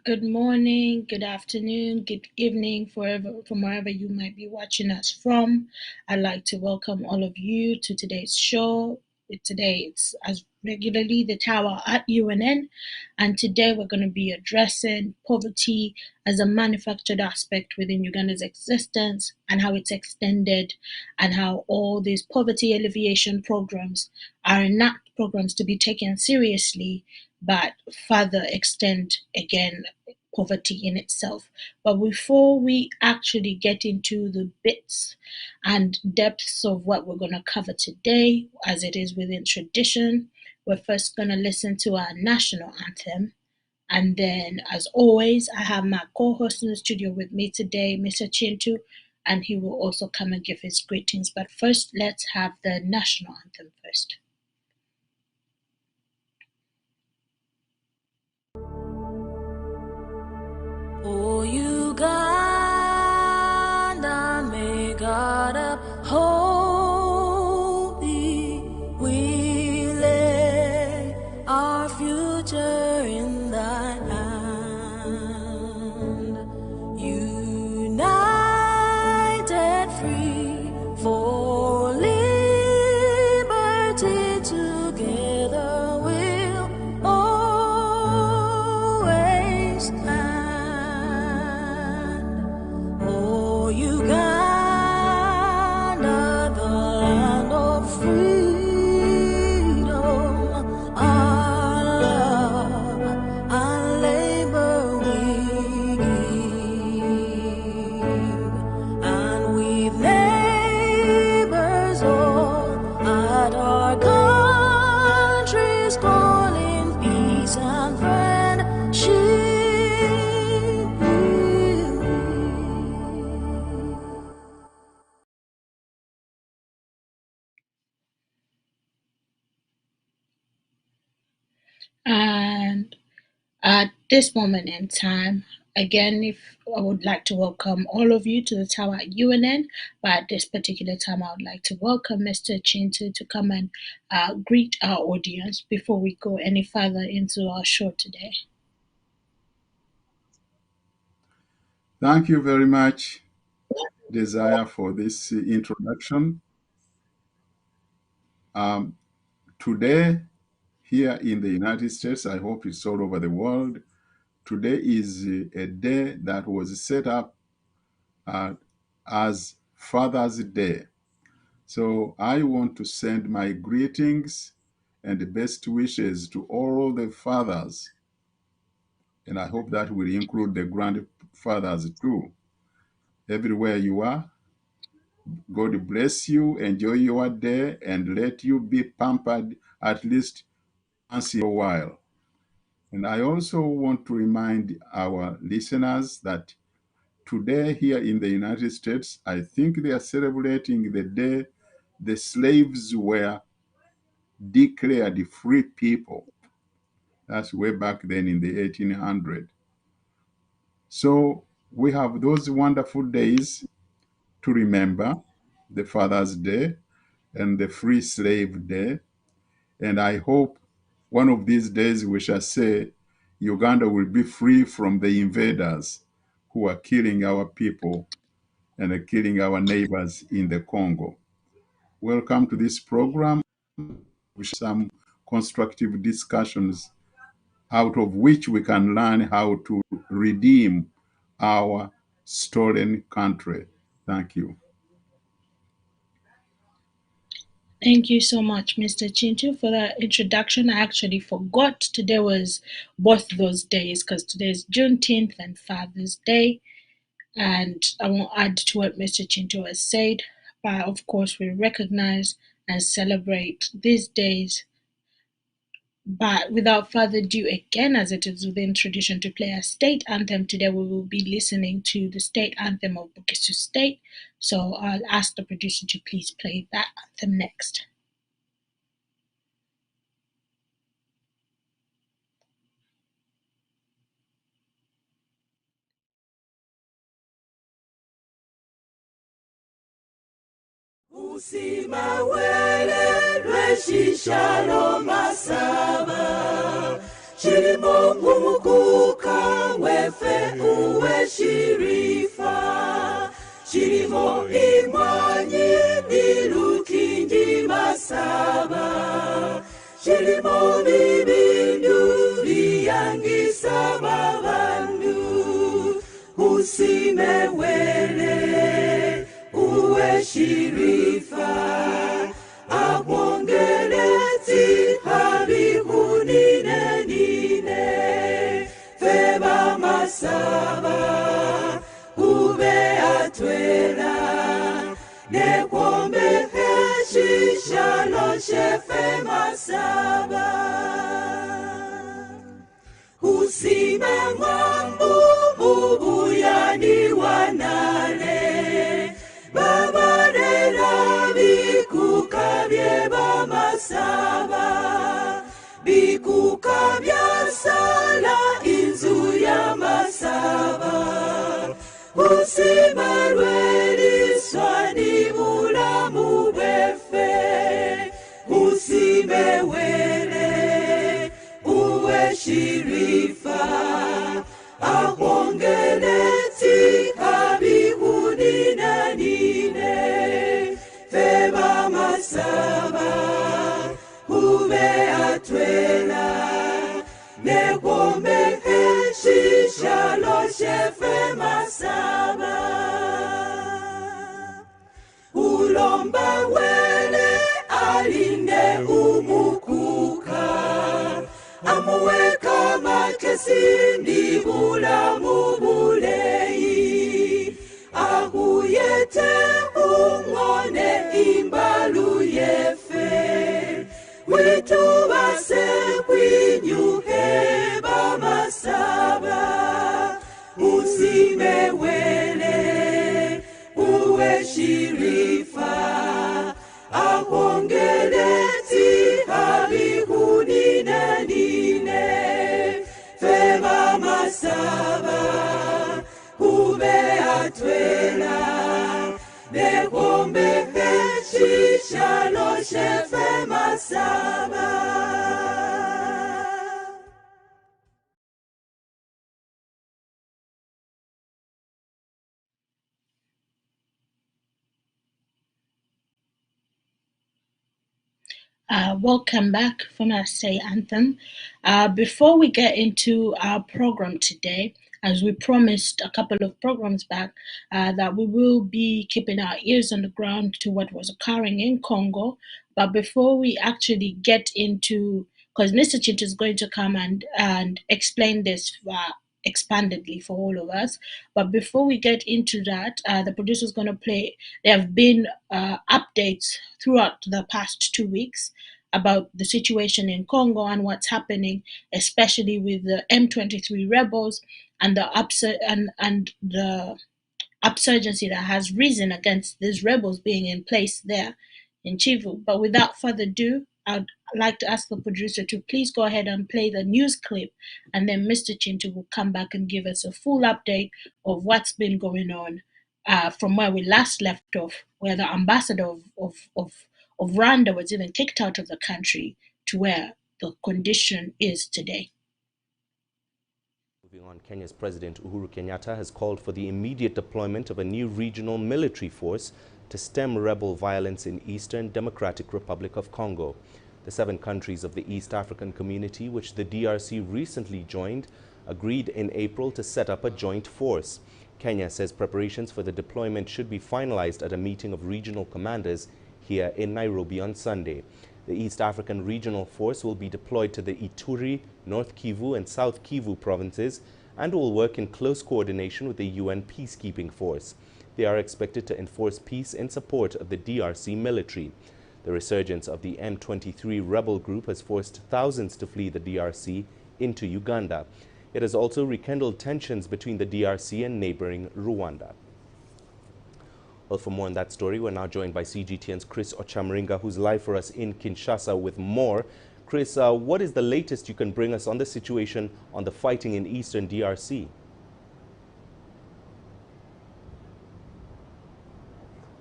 Good morning, good afternoon, good evening, from wherever you might be watching us from. I'd like to welcome all of you to today's show. Today it's as regularly the Tower at UNN, and today we're going to be addressing poverty as a manufactured aspect within Uganda's existence and how it's extended, and how all these poverty alleviation programs are not programs to be taken seriously but further extend again poverty in itself. But before we actually get into the bits and depths of what we're going to cover today, as it is within tradition, we're first going to listen to our national anthem. And then, as always, I have my co host in the studio with me today, Mr. Chintu, and he will also come and give his greetings. But first, let's have the national anthem first. Oh, Uganda, may God uphold thee. We lay our future in thy hand. United, free for liberty, together we'll always stand. Oh, Uganda, the land of freedom, our love and labor we give, and with neighbors all at our country's calling, peace and friendship. And at this moment in time, again, if I would like to welcome all of you to the Tower at UNN, but at this particular time, I would like to welcome Mr. Chintu to come and greet our audience before we go any further into our show today. Thank you very much, Desire, for this introduction. Today, here in the United States, I hope it's all over the world, today is a day that was set up as Father's Day. So I want to send my greetings and the best wishes to all the fathers, and I hope that will include the grandfathers too. Everywhere you are, God bless you, enjoy your day, and let you be pampered at least once in a while. And I also want to remind our listeners that today here in the United States, I think they are celebrating the day the slaves were declared free people. That's way back then in the 1800s. So we have those wonderful days to remember, the Father's Day and the Free Slave Day. And I hope one of these days we shall say Uganda will be free from the invaders who are killing our people and are killing our neighbors in the Congo. Welcome to this program with some constructive discussions out of which we can learn how to redeem our stolen country. Thank you. Thank you so much, Mr. Chintu, for that introduction. I actually forgot today was both those days because today is Juneteenth and Father's Day. And I won't add to what Mr. Chintu has said, but of course, we recognize and celebrate these days. But without further ado, again, as it is within tradition to play a state anthem, today we will be listening to the state anthem of Bukisu State. So I'll ask the producer to please play that anthem next. Usimawele lweshishalo masaba chirimo kumukuka uwe shirifa chirimo imwanyi nilukingi masaba chirimo bibindu biyangisa babandu usimewele uwe shirifa akwongeleti habihunine nine feba masaba ube atwela nekwombe heshishalo shefe masaba usime mwambu ubuyani wanale babarera bikukabye bamasaba bikukabya sala inzu ya masaba usimarweliswa ni bulamu bwefe usimewele uwe shirifa akwongeleti habihunina nine feba masaba ube atwela nekwombe heshishalo shefe masaba ulomba wele alinde umukuka amuweka makesi ndi bulamu buleyi akuyete umwone imbalu yefe witubase kwinyuhe bamasaba usimewele uwe shirifa akwongeleti habihunine nine feba masaba ube atwela nekwombe heshishalo shefe masaba. Welcome back from our Say Anthem. Before we get into our program today, as we promised a couple of programs back, that we will be keeping our ears on the ground to what was occurring in Congo. But before we actually get into, because Mr. Chint is going to come and explain this expandedly for all of us. But before we get into that, the producer is going to play. There have been updates throughout the past 2 weeks about the situation in Congo and what's happening, especially with the M23 rebels and the upsurgency that has risen against these rebels being in place there in Chivu. But without further ado, I'd like to ask the producer to please go ahead and play the news clip, and then Mr. Chintu will come back and give us a full update of what's been going on from where we last left off, where the ambassador of Rwanda was even kicked out of the country, to where the condition is today. Moving on, Kenya's President Uhuru Kenyatta has called for the immediate deployment of a new regional military force to stem rebel violence in Eastern Democratic Republic of Congo. The 7 countries of the East African Community, which the DRC recently joined, agreed in April to set up a joint force. Kenya says preparations for the deployment should be finalized at a meeting of regional commanders here in Nairobi on Sunday. The East African Regional Force will be deployed to the Ituri, North Kivu and South Kivu provinces and will work in close coordination with the UN peacekeeping force. They are expected to enforce peace in support of the DRC military. The resurgence of the M23 rebel group has forced thousands to flee the DRC into Uganda. It has also rekindled tensions between the DRC and neighboring Rwanda. Well, for more on that story, we're now joined by CGTN's Chris Ochamringa, who's live for us in Kinshasa with more. Chris, what is the latest you can bring us on the situation on the fighting in eastern DRC?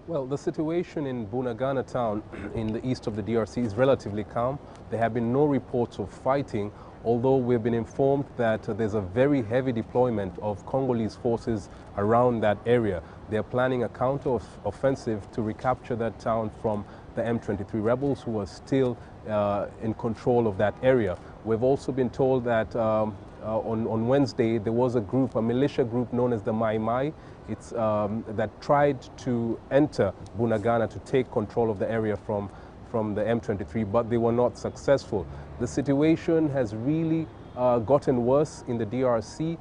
Well, the situation in Bunagana town in the east of the DRC is relatively calm. There have been no reports of fighting although we've been informed that there's a very heavy deployment of Congolese forces around that area. They're planning a counter-offensive to recapture that town from the M23 rebels who are still in control of that area. We've also been told that on Wednesday there was a militia group known as the Mai Mai, that tried to enter Bunagana to take control of the area from the M23, but they were not successful. The situation has really gotten worse in the DRC.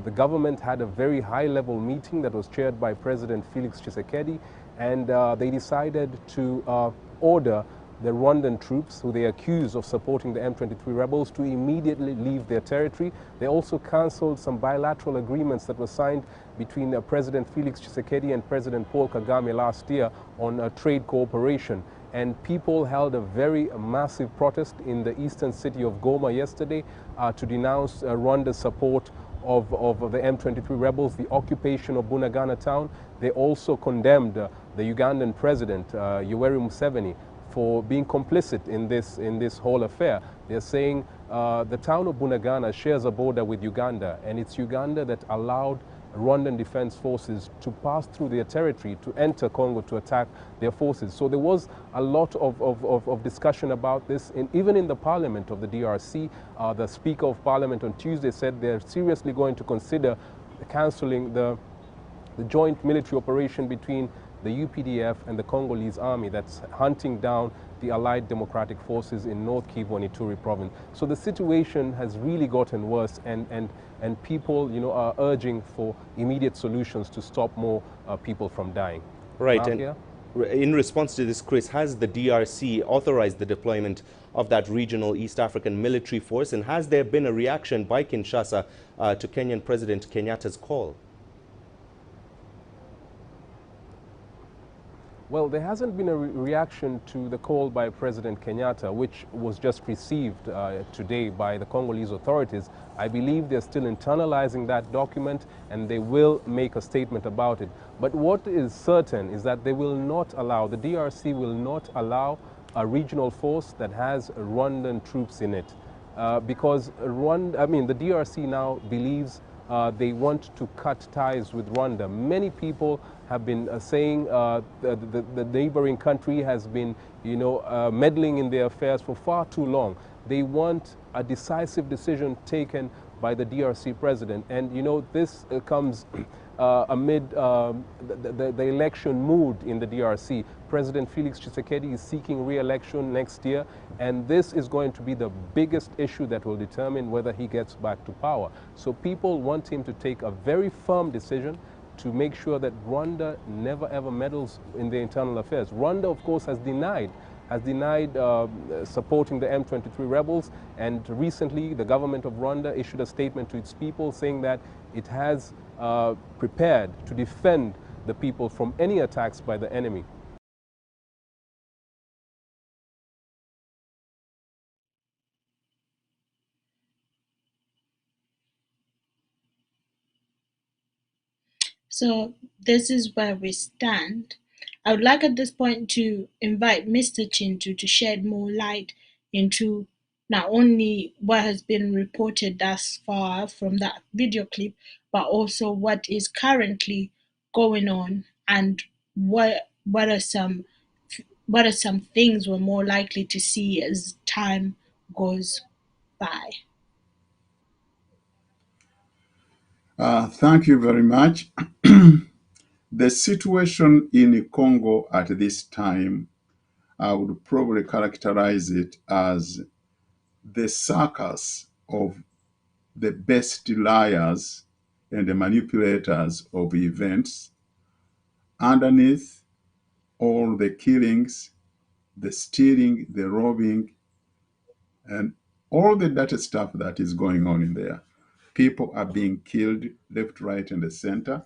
The government had a very high-level meeting that was chaired by President Felix Tshisekedi, and they decided to order the Rwandan troops, who they accuse of supporting the M23 rebels, to immediately leave their territory. They also cancelled some bilateral agreements that were signed between President Felix Tshisekedi and President Paul Kagame last year on trade cooperation. And people held a very massive protest in the eastern city of Goma yesterday to denounce Rwanda's support of the M23 rebels, the occupation of Bunagana town. They also condemned the Ugandan president, Yoweri Museveni, for being complicit in this whole affair. They're saying the town of Bunagana shares a border with Uganda, and it's Uganda that allowed Rwandan Defense Forces to pass through their territory to enter Congo to attack their forces. So there was a lot of discussion about this, and even in the parliament of the DRC, the Speaker of Parliament on Tuesday said they're seriously going to consider cancelling the joint military operation between the UPDF and the Congolese army that's hunting down the Allied Democratic Forces in North Kivu and Ituri province. So the situation has really gotten worse, and people, are urging for immediate solutions to stop more people from dying. Right, and in response to this, Chris, has the DRC authorized the deployment of that regional East African military force, and has there been a reaction by Kinshasa to Kenyan President Kenyatta's call? Well, there hasn't been a reaction to the call by President Kenyatta, which was just received today by the Congolese authorities. I believe they're still internalizing that document, and they will make a statement about it. But what is certain is that they will not allow, the DRC will not allow a regional force that has Rwandan troops in it. Because the DRC now believes they want to cut ties with Rwanda. Many people have been saying the neighboring country has been, meddling in their affairs for far too long. They want a decisive decision taken by the DRC president. And, this comes amid the election mood in the DRC. President Felix Tshisekedi is seeking re-election next year, and this is going to be the biggest issue that will determine whether he gets back to power. So people want him to take a very firm decision to make sure that Rwanda never ever meddles in their internal affairs. Rwanda, of course, has denied supporting the M23 rebels, and recently the government of Rwanda issued a statement to its people saying that it has prepared to defend the people from any attacks by the enemy. So this is where we stand. I would like at this point to invite Mr. Chintu to shed more light into not only what has been reported thus far from that video clip, but also what is currently going on, and what are some things we're more likely to see as time goes by. Thank you very much. The situation in Congo at this time, I would probably characterize it as the circus of the best liars and the manipulators of events. Underneath all the killings, the stealing, the robbing, and all the dirty stuff that is going on in there. People are being killed left, right, and the center.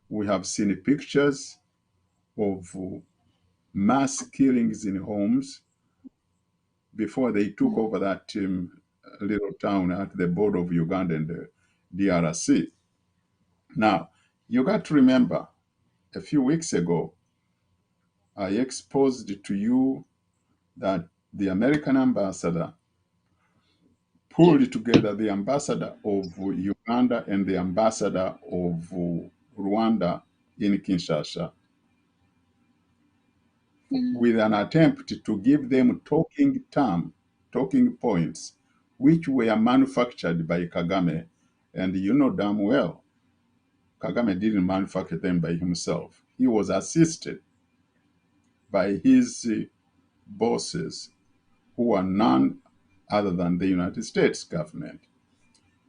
We have seen pictures of mass killings in homes before they took over that little town at the border of Uganda and the DRC. Now, you got to remember, a few weeks ago, I exposed to you that the American ambassador pulled together the ambassador of Uganda and the ambassador of Rwanda in Kinshasa with an attempt to give them talking points, which were manufactured by Kagame. And you know damn well, Kagame didn't manufacture them by himself. He was assisted by his bosses, who are none other than the United States government.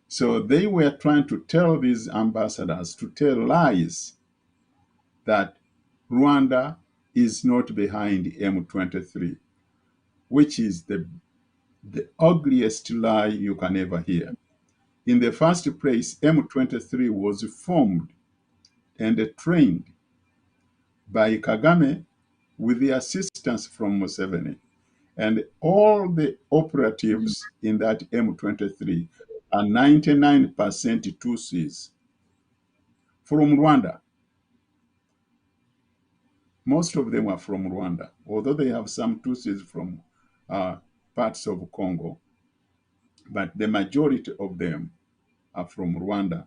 So they were trying to tell these ambassadors to tell lies that Rwanda is not behind M23, which is the ugliest lie you can ever hear. In the first place, M23 was formed and trained by Kagame with the assistance from Museveni. And all the operatives in that M23 are 99% Tutsis from Rwanda. Most of them are from Rwanda, although they have some Tutsis from parts of Congo, but the majority of them are from Rwanda.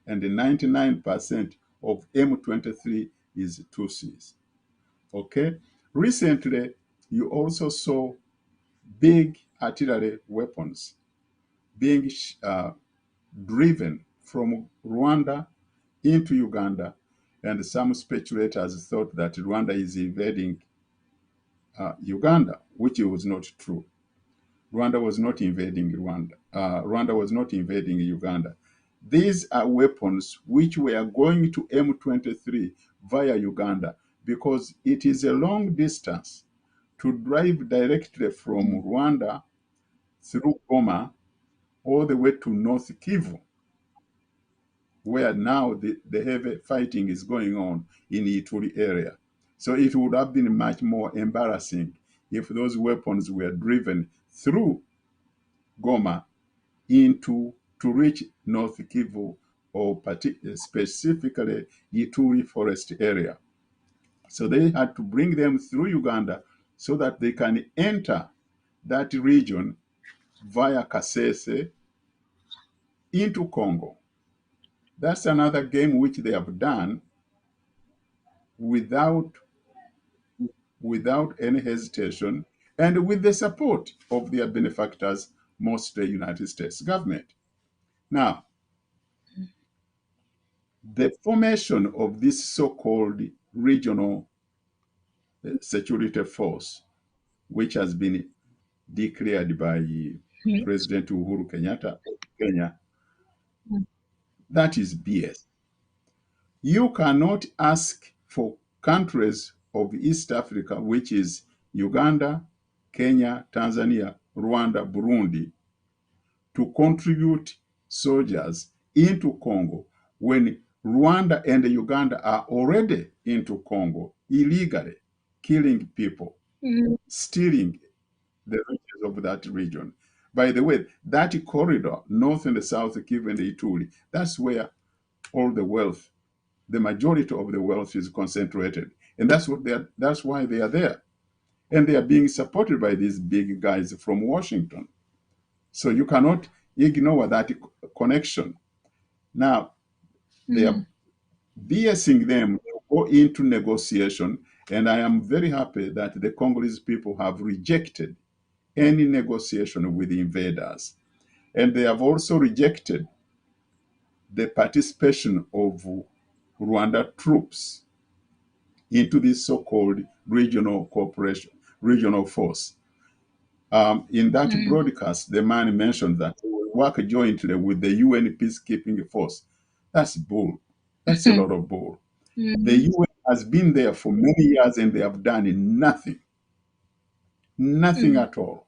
And the 99% of M23 is Tutsis. Okay? Recently, you also saw big artillery weapons being driven from Rwanda into Uganda, and some speculators thought that Rwanda is invading Uganda, which was not true. Rwanda was not invading Rwanda. Rwanda was not invading Uganda. These are weapons which were going to M23 via Uganda because it is a long distance to drive directly from Rwanda through Goma all the way to North Kivu, where now the heavy fighting is going on in Ituri area. So it would have been much more embarrassing if those weapons were driven through Goma to reach North Kivu or specifically Ituri forest area. So they had to bring them through Uganda so that they can enter that region via Kasese into Congo. That's another game which they have done without any hesitation and with the support of their benefactors, mostly United States government. Now, the formation of this so-called regional security force, which has been declared by President Uhuru Kenyatta of Kenya, that is BS. You cannot ask for countries of East Africa, which is Uganda, Kenya, Tanzania, Rwanda, Burundi, to contribute soldiers into Congo when Rwanda and Uganda are already into Congo illegally, killing people, stealing the riches of that region. By the way, that corridor, north and south Kivu and Ituri, that's where all the wealth, the majority of the wealth is concentrated. And that's why they are there. And they are being supported by these big guys from Washington. So you cannot ignore that connection. Now, they are BSing them to go into negotiation, and I am very happy that the Congolese people have rejected any negotiation with the invaders. And they have also rejected the participation of Rwanda troops into this so-called regional cooperation, regional force. In that broadcast, the man mentioned that they will work jointly with the UN peacekeeping force. That's bull. That's a lot of bull. The UN has been there for many years and they have done nothing. Nothing at all.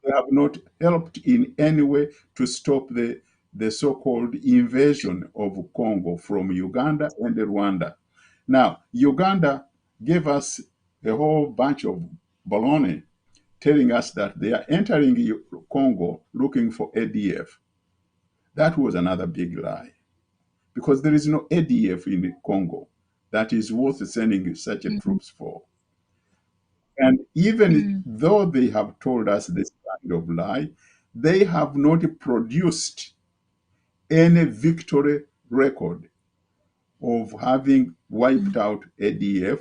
They have not helped in any way to stop the so-called invasion of Congo from Uganda and Rwanda. Now, Uganda gave us a whole bunch of baloney telling us that they are entering Congo looking for ADF. That was another big lie because there is no ADF in Congo that is worth sending such troops for. And even though they have told us this kind of lie, they have not produced any victory record of having wiped out ADF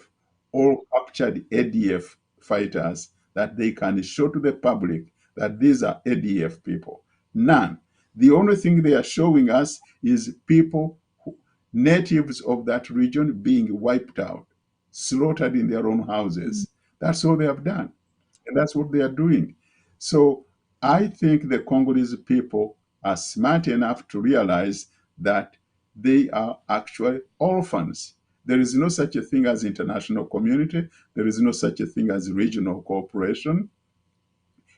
or captured ADF fighters that they can show to the public that these are ADF people. None. The only thing they are showing us is people, natives of that region, being wiped out, slaughtered in their own houses. That's all they have done. And that's what they are doing. So I think the Congolese people are smart enough to realize that they are actually orphans. There is no such a thing as international community. There is no such a thing as regional cooperation.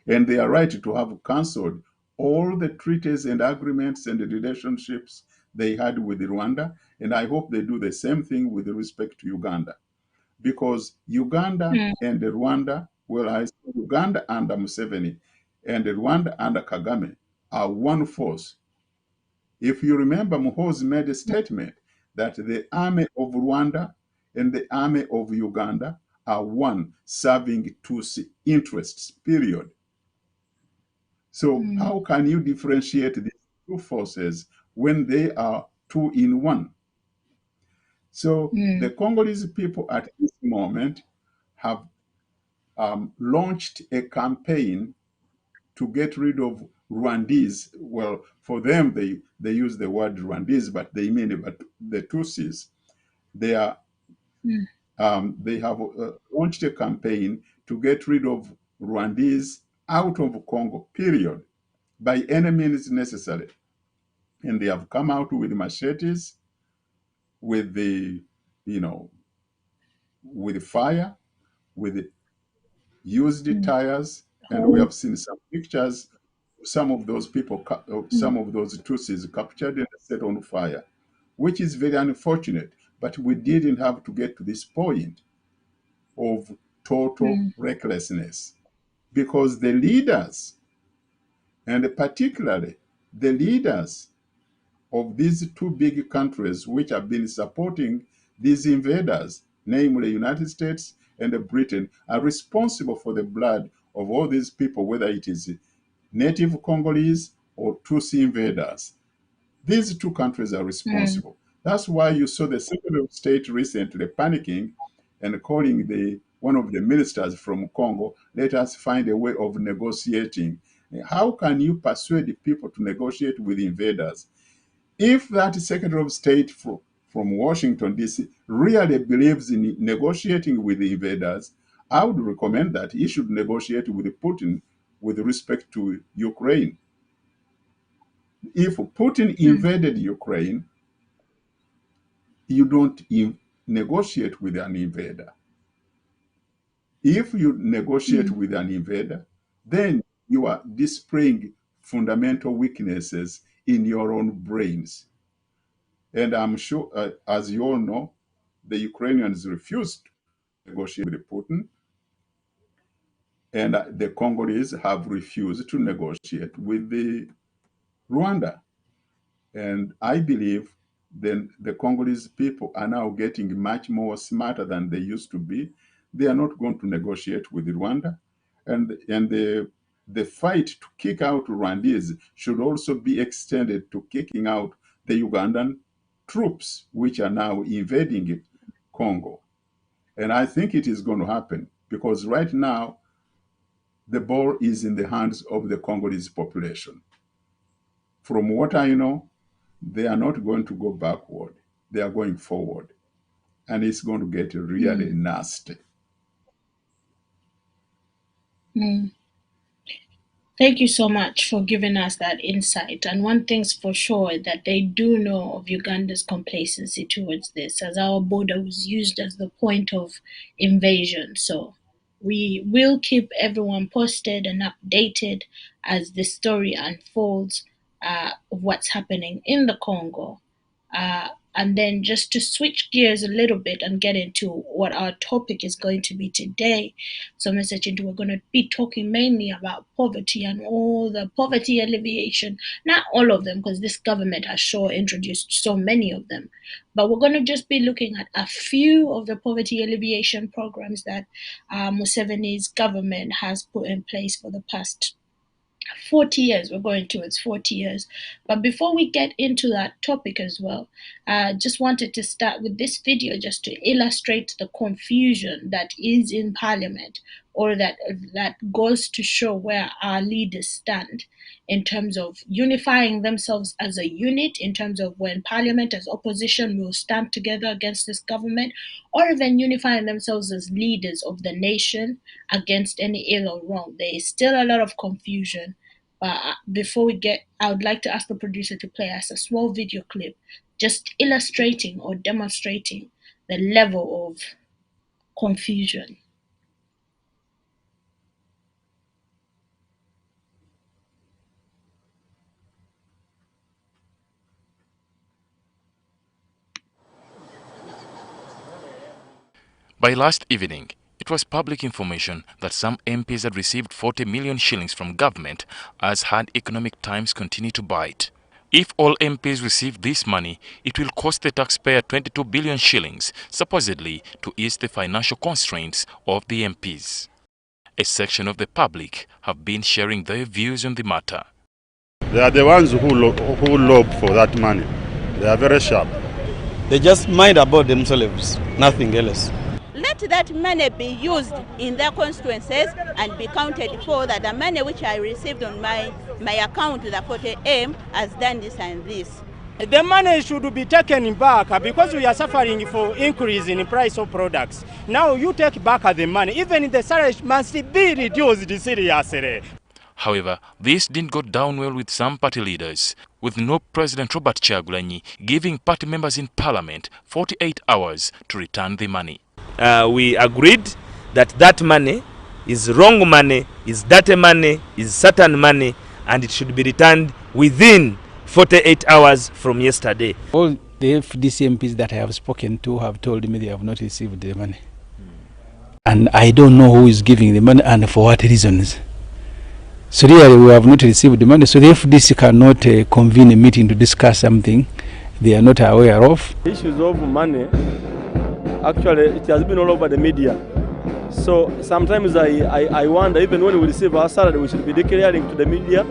And they are right to have cancelled all the treaties and agreements and the relationships they had with Rwanda. And I hope they do the same thing with respect to Uganda. Because Uganda and Rwanda, well, I say Uganda under Museveni and Rwanda under Kagame are one force. If you remember, Muhoozi made a statement that the army of Rwanda and the army of Uganda are one, serving two interests, period. So how can you differentiate these two forces when they are two in one? So the Congolese people at this moment have launched a campaign to get rid of Rwandese. Well, for them, they use the word Rwandese, but they mean but the Tutsis. They are they have launched a campaign to get rid of Rwandese out of Congo. Period, by any means necessary. And they have come out with machetes, with the you know, with fire, with used tires, and we have seen some pictures. Some of those people, some of those Tutsis captured and set on fire, which is very unfortunate. But we didn't have to get to this point of total recklessness because the leaders, and particularly the leaders of these two big countries which have been supporting these invaders, namely United States and Britain, are responsible for the blood of all these people, whether it is native Congolese or Tutsi invaders. These two countries are responsible. That's why you saw the Secretary of State recently panicking and calling one of the ministers from Congo, let us find a way of negotiating. How can you persuade people to negotiate with invaders? If that Secretary of State from Washington, D.C., really believes in negotiating with the invaders, I would recommend that he should negotiate with Putin with respect to Ukraine. If Putin invaded Ukraine, you don't negotiate with an invader. If you negotiate with an invader, then you are displaying fundamental weaknesses in your own brains. And I'm sure, as you all know, the Ukrainians refused to negotiate with Putin, and the Congolese have refused to negotiate with the Rwanda. And I believe then the Congolese people are now getting much more smarter than they used to be. They are not going to negotiate with Rwanda. And the fight to kick out Rwandese should also be extended to kicking out the Ugandan troops, which are now invading Congo. And I think it is going to happen because right now the ball is in the hands of the Congolese population. From what I know, they are not going to go backward. They are going forward. And it's going to get really nasty. Thank you so much for giving us that insight. And one thing's for sure that they do know of Uganda's complacency towards this, as our border was used as the point of invasion. So we will keep everyone posted and updated as the story unfolds of what's happening in the Congo. And then just to switch gears a little bit and get into what our topic is going to be today. So, Mr. Chintu, we're going to be talking mainly about poverty and all the poverty alleviation. Not all of them, because this government has sure introduced so many of them. But we're going to just be looking at a few of the poverty alleviation programs that Museveni's government has put in place for the past 40 years. We're going towards 40 years. But before we get into that topic as well, I just wanted to start with this video just to illustrate the confusion that is in Parliament, or that goes to show where our leaders stand in terms of unifying themselves as a unit, in terms of when Parliament as opposition will stand together against this government, or even unifying themselves as leaders of the nation against any ill or wrong. There is still a lot of confusion. But before we get, I would like to ask the producer to play us a small video clip just illustrating or demonstrating the level of confusion. By last evening, it was public information that some MPs had received 40 million shillings from government as hard economic times continue to bite. If all MPs receive this money, it will cost the taxpayer 22 billion shillings, supposedly to ease the financial constraints of the MPs. A section of the public have been sharing their views on the matter. They are the ones who lob for that money. They are very sharp. They just mind about themselves, nothing else. Let that money be used in their constituencies and be counted for that the money which I received on my account, the 40M, has done this and this. The money should be taken back because we are suffering for increase in the price of products. Now you take back the money, even the salary must be reduced seriously. However, this didn't go down well with some party leaders, with no President Robert Kyagulanyi giving party members in Parliament 48 hours to return the money. We agreed that that money is wrong money, is dirty money, is Satan money, and it should be returned within 48 hours from yesterday. All the FDC MPs that I have spoken to have told me they have not received the money. And I don't know who is giving the money and for what reasons. So really we have not received the money, so the FDC cannot convene a meeting to discuss something they are not aware of. Issues of money, actually it has been all over the media. So sometimes I wonder, even when we receive our salary, we should be declaring to the media.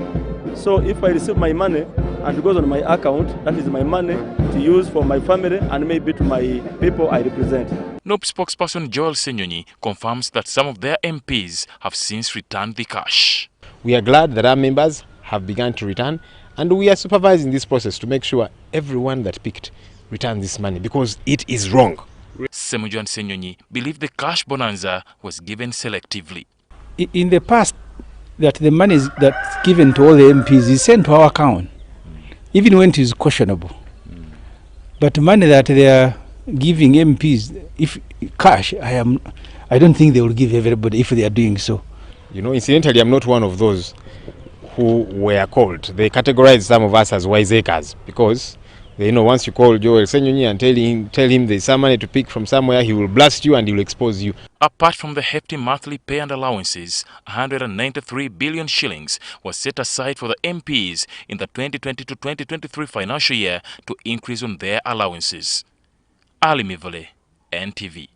So if I receive my money and it goes on my account, that is my money to use for my family and maybe to my people I represent. NOP spokesperson Joel Senyonyi confirms that some of their MPs have since returned the cash. We are glad that our members have begun to return, and we are supervising this process to make sure everyone that picked returns this money because it is wrong. Semuju and Senyonyi believe the cash bonanza was given selectively. In the past, that the money that's given to all the MPs is sent to our account, even when it is questionable. But money that they are giving MPs, if cash, I don't think they will give everybody if they are doing so. You know, incidentally, I'm not one of those who were called. They categorize some of us as wiseacres because they know once you call Joel Senyonyi and tell him there's some money to pick from somewhere, he will blast you and he will expose you. Apart from the hefty monthly pay and allowances, 193 billion shillings was set aside for the MPs in the 2020-2023 financial year to increase on their allowances. Ali Mivole, NTV.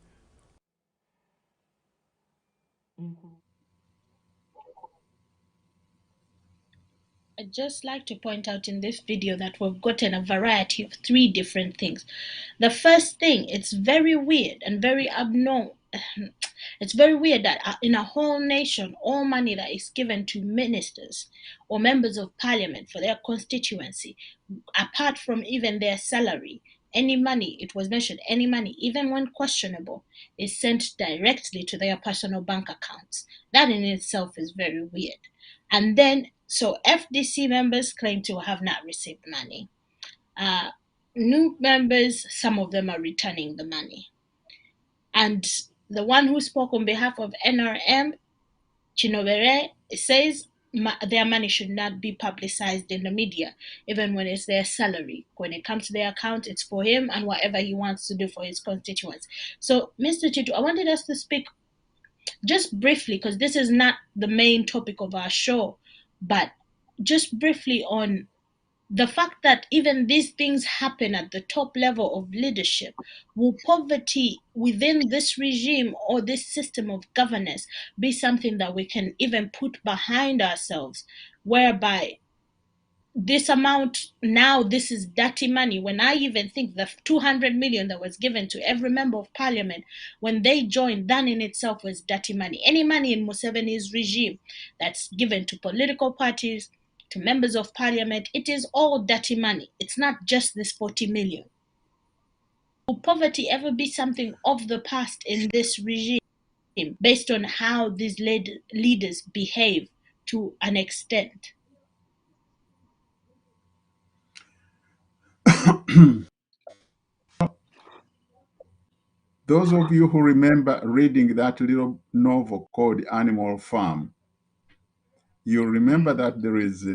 I'd just like to point out in this video that we've gotten a variety of 3 different things. The first thing, it's very weird and very abnormal. It's very weird that in a whole nation, all money that is given to ministers or members of parliament for their constituency, apart from even their salary, any money, it was mentioned, any money, even when questionable, is sent directly to their personal bank accounts. That in itself is very weird. And then, so FDC members claim to have not received money. New members, some of them are returning the money. And the one who spoke on behalf of NRM, Chinobere, says their money should not be publicized in the media, even when it's their salary. When it comes to their account, it's for him and whatever he wants to do for his constituents. So, Mr. Chitu, I wanted us to speak just briefly, because this is not the main topic of our show, but just briefly on the fact that even these things happen at the top level of leadership, will poverty within this regime or this system of governance be something that we can even put behind ourselves, whereby this amount now, this is dirty money? When I even think the 200 million that was given to every member of parliament when they joined, that in itself was dirty money. Any money in Museveni's regime that's given to political parties, to members of parliament, it is all dirty money. It's not just this 40 million. Will poverty ever be something of the past in this regime based on how these leaders behave to an extent? Those of you who remember reading that little novel called Animal Farm, you remember that there is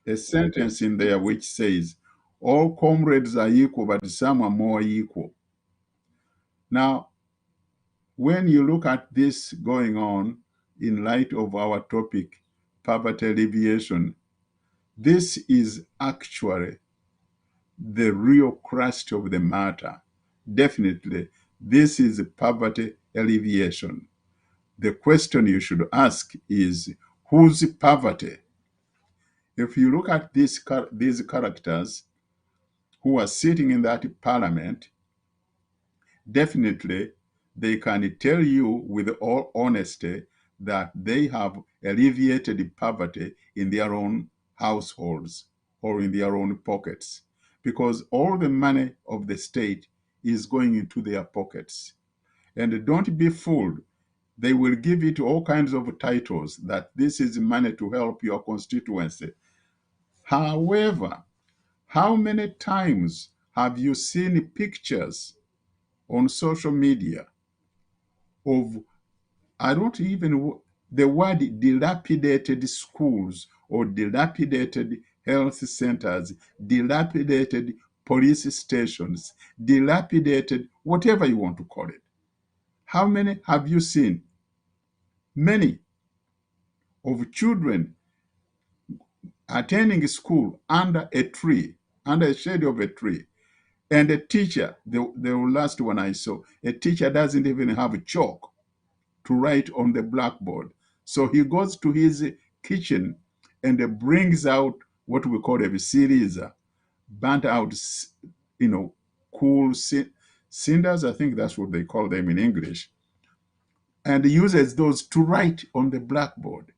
a sentence in there which says, all comrades are equal, but some are more equal. Now, when you look at this going on in light of our topic, poverty alleviation, this is actually the real crust of the matter. Definitely, this is poverty alleviation. The question you should ask is, whose poverty? If you look at these characters who are sitting in that parliament, definitely they can tell you with all honesty that they have alleviated poverty in their own households or in their own pockets, because all the money of the state is going into their pockets. And don't be fooled. They will give it all kinds of titles that this is money to help your constituency. However, how many times have you seen pictures on social media of, I don't even, the word dilapidated schools or dilapidated health centers, dilapidated police stations, dilapidated whatever you want to call it? How many have you seen? Many of children attending school under a tree, under the shade of a tree. And a teacher, the last one I saw, a teacher doesn't even have chalk to write on the blackboard. So he goes to his kitchen and brings out what we call a visiriza, burnt out, cool cinders, I think that's what they call them in English, and uses those to write on the blackboard.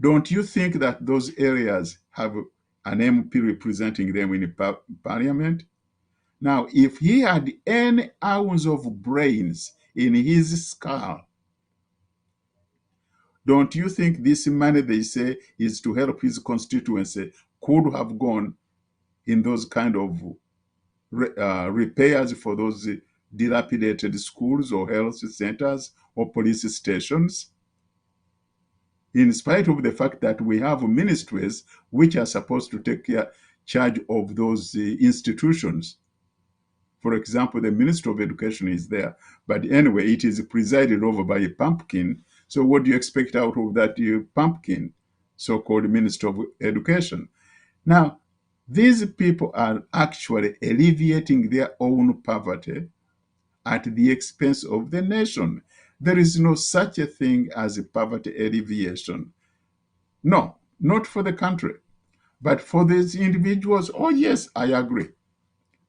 Don't you think that those areas have an MP representing them in parliament? Now, if he had any ounce of brains in his skull, don't you think this money they say is to help his constituency could have gone in those kind of repairs for those dilapidated schools or health centers or police stations? In spite of the fact that we have ministries which are supposed to take charge of those institutions. For example, the Minister of Education is there. But anyway, it is presided over by a pumpkin. So what do you expect out of that pumpkin, so-called Minister of Education? Now, these people are actually alleviating their own poverty at the expense of the nation. There is no such a thing as a poverty alleviation. No, not for the country. But for these individuals, oh yes, I agree.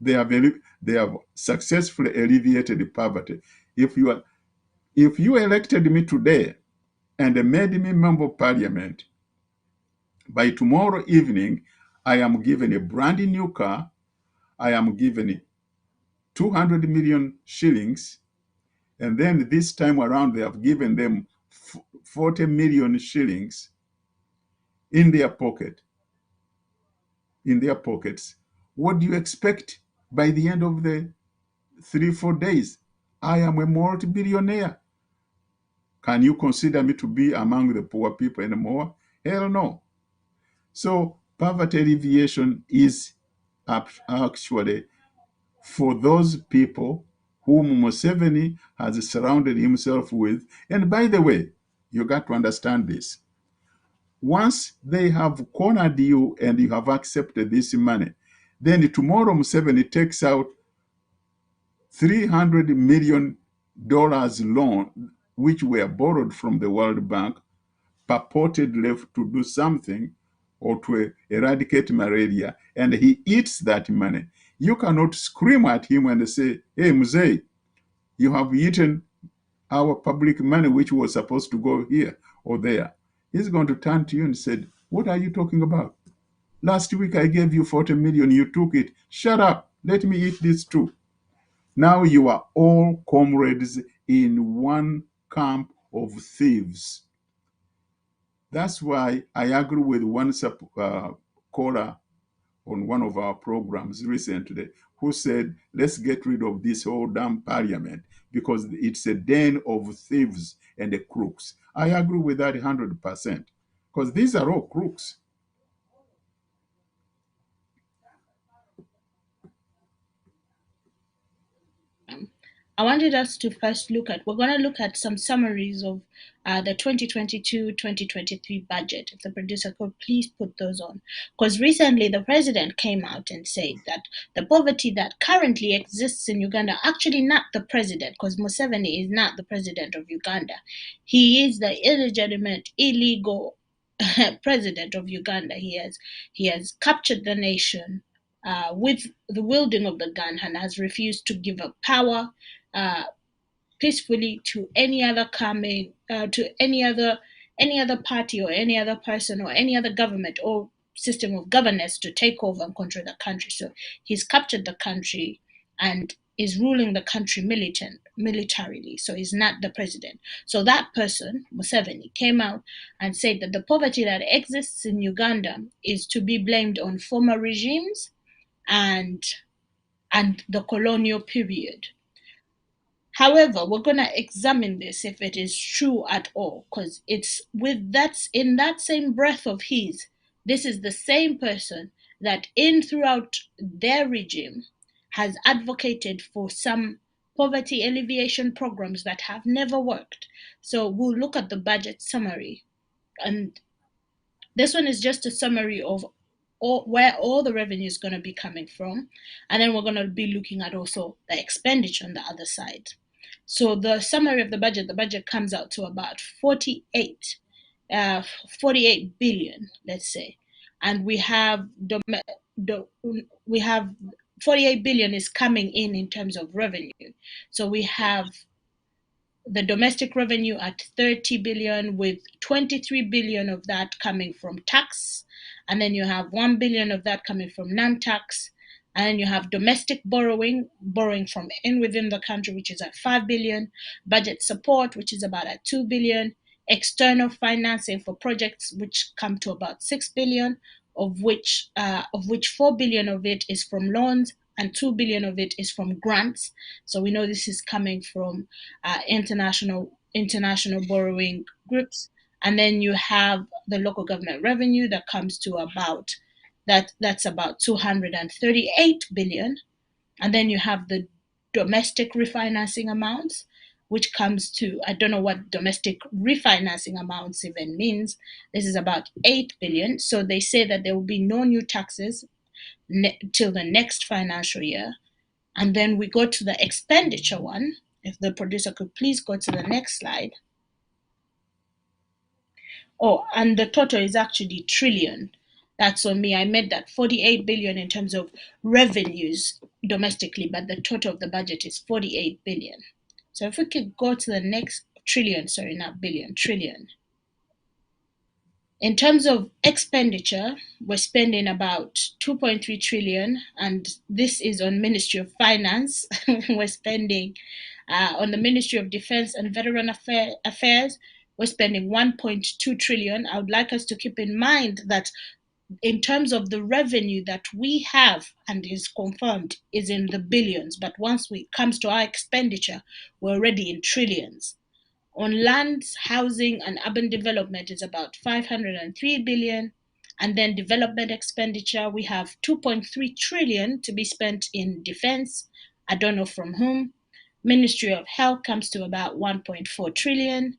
They have successfully alleviated poverty. If you elected me today and made me member of parliament, by tomorrow evening, I am given a brand new car. I am given 200 million shillings. And then this time around, they have given them 40 million shillings in their pockets. What do you expect by the end of the 3-4 days? I am a multi-billionaire. Can you consider me to be among the poor people anymore? Hell no. So poverty alleviation is actually for those people whom Museveni has surrounded himself with. And by the way, you got to understand this. Once they have cornered you and you have accepted this money, then tomorrow Museveni takes out $300 million loan, which were borrowed from the World Bank, purportedly to do something or to eradicate malaria, and he eats that money. You cannot scream at him and say, hey, Muzei, you have eaten our public money, which was supposed to go here or there. He's going to turn to you and said, what are you talking about? Last week I gave you 40 million, you took it. Shut up, let me eat this too. Now you are all comrades in one camp of thieves. That's why I agree with one caller on one of our programs recently who said, let's get rid of this whole damn parliament because it's a den of thieves and crooks. I agree with that 100% because these are all crooks. I wanted us to first we're going to look at some summaries of the 2022-2023 budget. If the producer could please put those on. Because recently the president came out and said that the poverty that currently exists in Uganda, actually not the president, because Museveni is not the president of Uganda. He is the illegitimate, illegal president of Uganda. He has captured the nation with the wielding of the gun and has refused to give up power peacefully to any other party or any other person or any other government or system of governance to take over and control the country. So he's captured the country and is ruling the country militarily. So he's not the president. So that person, Museveni, came out and said that the poverty that exists in Uganda is to be blamed on former regimes and the colonial period. However, we're going to examine this if it is true at all, because it's with that in that same breath of his, this is the same person that in throughout their regime has advocated for some poverty alleviation programs that have never worked. So we'll look at the budget summary, and this one is just a summary of where all the revenue is going to be coming from, and then we're going to be looking at also the expenditure on the other side. So the summary of the budget comes out to about 48 billion, let's say, and we have 48 billion is coming in terms of revenue. So we have the domestic revenue at 30 billion, with 23 billion of that coming from tax, and then you have 1 billion of that coming from non-tax, and then you have domestic borrowing from within the country, which is at 5 billion, budget support, which is about at 2 billion, external financing for projects, which come to about 6 billion, of which 4 billion of it is from loans and 2 billion of it is from grants. So we know this is coming from international borrowing groups. And then you have the local government revenue that comes to about that's about 238 billion. And then you have the domestic refinancing amounts, which comes to, I don't know what domestic refinancing amounts even means. This is about 8 billion. So they say that there will be no new taxes till the next financial year. And then we go to the expenditure one. If the producer could please go to the next slide. Oh, and the total is actually trillion. That's on me. I made that 48 billion in terms of revenues domestically, but the total of the budget is 48 billion. So if we could go to the next trillion, sorry, not billion, trillion. In terms of expenditure, we're spending about 2.3 trillion, and this is on Ministry of Finance. We're spending on the Ministry of Defense and Veteran Affairs. We're spending 1.2 trillion. I would like us to keep in mind that in terms of the revenue that we have and is confirmed is in the billions, but once it comes to our expenditure, we're already in trillions. On lands, housing, and urban development is about 503 billion. And then development expenditure, we have 2.3 trillion to be spent in defense. I don't know from whom. Ministry of Health comes to about 1.4 trillion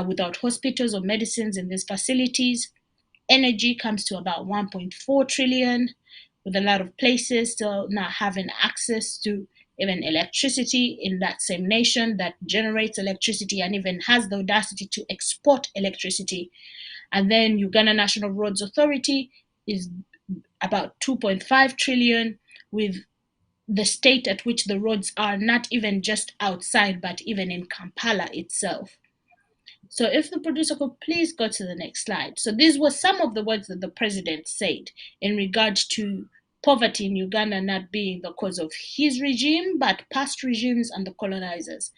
without hospitals or medicines in these facilities. Energy comes to about 1.4 trillion, with a lot of places still not having access to even electricity in that same nation that generates electricity and even has the audacity to export electricity. And then Uganda National Roads Authority is about 2.5 trillion, with the state at which the roads are not even just outside, but even in Kampala itself. So if the producer could please go to the next slide. So these were some of the words that the president said in regards to poverty in Uganda not being the cause of his regime, but past regimes and the colonizers.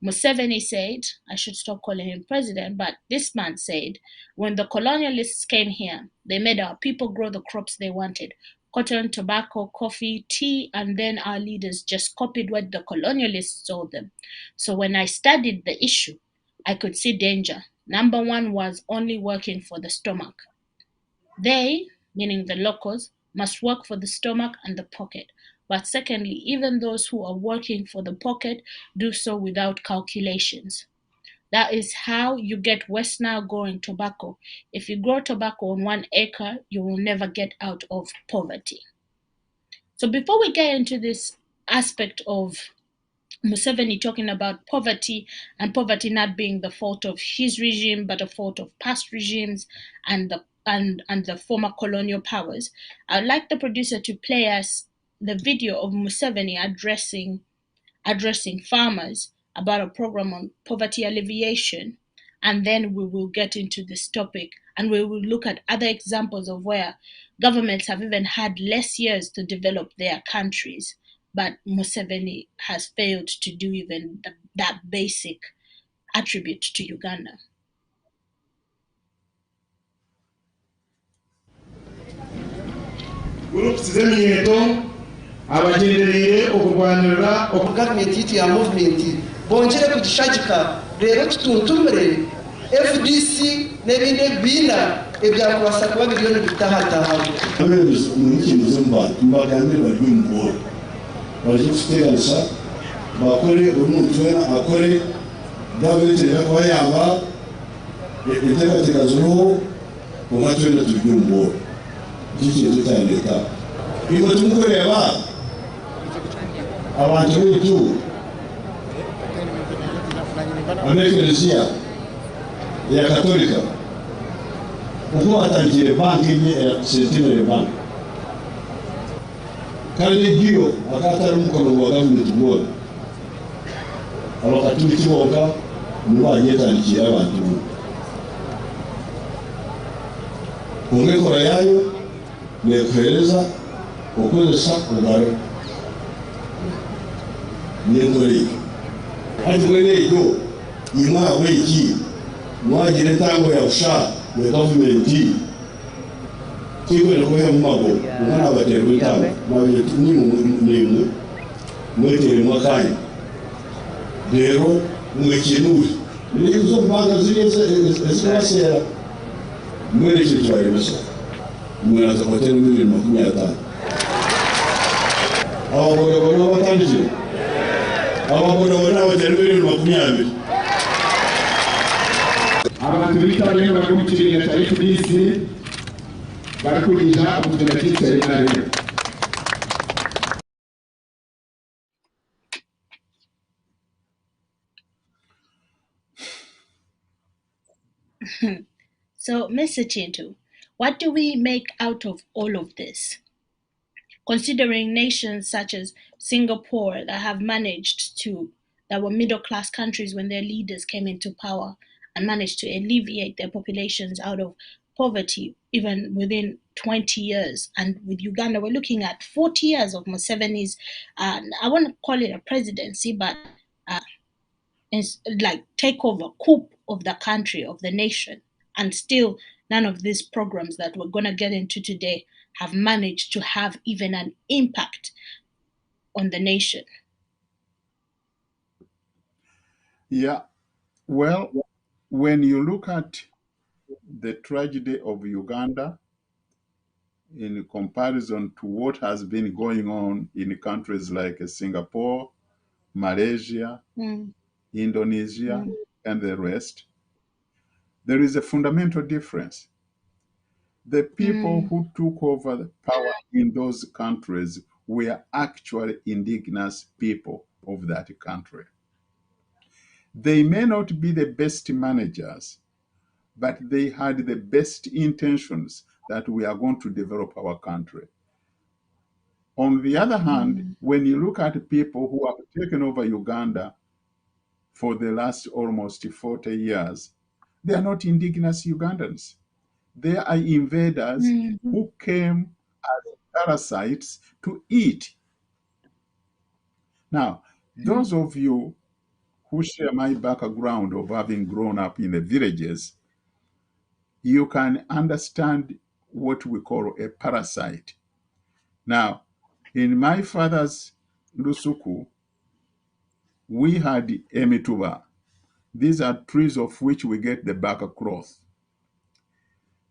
Museveni said, I should stop calling him president, but this man said, when the colonialists came here, they made our people grow the crops they wanted: cotton, tobacco, coffee, tea, and then our leaders just copied what the colonialists told them. So when I studied the issue, I could see danger. Number one was only working for the stomach. They, meaning the locals, must work for the stomach and the pocket. But secondly, even those who are working for the pocket do so without calculations. That is how you get West Nile growing tobacco. If you grow tobacco on 1 acre, you will never get out of poverty. So before we get into this aspect of Museveni talking about poverty and poverty not being the fault of his regime but a fault of past regimes and the former colonial powers, I'd like the producer to play us the video of Museveni addressing farmers about a program on poverty alleviation, and then we will get into this topic and we will look at other examples of where governments have even had less years to develop their countries, but Museveni has failed to do even that basic attribute to Uganda. gavumenti yitu ya movement bongere kugishagika rero tutuntumire FDC n'ebindi ebibiina ebyakubaasa kuba biriyo nibitahataha mulikimuze mbagambire bari mumuboro baje kuteganisa bakore omuntu wena akore gavumenti yakuba yamba enteekateeka ziriho kuba twena turi mumuboro kikintu kya leta iwe tumukureba abantu b'itu amekelezia ya katolika uko atangiye banki ya sentinere banki kandi giyo akatari umukono wa gavumenti bwona abakatuliki boga nibanyetandikiye abantu ongekora yayo nekohereza okozesa ugaro n'ingore hadi mwene ejo imwa weki mwagire tango ya usha we gavumenti kikwera kuya mumago umwana abaterwe tango mwabire nimwe mwetere mwakanya rero mwekinuri nizo mbanga zirese mwene kitwari basa mwene zakotera muri 2025 abagore batandije abagore baterwe muri 2020 abantu bitabiriye bari mu kirenge cya FDC bari kwigisha umugenzacisi seminari. So, Mr. Chintu, what do we make out of all of this? Considering nations such as Singapore that were middle class countries when their leaders came into power and managed to alleviate their populations out of poverty even within 20 years. And with Uganda, we're looking at 40 years of Museveni's, I won't call it a presidency, but it's like takeover, coup of the country, of the nation. And still, none of these programs that we're going to get into today have managed to have even an impact on the nation. Yeah, well, when you look at the tragedy of Uganda in comparison to what has been going on in countries like Singapore, Malaysia, Indonesia, and the rest, there is a fundamental difference. The people who took over the power in those countries were actually indigenous people of that country. They may not be the best managers, but they had the best intentions that we are going to develop our country. On the other hand, when you look at people who have taken over Uganda for the last almost 40 years, they are not indigenous Ugandans. They are invaders who came as parasites to eat. Now, those of you who share my background of having grown up in the villages, you can understand what we call a parasite. Now, in my father's Lusuku, we had emituba. These are trees of which we get the back cloth.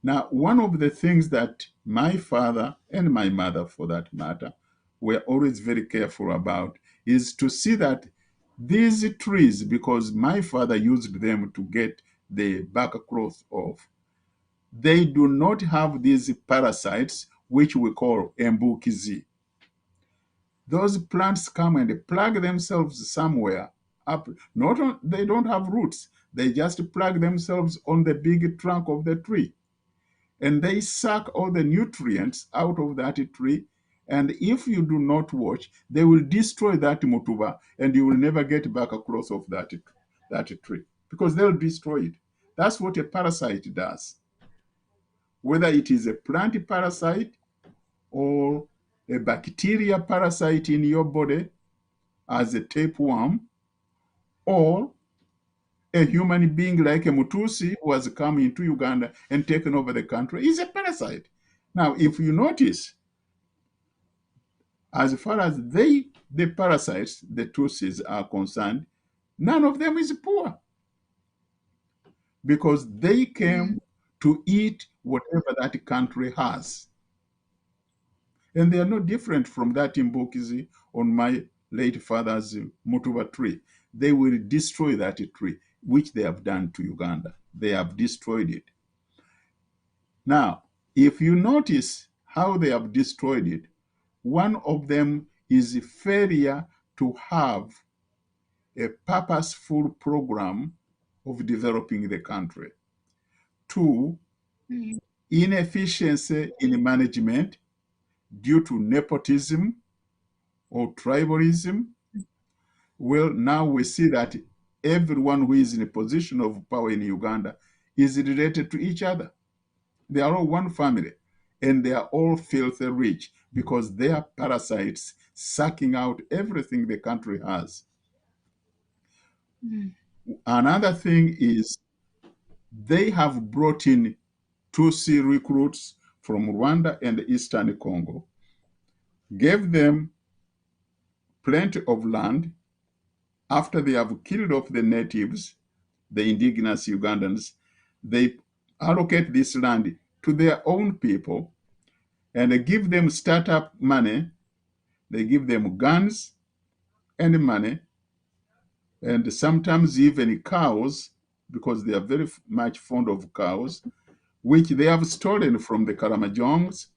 Now, one of the things that my father and my mother, for that matter, were always very careful about is to see that these trees, because my father used them to get the back cloth off, they do not have these parasites, which we call embukizi. Those plants come and plug themselves somewhere up. They don't have roots. They just plug themselves on the big trunk of the tree. And they suck all the nutrients out of that tree. And if you do not watch, they will destroy that mutuba, and you will never get back across of that tree because they'll destroy it. That's what a parasite does. Whether it is a plant parasite or a bacteria parasite in your body as a tapeworm, or a human being like a Mutusi who has come into Uganda and taken over the country is a parasite. Now, if you notice, as far as the parasites, the Tutsis are concerned, none of them is poor because they came to eat whatever that country has. And they are no different from that in Mbukizi on my late father's Mutuba tree. They will destroy that tree, which they have done to Uganda. They have destroyed it. Now, if you notice how they have destroyed it, one of them is failure to have a purposeful program of developing the country. Two, inefficiency in management due to nepotism or tribalism. Well, now we see that everyone who is in a position of power in Uganda is related to each other. They are all one family, and they are all filthy rich because they are parasites sucking out everything the country has. Another thing is they have brought in Tutsi recruits from Rwanda and Eastern Congo, gave them plenty of land. After they have killed off the natives, the indigenous Ugandans, they allocate this land to their own people and they give them startup money. They give them guns and money, and sometimes even cows, because they are very much fond of cows, which they have stolen from the Karamajongs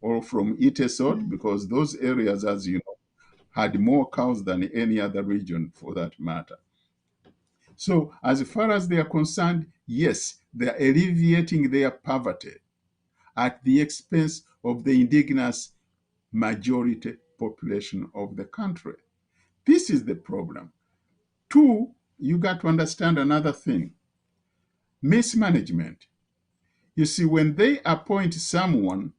or from Itesot, because those areas, as you know, had more cows than any other region for that matter. So as far as they are concerned, yes, they are alleviating their poverty at the expense of the indigenous majority population of the country. This is the problem. Two, you got to understand another thing. Mismanagement. You see, when they appoint someone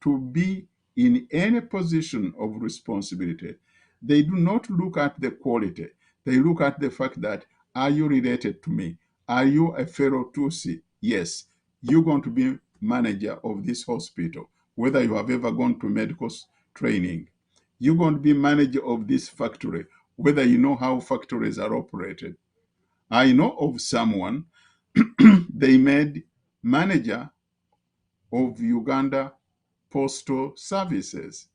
to be in any position of responsibility, they do not look at the quality. They look at the fact that, are you related to me? Are you a fellow Tutsi? Yes, you're going to be manager of this hospital, whether you have ever gone to medical training. You're going to be manager of this factory, whether you know how factories are operated. I know of someone they made manager of Uganda Postal Services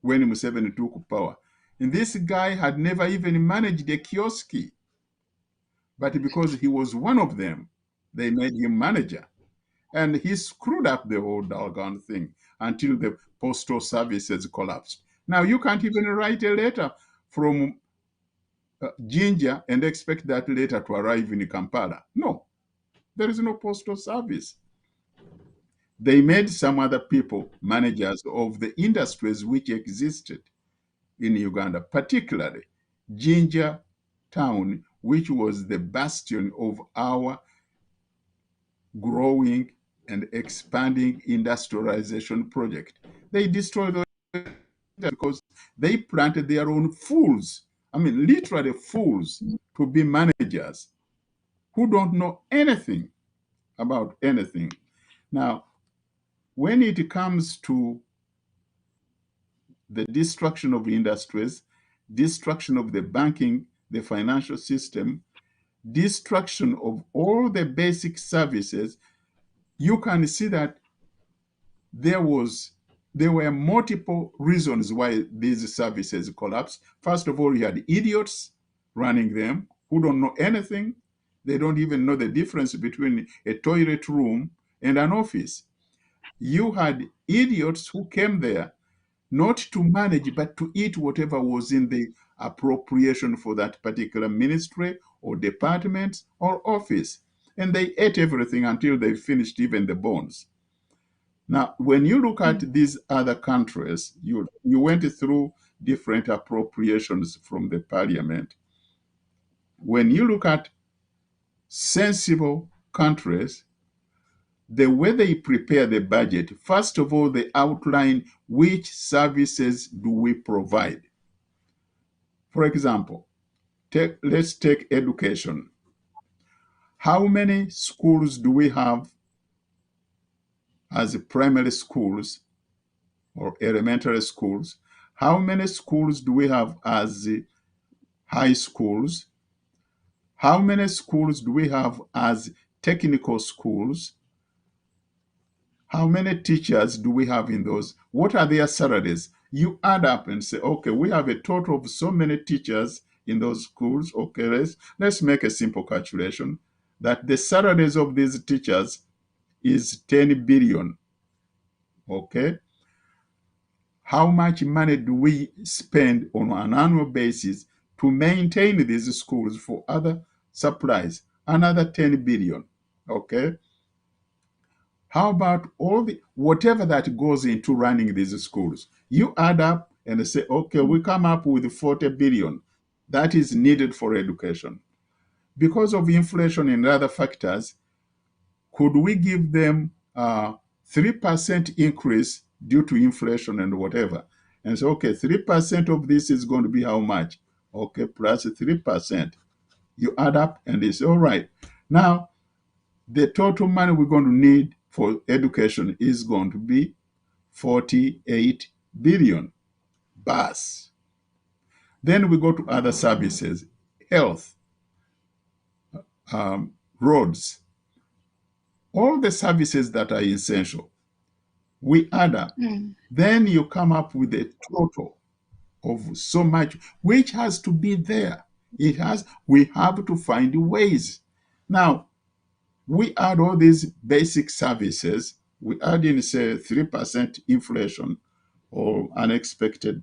when Museveni took power. And this guy had never even managed a kiosk, but because he was one of them, they made him manager. And he screwed up the whole doggone thing until the postal services collapsed. Now you can't even write a letter from Jinja and expect that letter to arrive in Kampala. No, there is no postal service. They made some other people managers of the industries which existed in Uganda, particularly Jinja town, which was the bastion of our growing and expanding industrialization project. They destroyed those because they planted their own fools. I mean, literally fools to be managers who don't know anything about anything. Now, when it comes to the destruction of industries, destruction of the banking, the financial system, destruction of all the basic services, you can see that there were multiple reasons why these services collapsed. First of all, you had idiots running them who don't know anything. They don't even know the difference between a toilet room and an office. You had idiots who came there not to manage, but to eat whatever was in the appropriation for that particular ministry or department or office. And they ate everything until they finished even the bones. Now, when you look at these other countries, you went through different appropriations from the parliament. When you look at sensible countries, the way they prepare the budget, first of all, they outline which services do we provide. For example, let's take education. How many schools do we have as primary schools or elementary schools? How many schools do we have as high schools? How many schools do we have as technical schools? How many teachers do we have in those? What are their salaries? You add up and say, okay, we have a total of so many teachers in those schools. Okay, let's make a simple calculation that the salaries of these teachers is 10 billion. Okay. How much money do we spend on an annual basis to maintain these schools for other supplies? Another 10 billion. Okay. How about whatever that goes into running these schools? You add up and say, okay, we come up with 40 billion that is needed for education. Because of inflation and other factors, could we give them 3% increase due to inflation and whatever? And so, okay, 3% of this is going to be how much? Okay, plus 3%. You add up and it's all right. Now, the total money we're going to need for education is going to be 48 billion. Bas. Then we go to other services, health, roads, all the services that are essential. We add up. Then you come up with a total of so much, which has to be there. We have to find ways. Now, we add all these basic services, we add in, say, 3% inflation or unexpected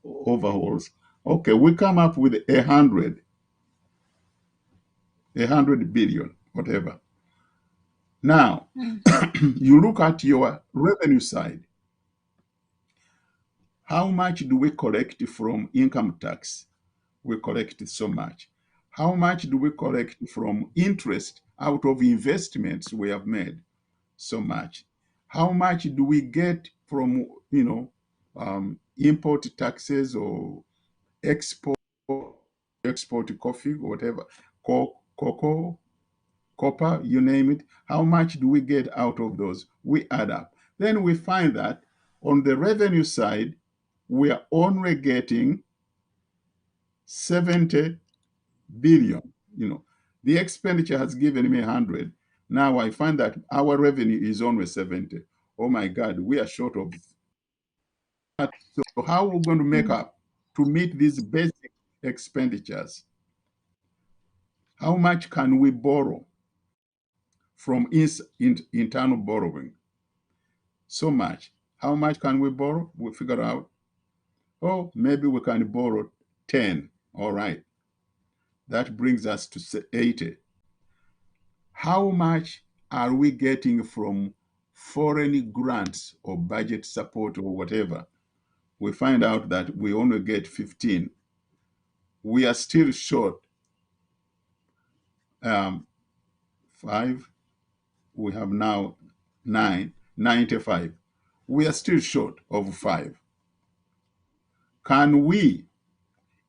overhauls. Okay, we come up with 100 billion, whatever. Now, you look at your revenue side. How much do we collect from income tax? We collect so much. How much do we collect from interest out of investments we have made? So much. How much do we get from, import taxes or export coffee, whatever, cocoa, copper, you name it? How much do we get out of those? We add up. Then we find that on the revenue side, we are only getting 70 billion. The expenditure has given me 100. Now I find that our revenue is only 70. Oh my God, we are short of. So how are we going to make up to meet these basic expenditures? How much can we borrow from internal borrowing. So much. How much can we borrow? We figure out, oh, maybe we can borrow 10. All right. That brings us to 80. How much are we getting from foreign grants or budget support or whatever? We find out that we only get 15. We are still short. 5, we have now 9, 95. We are still short of 5. Can we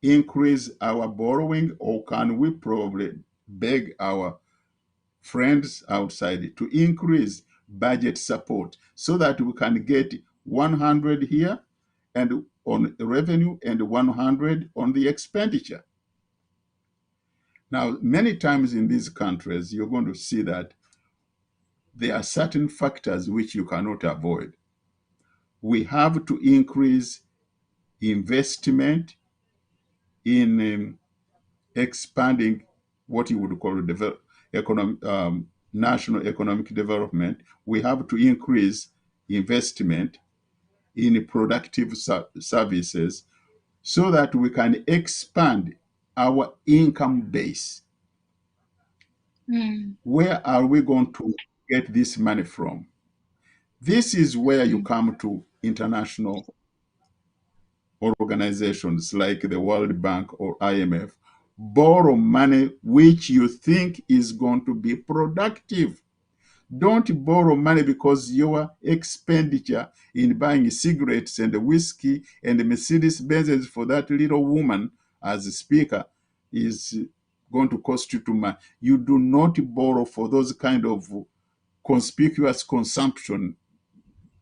increase our borrowing, or can we probably beg our friends outside to increase budget support so that we can get 100 here and on revenue and 100 on the expenditure? Now, many times in these countries, you're going to see that there are certain factors which you cannot avoid. We have to increase investment in expanding what you would call national economic development. We have to increase investment in productive services so that we can expand our income base. Where are we going to get this money from? This is where you come to international organizations like the World Bank or IMF. Borrow money which you think is going to be productive. Don't borrow money because your expenditure in buying cigarettes and whiskey and Mercedes Benzes for that little woman as a speaker is going to cost you too much. You do not borrow for those kind of conspicuous consumption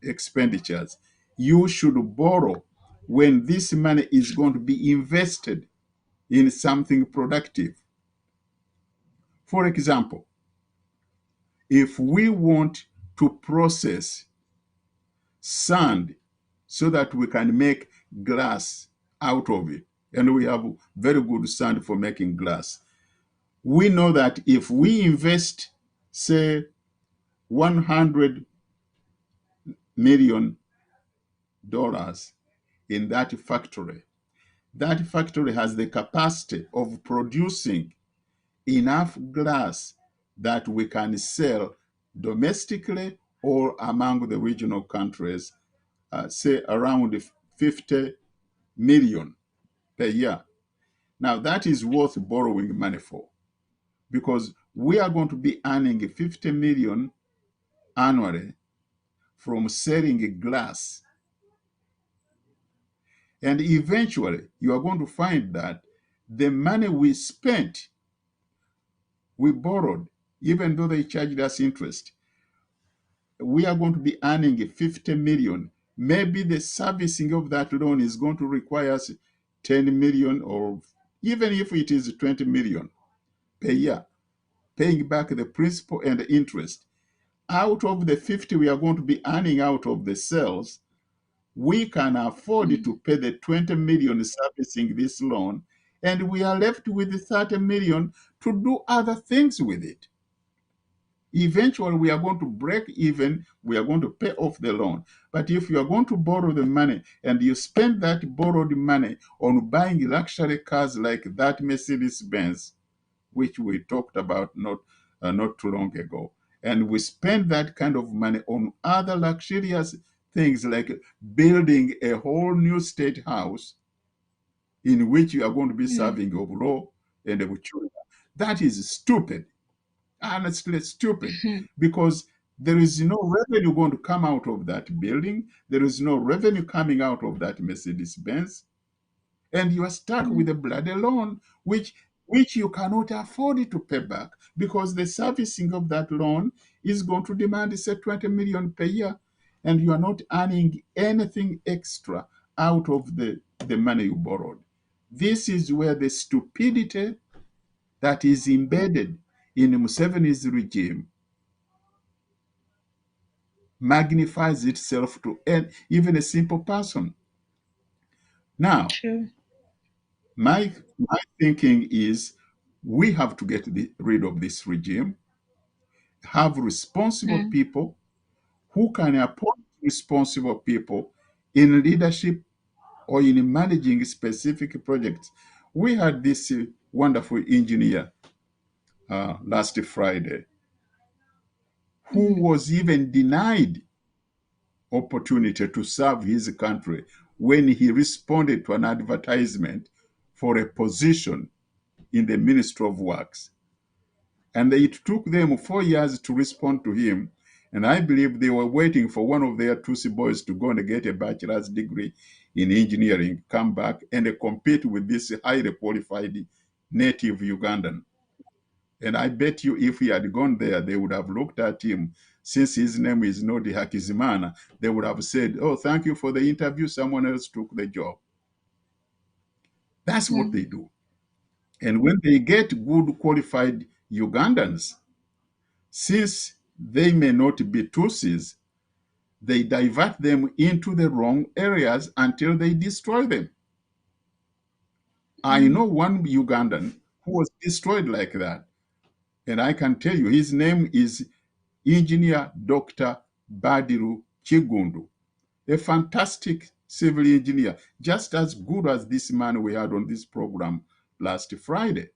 expenditures. You should borrow when this money is going to be invested in something productive. For example, if we want to process sand so that we can make glass out of it, and we have very good sand for making glass, we know that if we invest, say, $100 million in that factory has the capacity of producing enough glass that we can sell domestically or among the regional countries, say around 50 million per year. Now that is worth borrowing money for, because we are going to be earning 50 million annually from selling glass. And eventually, you are going to find that the money we spent, we borrowed, even though they charged us interest, we are going to be earning 50 million. Maybe the servicing of that loan is going to require us 10 million, or even if it is 20 million per year, paying back the principal and the interest. Out of the 50 we are going to be earning out of the sales, we can afford to pay the 20 million servicing this loan, and we are left with the 30 million to do other things with it. Eventually, we are going to break even. We are going to pay off the loan. But if you are going to borrow the money and you spend that borrowed money on buying luxury cars like that Mercedes Benz, which we talked about not too long ago, and we spend that kind of money on other luxurious things like building a whole new state house in which you are going to be serving Oburo and Buchura, that is stupid. Honestly stupid, because there is no revenue going to come out of that building. There is no revenue coming out of that Mercedes Benz, and you are stuck with a bloody loan which you cannot afford to pay back, because the servicing of that loan is going to demand, say, 20 million per year, and you are not earning anything extra out of the money you borrowed. This is where the stupidity that is embedded in Museveni's regime magnifies itself to even a simple person. Now, my thinking is we have to get rid of this regime, have responsible people who can appoint responsible people in leadership or in managing specific projects. We had this wonderful engineer last Friday who was even denied opportunity to serve his country when he responded to an advertisement for a position in the Ministry of Works. And it took them 4 years to respond to him. And I believe they were waiting for one of their Tutsi boys to go and get a bachelor's degree in engineering, come back and compete with this highly qualified native Ugandan. And I bet you if he had gone there, they would have looked at him. Since his name is Nodi Hakizimana, they would have said, oh, thank you for the interview. Someone else took the job. That's what they do. And when they get good qualified Ugandans, since they may not be Tutsis, they divert them into the wrong areas until they destroy them. I know one Ugandan who was destroyed like that. And I can tell you, his name is Engineer Dr. Badiru Chigundu, a fantastic civil engineer, just as good as this man we had on this program last Friday.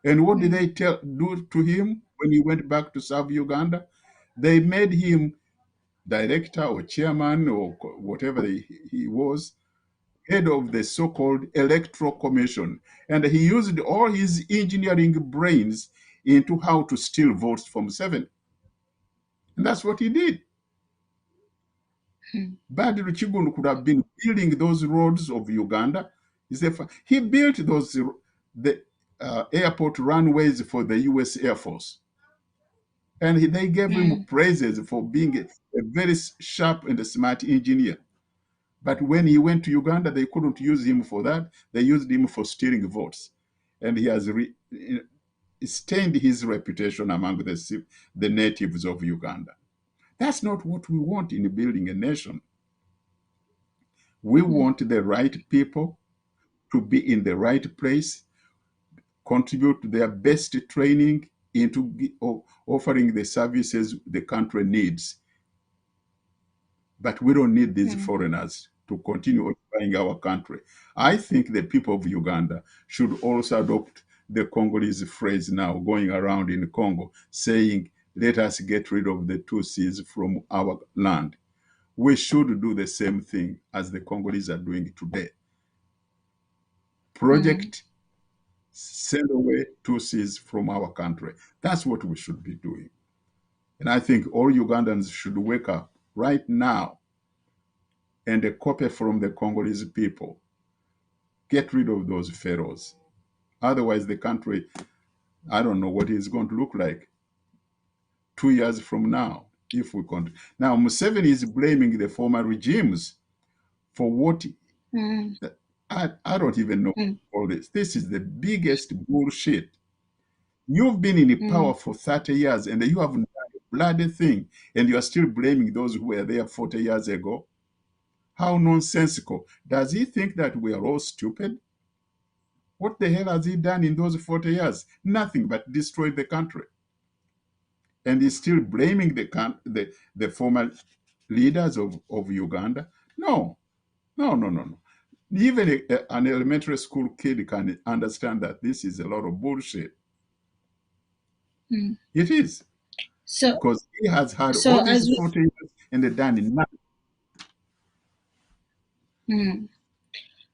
And what did they do to him when he went back to serve Uganda? They made him director or chairman or whatever he was, head of the so-called Electoral Commission. And he used all his engineering brains into how to steal votes from Museveni. And that's what he did. Badru Chigundu could have been building those roads of Uganda. He built the airport runways for the U.S. Air Force. And they gave him praises for being a very sharp and smart engineer. But when he went to Uganda, they couldn't use him for that. They used him for stealing votes. And he has stained his reputation among the natives of Uganda. That's not what we want in building a nation. We want the right people to be in the right place, contribute their best training into offering the services the country needs. But we don't need these foreigners to continue occupying our country. I think the people of Uganda should also adopt the Congolese phrase now going around in Congo, saying, let us get rid of the Tutsis from our land. We should do the same thing as the Congolese are doing today. Project, send away Tutsis from our country. That's what we should be doing. And I think all Ugandans should wake up right now and a copy from the Congolese people. Get rid of those pharaohs. Otherwise, the country, I don't know what it's going to look like 2 years from now, if we continue. Now, Museveni is blaming the former regimes for what I don't even know all this. This is the biggest bullshit. You've been in power for 30 years and you have done a bloody thing, and you are still blaming those who were there 40 years ago. How nonsensical. Does he think that we are all stupid? What the hell has he done in those 40 years? Nothing but destroyed the country. And he's still blaming the former leaders of Uganda? No. Even an elementary school kid can understand that this is a lot of bullshit. It is. Because he has had all these 40 years and they've done nothing.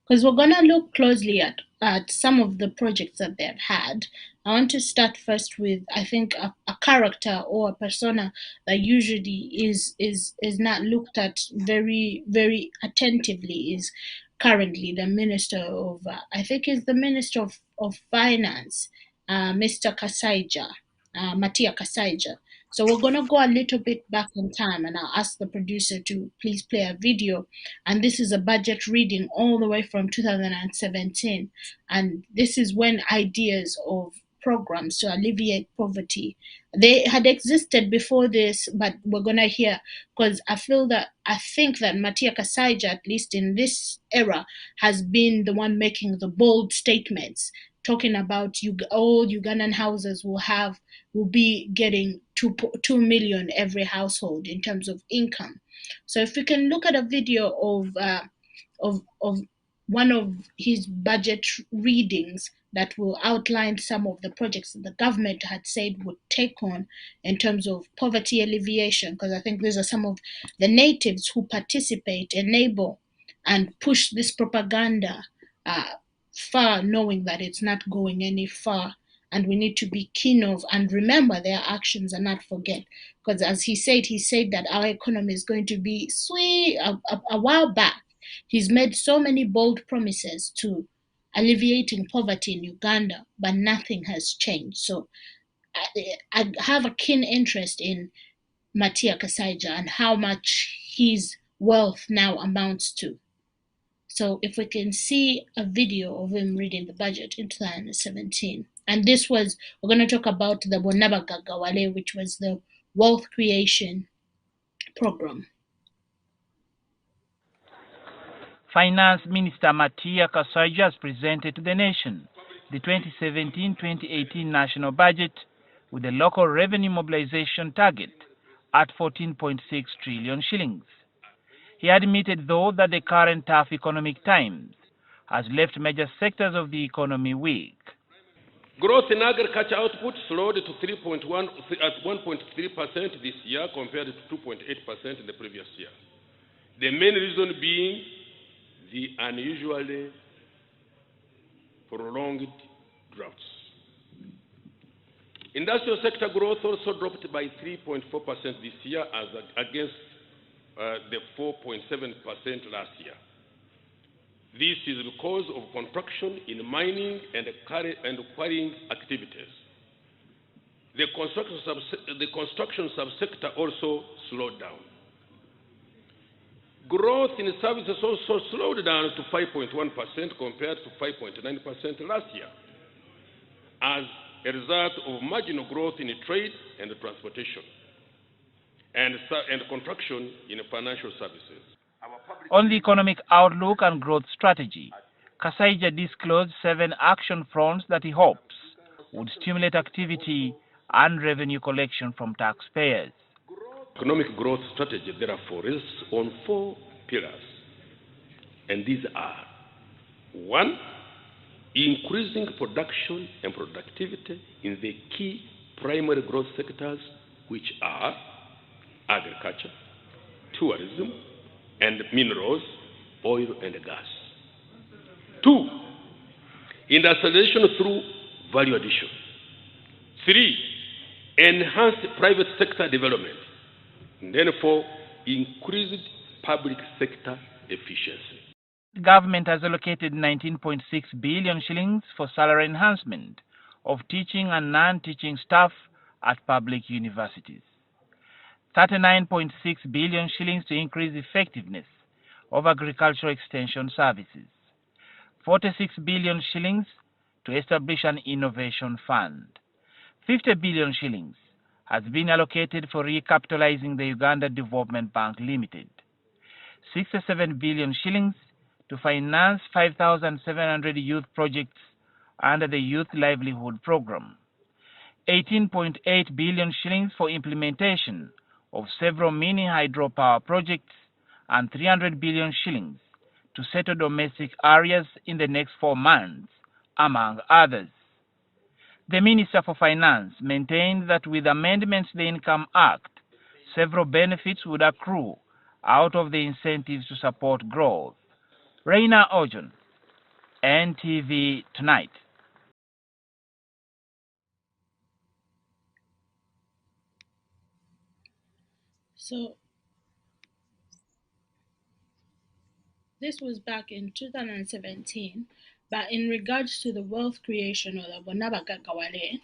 Because we're going to look closely at some of the projects that they've had. I want to start first with, I think, a character or a persona that usually is not looked at very, very attentively, is currently the Minister of, I think is the Minister of Finance, Mr. Kasaija, Matia Kasaija. So we're going to go a little bit back in time, and I'll ask the producer to please play a video. And this is a budget reading all the way from 2017. And this is when ideas of programs to alleviate poverty, they had existed before this, but we're going to hear, because I think that Matia Kasaija, at least in this era, has been the one making the bold statements talking about all Ugandan houses will be getting 2 million every household in terms of income. So if we can look at a video of one of his budget readings that will outline some of the projects that the government had said would take on in terms of poverty alleviation, because I think these are some of the natives who participate, enable, and push this propaganda far, knowing that it's not going any far. And we need to be keen of and remember their actions and not forget. Because as he said that our economy is going to be sweet. A while back, he's made so many bold promises to alleviating poverty in Uganda, but nothing has changed. So I have a keen interest in Matia Kasaija and how much his wealth now amounts to. So if we can see a video of him reading the budget in 2017. And we're going to talk about the Bonaba Gagawale, which was the wealth creation program. Finance Minister Matia Kasaija has presented to the nation the 2017-2018 national budget with a local revenue mobilization target at 14.6 trillion shillings. He admitted, though, that the current tough economic times has left major sectors of the economy weak. Growth in agriculture output slowed to 1.3% this year compared to 2.8% in the previous year. The main reason being the unusually prolonged droughts. Industrial sector growth also dropped by 3.4% this year as against the 4.7% last year. This is because of contraction in mining and quarrying activities. The construction subsector also slowed down. Growth in services also slowed down to 5.1% compared to 5.9% last year, as a result of marginal growth in trade and transportation, and contraction in financial services. On the economic outlook and growth strategy, Kasaija disclosed 7 action fronts that he hopes would stimulate activity and revenue collection from taxpayers. Economic growth strategy, therefore, is on 4 pillars, and these are: 1, increasing production and productivity in the key primary growth sectors, which are agriculture, tourism, and minerals, oil and gas. 2, industrialization through value addition. 3, enhanced private sector development. And then 4, increased public sector efficiency. The government has allocated 19.6 billion shillings for salary enhancement of teaching and non-teaching staff at public universities. 39.6 billion shillings to increase effectiveness of agricultural extension services. 46 billion shillings to establish an innovation fund. 50 billion shillings has been allocated for recapitalizing the Uganda Development Bank Limited. 67 billion shillings to finance 5,700 youth projects under the Youth Livelihood Program. 18.8 billion shillings for implementation of several mini hydropower projects, and 300 billion shillings to settle domestic areas in the next 4 months, among others. The Minister for Finance maintained that with amendments to the Income Act, several benefits would accrue out of the incentives to support growth. Reina Ojon, NTV Tonight. So this was back in 2017, but in regards to the wealth creation or the Bonaba Gagawale,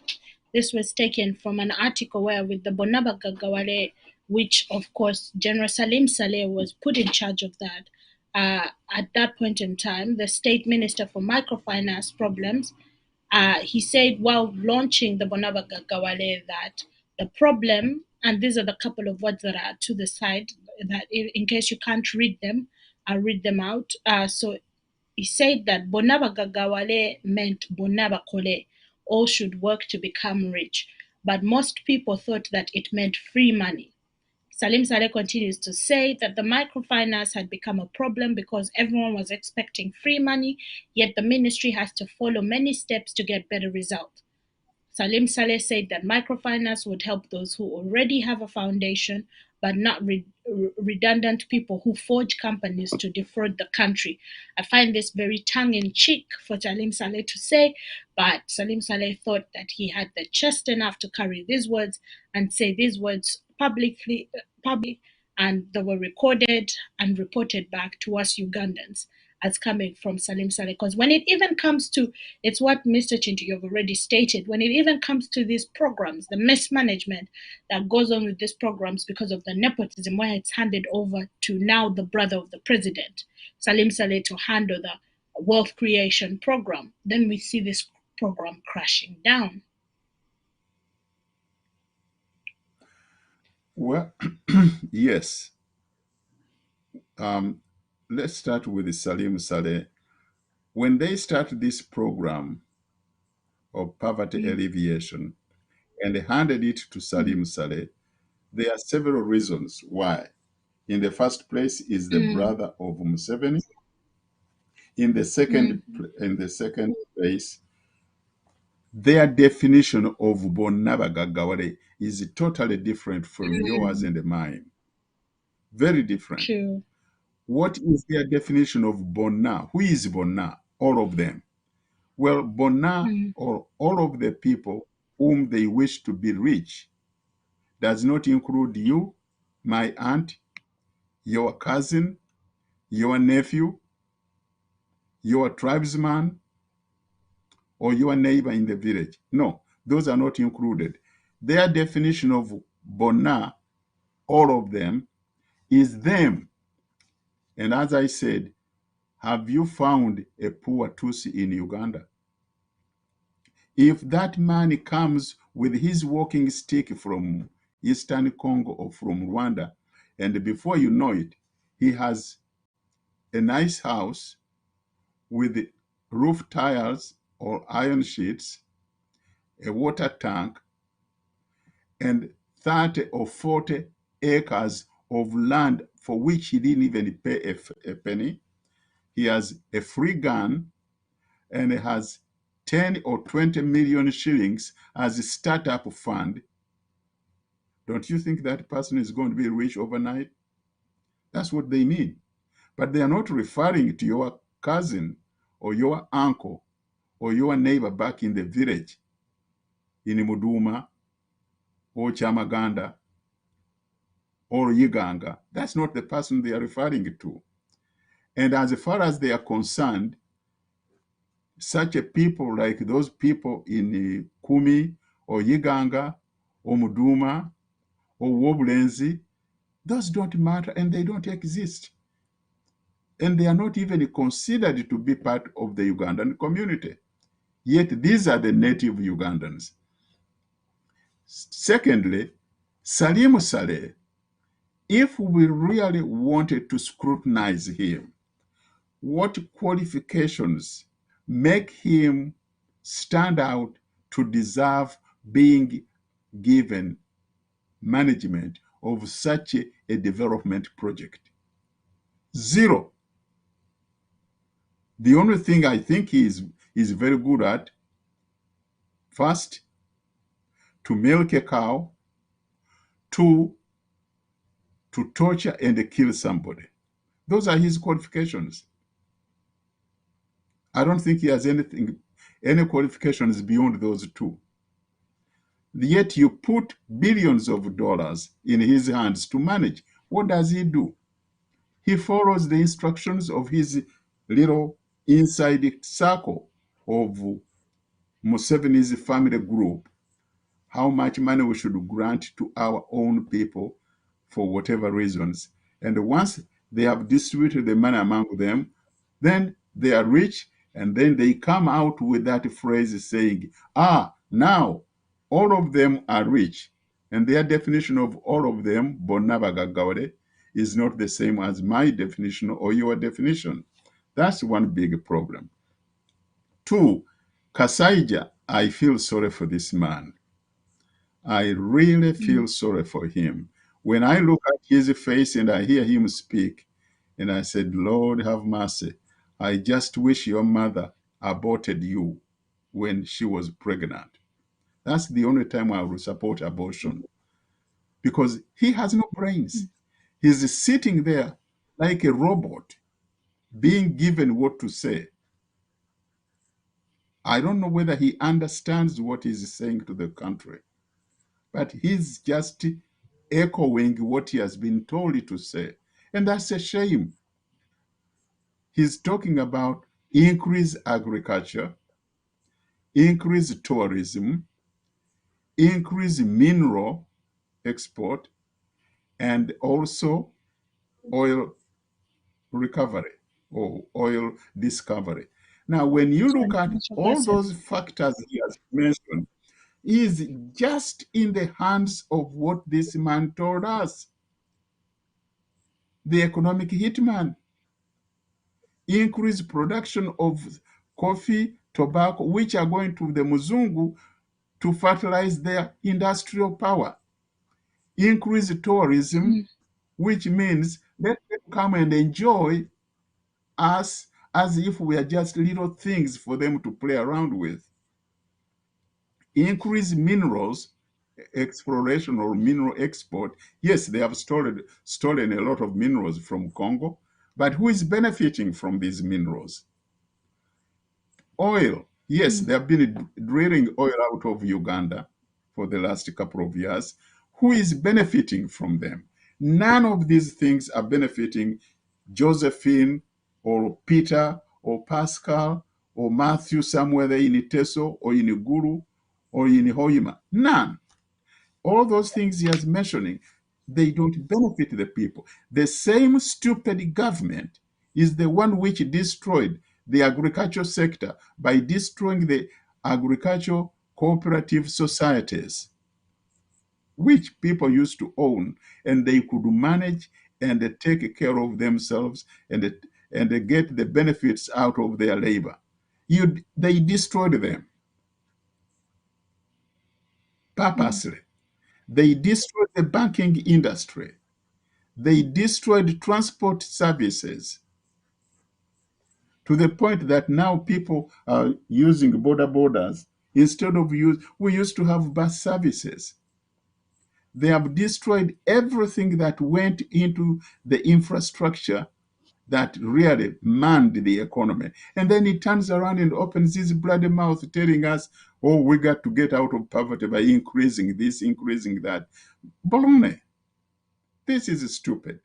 this was taken from an article where with the Bonaba Gagawale, which of course General Salim Saleh was put in charge of that. At that point in time, the state minister for microfinance problems, he said while launching the Bonaba Gagawale that the problem, and these are the couple of words that are to the side, that in case you can't read them, I'll read them out. So he said that Bonaba Gagawale meant Bonaba Kole, all should work to become rich. But most people thought that it meant free money. Salim Saleh continues to say that the microfinance had become a problem because everyone was expecting free money, yet the ministry has to follow many steps to get better results. Salim Saleh said that microfinance would help those who already have a foundation, but not redundant people who forge companies to defraud the country. I find this very tongue-in-cheek for Salim Saleh to say, but Salim Saleh thought that he had the chest enough to carry these words and say these words publicly, and they were recorded and reported back to us Ugandans as coming from Salim Saleh. Because when it even comes to, it's what Mr. Chintu you've already stated, when it even comes to these programs, the mismanagement that goes on with these programs because of the nepotism, where it's handed over to now the brother of the president, Salim Saleh, to handle the wealth creation program, then we see this program crashing down. Well, yes. Let's start with Salim Saleh. When they start this program of poverty alleviation and they handed it to Salim Saleh, there are several reasons why. In the first place is the brother of Museveni. In the second place, their definition of Bonaba Gagawale is totally different from yours and mine. Very different. True. What is their definition of Bona? Who is Bona? All of them. Well, Bona, or all of the people whom they wish to be rich, does not include you, my aunt, your cousin, your nephew, your tribesman, or your neighbor in the village. No, those are not included. Their definition of Bona, all of them, is them. And as I said, have you found a poor Tutsi in Uganda? If that man comes with his walking stick from Eastern Congo or from Rwanda, and before you know it, he has a nice house with roof tiles or iron sheets, a water tank, and 30 or 40 acres of land for which he didn't even pay a penny. He has a free gun, and he has 10 or 20 million shillings as a startup fund. Don't you think that person is going to be rich overnight? That's what they mean. But they are not referring to your cousin or your uncle or your neighbor back in the village in Muduma or Chamaganda or Yiganga. That's not the person they are referring to. And as far as they are concerned, such a people like those people in Kumi or Yiganga or Muduma or Wobulenzi, those don't matter and they don't exist. And they are not even considered to be part of the Ugandan community. Yet these are the native Ugandans. Secondly, Salim Saleh, if we really wanted to scrutinize him, what qualifications make him stand out to deserve being given management of such a development project? Zero. The only thing I think he is very good at, first, to milk a cow, two, to torture and kill somebody. Those are his qualifications. I don't think he has any qualifications beyond those two. Yet you put billions of dollars in his hands to manage. What does he do? He follows the instructions of his little inside circle of Museveni's family group, how much money we should grant to our own people for whatever reasons. And once they have distributed the money among them, then they are rich, and then they come out with that phrase saying, now all of them are rich. And their definition of all of them, Bonaba Gagawale, is not the same as my definition or your definition. That's one big problem. Two, Kasaija, I feel sorry for this man. I really feel sorry for him. When I look at his face and I hear him speak, and I said, Lord, have mercy. I just wish your mother aborted you when she was pregnant. That's the only time I will support abortion, because he has no brains. He's sitting there like a robot, being given what to say. I don't know whether he understands what he's saying to the country, but he's just echoing what he has been told to say. And that's a shame. He's talking about increased agriculture, increased tourism, increased mineral export, and also oil recovery or oil discovery. Now, when you look at all those factors he has mentioned, is just in the hands of what this man told us. The economic hitman. Increase production of coffee, tobacco, which are going to the Muzungu to fertilize their industrial power. Increase tourism, which means let them come and enjoy us as if we are just little things for them to play around with. Increase minerals exploration or mineral export. Yes, they have stolen a lot of minerals from Congo, but who is benefiting from these minerals? Oil. Yes, they have been drilling oil out of Uganda for the last couple of years. Who is benefiting from them? None of these things are benefiting Josephine or Peter or Pascal or Matthew somewhere there in Teso or in Guru or in Hoima. None. All those things he is mentioning, they don't benefit the people. The same stupid government is the one which destroyed the agricultural sector by destroying the agricultural cooperative societies, which people used to own, and they could manage and take care of themselves and get the benefits out of their labor. They destroyed them purposely. They destroyed the banking industry. They destroyed transport services to the point that now people are using borders instead of we used to have bus services. They have destroyed everything that went into the infrastructure that really manned the economy. And then he turns around and opens his bloody mouth telling us, oh, we got to get out of poverty by increasing this, increasing that. Baloney. This is stupid.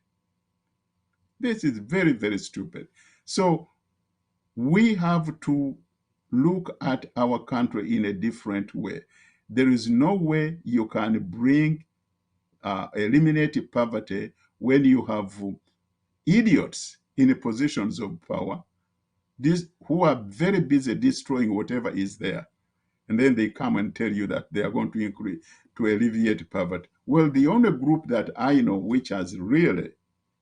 This is very, very stupid. So we have to look at our country in a different way. There is no way you can eliminate poverty when you have idiots in positions of power, who are very busy destroying whatever is there. And then they come and tell you that they are going to alleviate poverty. Well, the only group that I know which has really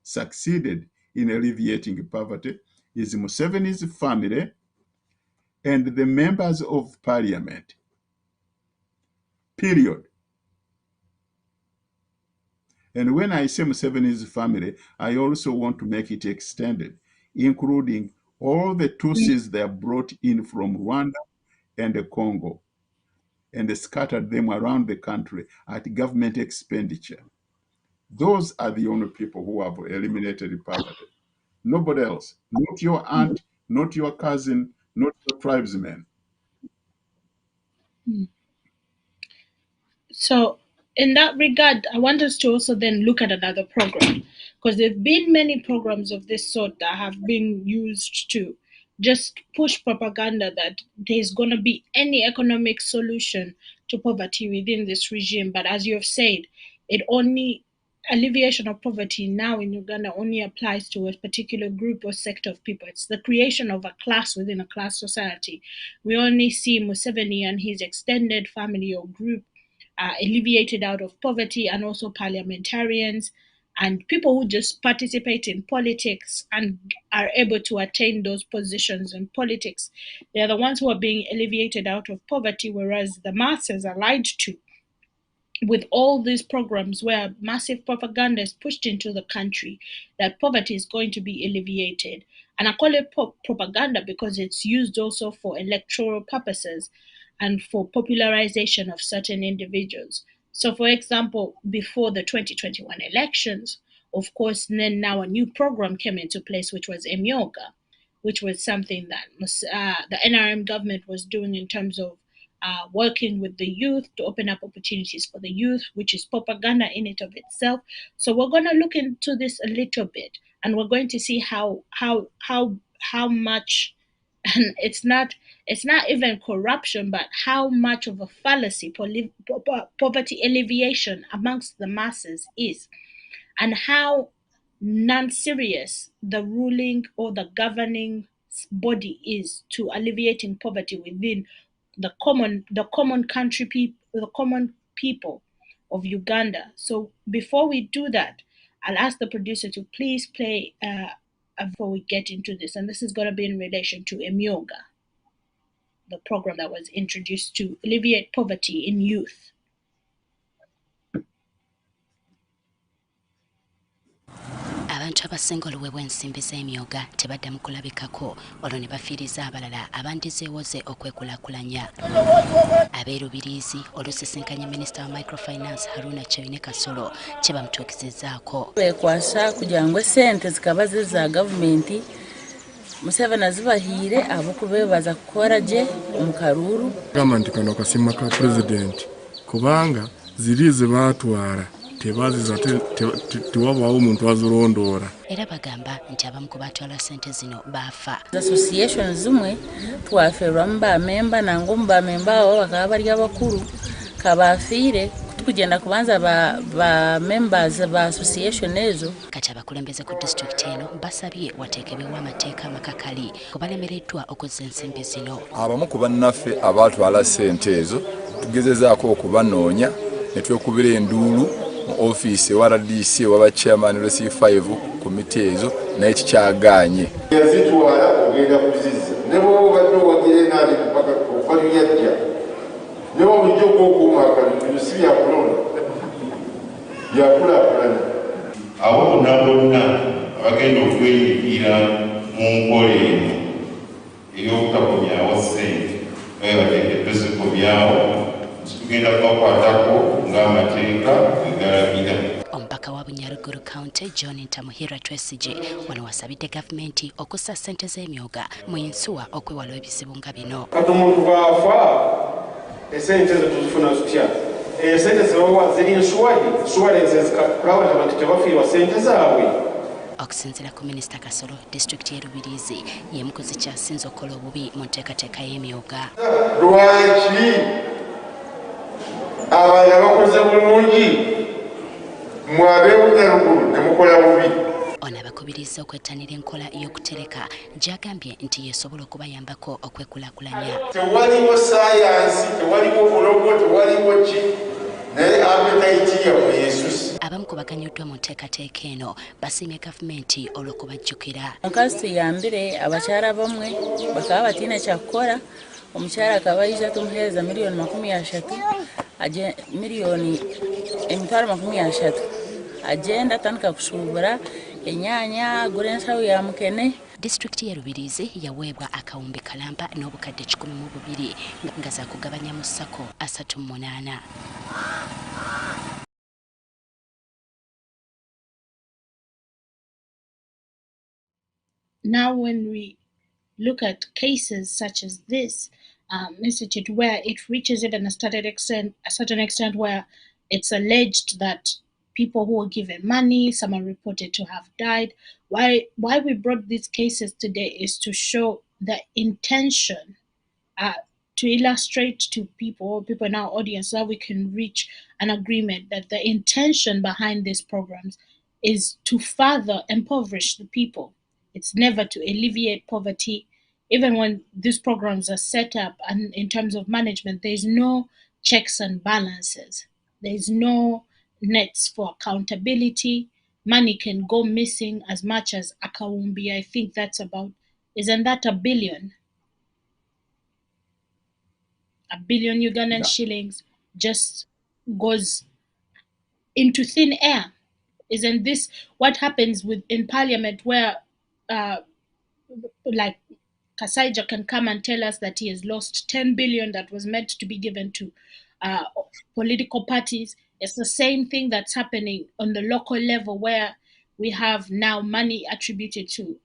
succeeded in alleviating poverty is Museveni's family and the members of parliament. Period. And when I say Museveni's family, I also want to make it extended, including all the Tutsis they have brought in from Rwanda and the Congo, and they scattered them around the country at government expenditure. Those are the only people who have eliminated poverty. Nobody else. Not your aunt, not your cousin, not your tribesmen. So, in that regard, I want us to also then look at another program, because there have been many programs of this sort that have been used to just push propaganda that there's going to be any economic solution to poverty within this regime. But as you have said, alleviation of poverty now in Uganda only applies to a particular group or sector of people. It's the creation of a class within a class society. We only see Museveni and his extended family or group alleviated out of poverty, and also parliamentarians And people who just participate in politics and are able to attain those positions in politics, they are the ones who are being alleviated out of poverty, whereas the masses are lied to with all these programs where massive propaganda is pushed into the country that poverty is going to be alleviated. And I call it propaganda because it's used also for electoral purposes and for popularization of certain individuals. So, for example, before the 2021 elections, of course, then now a new program came into place, which was Emyoga, which was something that the NRM government was doing in terms of working with the youth to open up opportunities for the youth, which is propaganda in it of itself. So we're going to look into this a little bit, and we're going to see how much, and it's not even corruption, but how much of a fallacy poverty alleviation amongst the masses is, and how non-serious the ruling or the governing body is to alleviating poverty within the common people of Uganda. So before we do that, I'll ask the producer to please play before we get into this, and this is going to be in relation to Emyoga, the program that was introduced to alleviate poverty in youth. Abantu abasinga oluwe bw'ensimbi z'emyoga tebadda mu kulabikako olwo ne bafiiriza abalala abandizeewoze okwekulaakulanya. Abeerubiriizi olusisinkanye minisita wa microfinance Haruna Kyewine Kasolo kye bamutuukizizzaako. Bekwasa kugira ngu esente zikaba za gavumenti Museveni azibahiire ab'okubeebaza kukora gye omu karuuru. Gamba nti kano kasima ka pulezidenti kubanga ziri ze baatwala tebaziza tewabaawo omuntu azirondoora. Era bagamba nti abamu ku baatwala ssente zino baafa. Association zimwe twafiirwamu bamemba nangu mu bamemba abo bakaba bali abakulu kabafiire kugenda kubanza ba members ba association ezo. Kati abakulembeze ku district eno basabye wateekebwewo amateeka amakakali kubalemereddwa okuzza ensimbi zino. Abamu ku bannaffe abaatwala ssente ezo tugezezaako okubanoonya ne twekubira enduulu mu ofiisi ewa RDC ewa chairman wa C5 komite ezo naye kikyagaanye. Yazitwala ogenda kuzizza ne bw'oba obadde owagire naali mpaka okubaliyajja ne bw'obujja okukuuma akalulu si byakulonda byakulaakulana. Abo bonna bonna abagenda okwenyigira mu nkola eno ey'obutakomyawo ssente naye bateekeddwa zikomyawo tugenda kubakwatako ng'amateeka bwegalagira. Omubaka wa Bunyaruguru County John Ntamuhirwa Twesigye wano wasabidde gavumenti okussa ssente z'emyoga mu nsuwa okwewala ebizibu nga bino. Kati omuntu bw'afa esente ezo tuzifuna tutya? Esente zibawa ziri nsuwalensi zikulaba abantu tebafiirwa ssente zaabwe. Okusinziira ku minisita Kasolo, disitulikiti y'e Rubiriizi y'emu ku zikyasinze okukola obubi mu nteekateeka y'emyoga. Lwaki abalala bakoze bulungi mwabeebunyaruguru temukola bubi? Ono abakubiriza okwettanira enkola y'okutereka gy'agambye nti yeesobola okubayambako okwekulaakulanya. Tewaliwo sayansi, tewaliwo bulogo, tewaliwo ki, naye appetite yammwe yesusi. Abamu ku baganyuddwa mu nteekateeka eno basiimye gavumenti olw'okubajjukira. Omukazi tuyambire abakyala bamwe bakaba batina kyakukora. Omukyala akaba ayinza tumuheereza miliyoni 30 miliyoni emitwalo 30 agenda atandika kusuubula enyaanya agula ensawo ya mukene. Disitulikiti y'e Rubiriizi yaweebwa akawumbi kalamba n'obukadde 12 nga za kugabanya mu ssako 38. Now, when we look at cases such as this, institute where it reaches even a certain extent where it's alleged that people who were given money, some are reported to have died. Why we brought these cases today is to show the intention, to illustrate to people in our audience that we can reach an agreement that the intention behind these programs is to further impoverish the people. It's never to alleviate poverty. Even when these programs are set up and in terms of management, there's no checks and balances. There's no nets for accountability. money can go missing as much as Akawumbi. I think that's about, isn't that a billion? A billion Ugandan Yeah. shillings just goes into thin air. Isn't this what happens with in parliament where uh, like Kasaija can come and tell us that he has lost 10 billion that was meant to be given to uh, political parties? It's the same thing that's happening on the local level where we have now money attributed to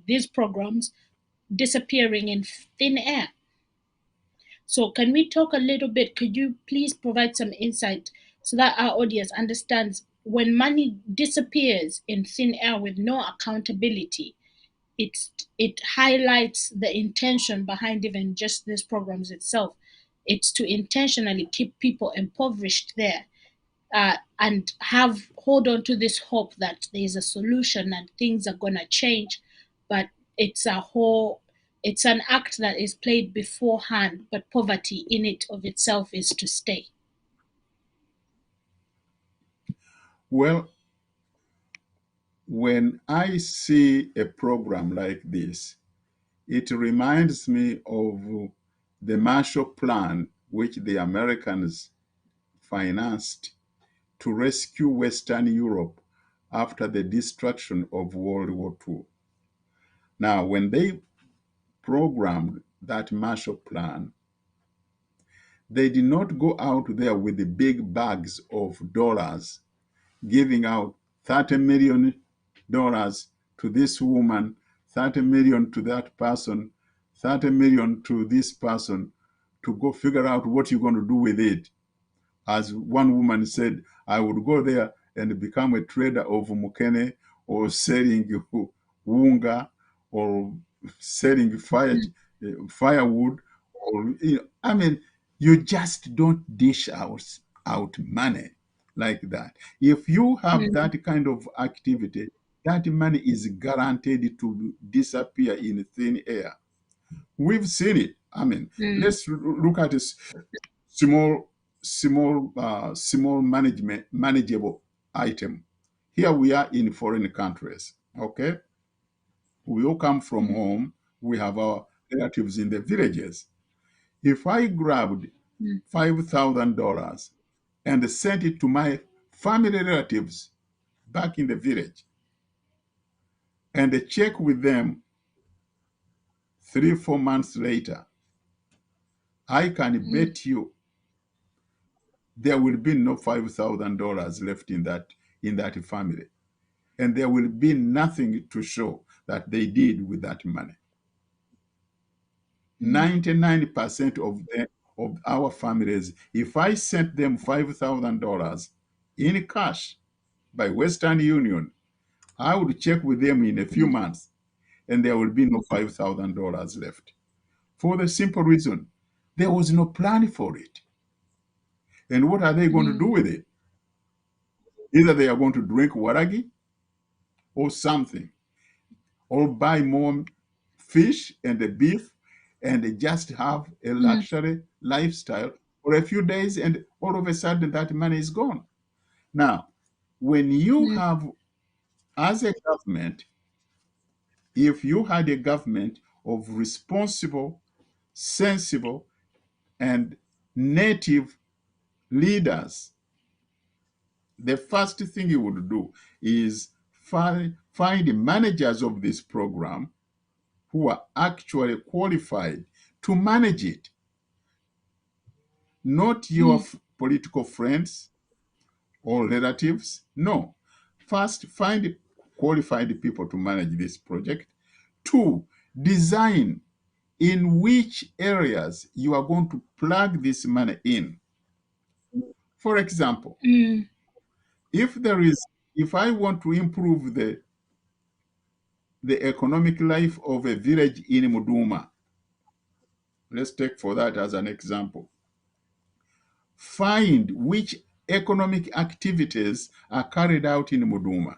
these programs disappearing in thin air. So can we talk a little bit? Could you please provide some insight so that our audience understands when money disappears in thin air with no accountability, it highlights the intention behind even just these programs itself. It's to intentionally keep people impoverished there, and have hold on to this hope that there's a solution and things are gonna change, but it's a whole it's an act that is played beforehand, but poverty in it of itself is to stay. Well, when I see a program like this, it reminds me of the Marshall Plan, which the Americans financed to rescue Western Europe after the destruction of World War II. Now, when they programmed that Marshall Plan, they did not go out there with the big bags of dollars, giving out $30 million to this woman, 30 million to that person, 30 million to this person, to go figure out what you're going to do with it. As one woman said, I would go there and become a trader of mukene, or selling wunga, or selling firewood, or I mean, you just don't dish out money like that. If you have that kind of activity, that money is guaranteed to disappear in thin air. We've seen it. I mean, let's look at this small manageable item. Here we are in foreign countries, okay? We all come from home. We have our relatives in the villages. If I grabbed $5,000 and sent it to my family relatives back in the village and check with them 3-4 months later, I can bet you there will be no $5,000 left in that family, and there will be nothing to show that they did with that money. 99% of our families, if I sent them $5,000 in cash by Western Union, I would check with them in a few months, and there will be no $5,000 left. For the simple reason, there was no plan for it. And what are they going to do with it? Either they are going to drink waragi or something, or buy more fish and the beef and just have a luxury lifestyle for a few days, and all of a sudden that money is gone. Now, when you have, as a government, if you had a government of responsible, sensible, and native leaders, the first thing you would do is find managers of this program who are actually qualified to manage it. Not your political friends or relatives. No. First, find qualified people to manage this project. 2, design in which areas you are going to plug this money in. For example, if I want to improve the economic life of a village in Muduma, let's take for that as an example. Find which economic activities are carried out in Muduma.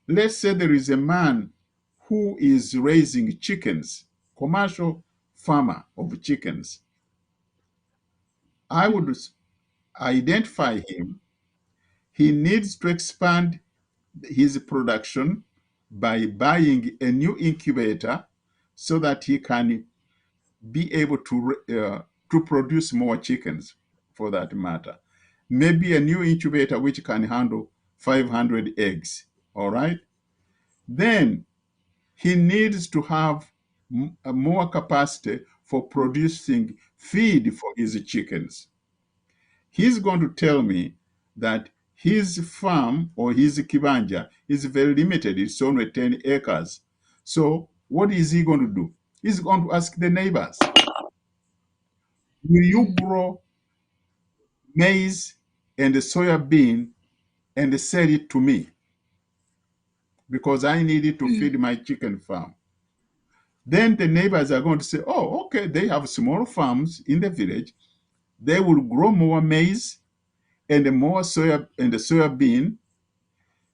Let's say there is a man who is raising chickens, commercial farmer of chickens. I would identify him He needs to expand his production by buying a new incubator so that he can be able to produce more chickens, for that matter. Maybe a new incubator which can handle 500 eggs, all right? Then he needs to have more capacity for producing feed for his chickens. He's going to tell me that his farm or his kibanja is very limited. It's only 10 acres. So what is he going to do? He's going to ask the neighbors, will you grow maize and soya bean and sell it to me? Because I need it to feed my chicken farm. Then the neighbors are going to say, oh, okay, they have small farms in the village. They will grow more maize and more soya bean,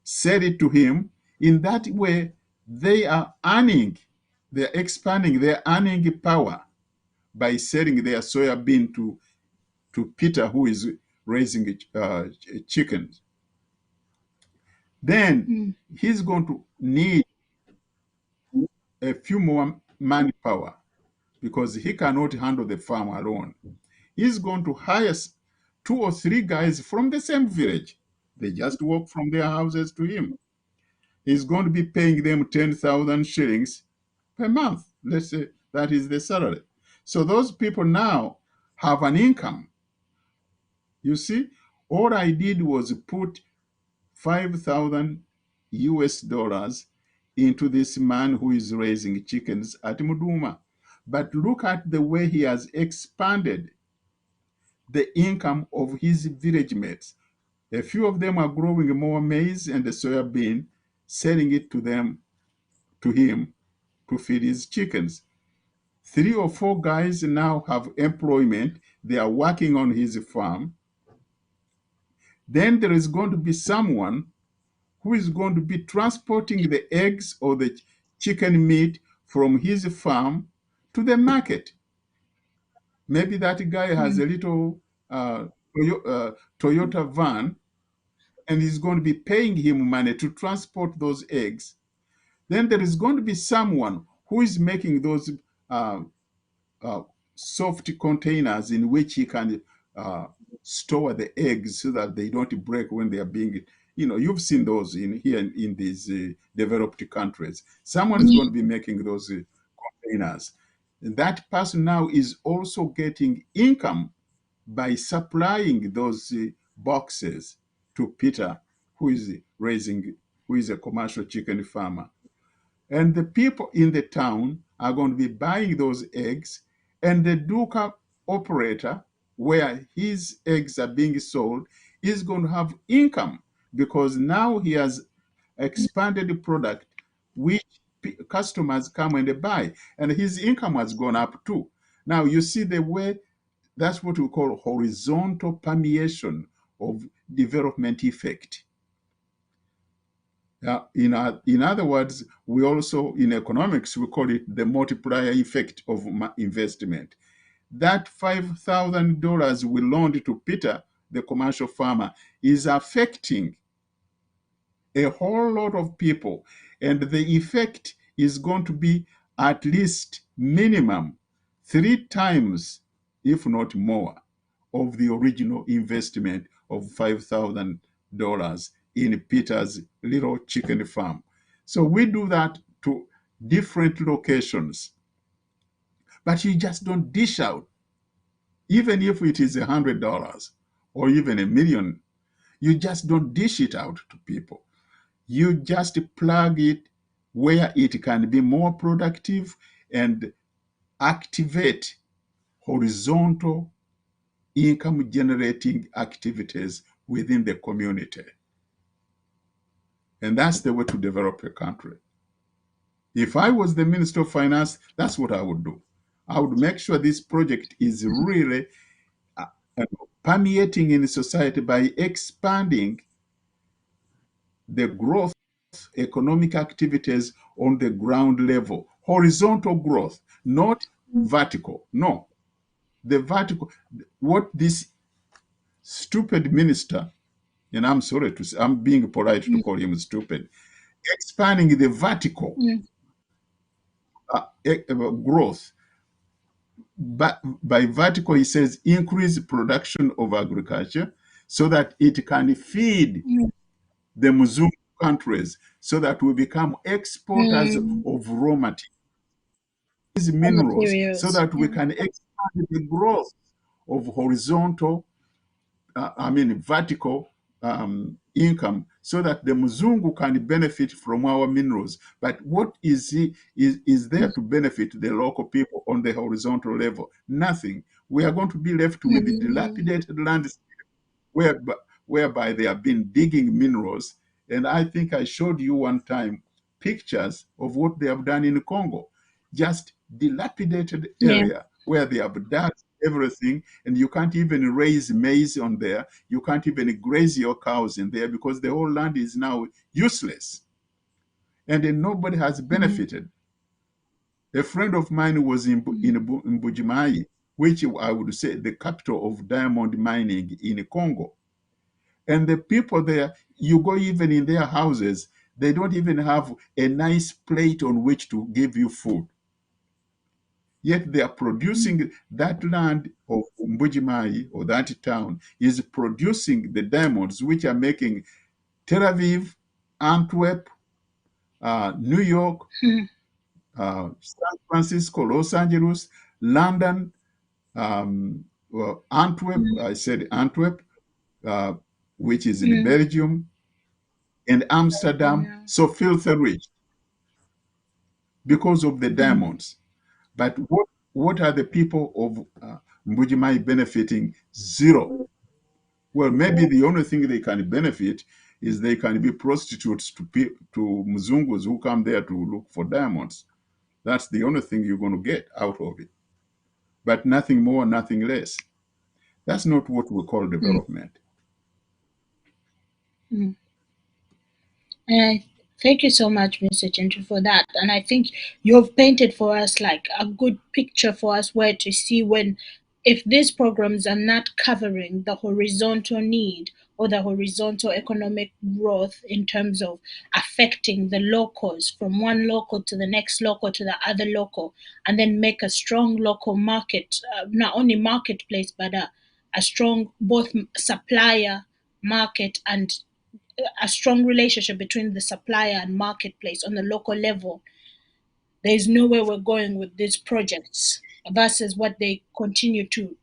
sell it to him. In that way, they are earning, they're expanding their earning power by selling their soya bean to Peter, who is raising chickens. Then he's going to need a few more manpower because he cannot handle the farm alone. He's going to hire 2 or 3 guys from the same village. They just walk from their houses to him. He's going to be paying them 10,000 shillings per month. Let's say that is the salary. So those people now have an income. You see, all I did was put 5,000 US dollars into this man who is raising chickens at Muduma. But look at the way he has expanded the income of his village mates. A few of them are growing more maize and the soya bean, selling it to him to feed his chickens. 3 or 4 guys now have employment. They are working on his farm. Then there is going to be someone who is going to be transporting the eggs or the chicken meat from his farm to the market. Maybe that guy has a little Toyota van, and he's going to be paying him money to transport those eggs. Then there is going to be someone who is making those soft containers in which he can store the eggs so that they don't break when they are being, you've seen those in these developed countries. Someone is going to be making those containers. And that person now is also getting income by supplying those boxes to Peter, who is a commercial chicken farmer. And the people in the town are going to be buying those eggs, and the Duka operator, where his eggs are being sold, is going to have income because now he has expanded the product which customers come and they buy, and his income has gone up too. Now you see the way, that's what we call horizontal permeation of development effect. In other words, we also, in economics, we call it the multiplier effect of investment. That $5,000 we loaned to Peter, the commercial farmer, is affecting a whole lot of people. And the effect is going to be at least minimum 3 times, if not more, of the original investment of $5,000 in Peter's little chicken farm. So we do that to different locations. But you just don't dish out, even if it is $100 or even $1 million, you just don't dish it out to people. You just plug it where it can be more productive and activate horizontal income generating activities within the community. And that's the way to develop a country. If I was the Minister of Finance, that's what I would do. I would make sure this project is really permeating in society by expanding the growth economic activities on the ground level. Horizontal growth, not vertical. No. The vertical, what this stupid minister and I'm sorry to say, I'm being polite to call him stupid, expanding the vertical growth. But by vertical, he says increase production of agriculture so that it can feed the Muzungu countries, so that we become exporters of raw materials, so that we can expand the growth of horizontal, vertical income, so that the Muzungu can benefit from our minerals. But what is there to benefit the local people on the horizontal level? Nothing. We are going to be left with the dilapidated landscape whereby they have been digging minerals. And I think I showed you one time pictures of what they have done in Congo. Just dilapidated area where they have dug everything, and you can't even raise maize on there. You can't even graze your cows in there because the whole land is now useless. And then nobody has benefited. A friend of mine was in Mbujimai, which I would say the capital of diamond mining in Congo. And the people there, you go even in their houses, they don't even have a nice plate on which to give you food. Yet they are producing that land of Mbujimai, or that town, is producing the diamonds which are making Tel Aviv, Antwerp, New York, San Francisco, Los Angeles, London, Antwerp, I said Antwerp, which is in Belgium, and Amsterdam, so filthy rich because of the diamonds. But what are the people of Mbujimai benefiting? Zero. Well, maybe the only thing they can benefit is they can be prostitutes to Mzungus who come there to look for diamonds. That's the only thing you're going to get out of it. But nothing more, nothing less. That's not what we call development. Thank you so much, Mr. Chintu, for that. And I think you've painted for us like a good picture for us where to see if these programs are not covering the horizontal need or the horizontal economic growth in terms of affecting the locals from one local to the next local to the other local, and then make a strong local market, not only marketplace, but a strong both supplier market and a strong relationship between the supplier and marketplace on the local level, there is nowhere we're going with these projects versus what they continue to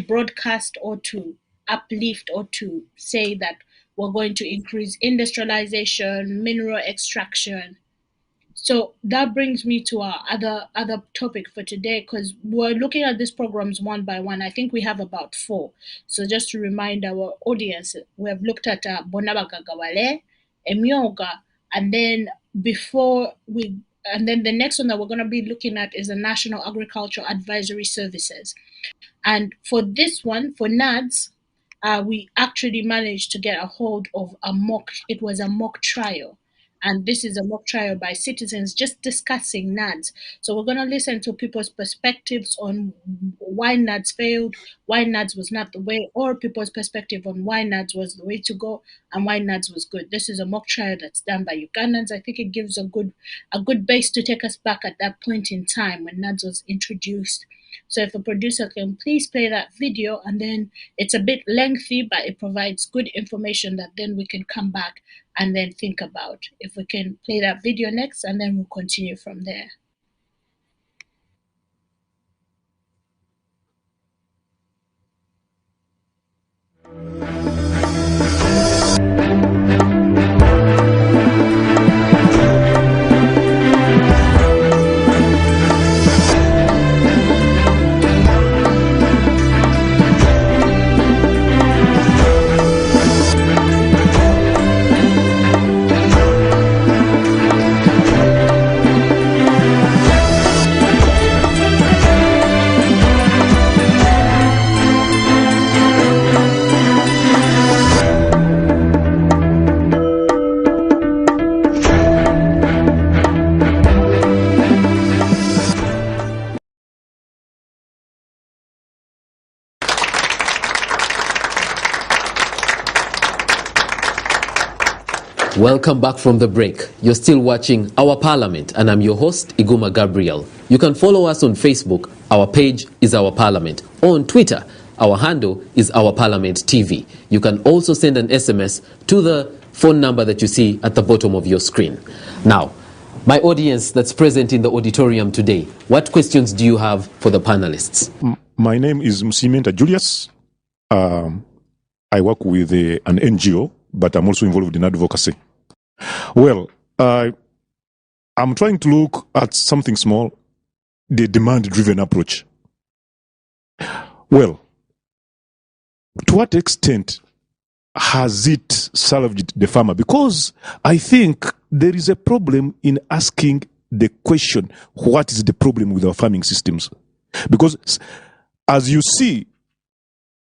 broadcast or to uplift or to say that we're going to increase industrialization, mineral extraction. So that brings me to our other topic for today, because we're looking at these programs one by one. I think we have about 4. So just to remind our audience, we have looked at Bonabagagawale, Emyoga, and then the next one that we're going to be looking at is the National Agricultural Advisory Services. And for this one, for NADS, we actually managed to get a hold of it was a mock trial. And this is a mock trial by citizens just discussing NADS. So we're going to listen to people's perspectives on why NADS failed, why NADS was not the way, or people's perspective on why NADS was the way to go and why NADS was good. This is a mock trial that's done by Ugandans. I think it gives a good base to take us back at that point in time when NADS was introduced. So if a producer can please play that video, and then it's a bit lengthy, but it provides good information that then we can come back and then think about. If we can play that video next, and then we'll continue from there. Welcome back from the break. You're still watching Our Parliament, and I'm your host, Iguma Gabriel. You can follow us on Facebook. Our page is Our Parliament. Or on Twitter, our handle is Our Parliament TV. You can also send an SMS to the phone number that you see at the bottom of your screen. Now, my audience that's present in the auditorium today, what questions do you have for the panelists? My name is Musimenta Julius. I work with an NGO, but I'm also involved in advocacy. Well, I'm trying to look at something small, the demand-driven approach. Well, to what extent has it served the farmer? Because I think there is a problem in asking the question, what is the problem with our farming systems? Because as you see,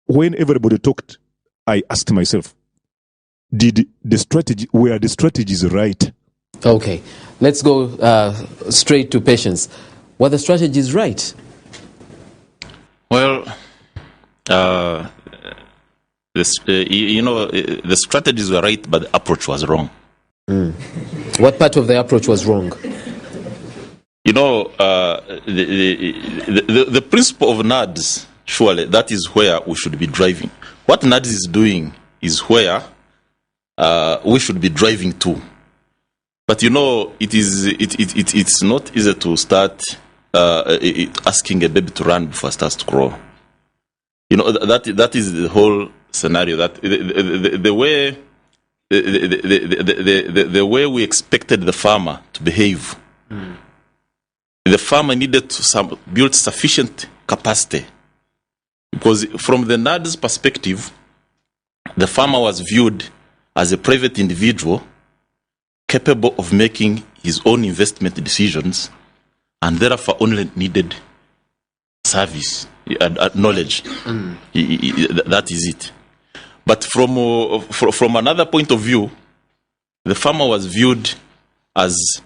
when everybody talked, I asked myself, were the strategies right? Okay, let's go straight to Patience. Were the strategies right? Well, the strategies were right, but the approach was wrong. What part of the approach was wrong? You know, the principle of NADS, surely, that is where we should be driving. What NADS is doing is where we should be driving to. But you know, it's not easy to start asking a baby to run before it starts to crawl. You know, that is the whole scenario. That the way we expected the farmer to behave. The farmer needed to build sufficient capacity, because from the NAD's perspective, the farmer was viewed as a private individual capable of making his own investment decisions, and therefore only needed service, knowledge. That is it. But from another point of view, the farmer was viewed as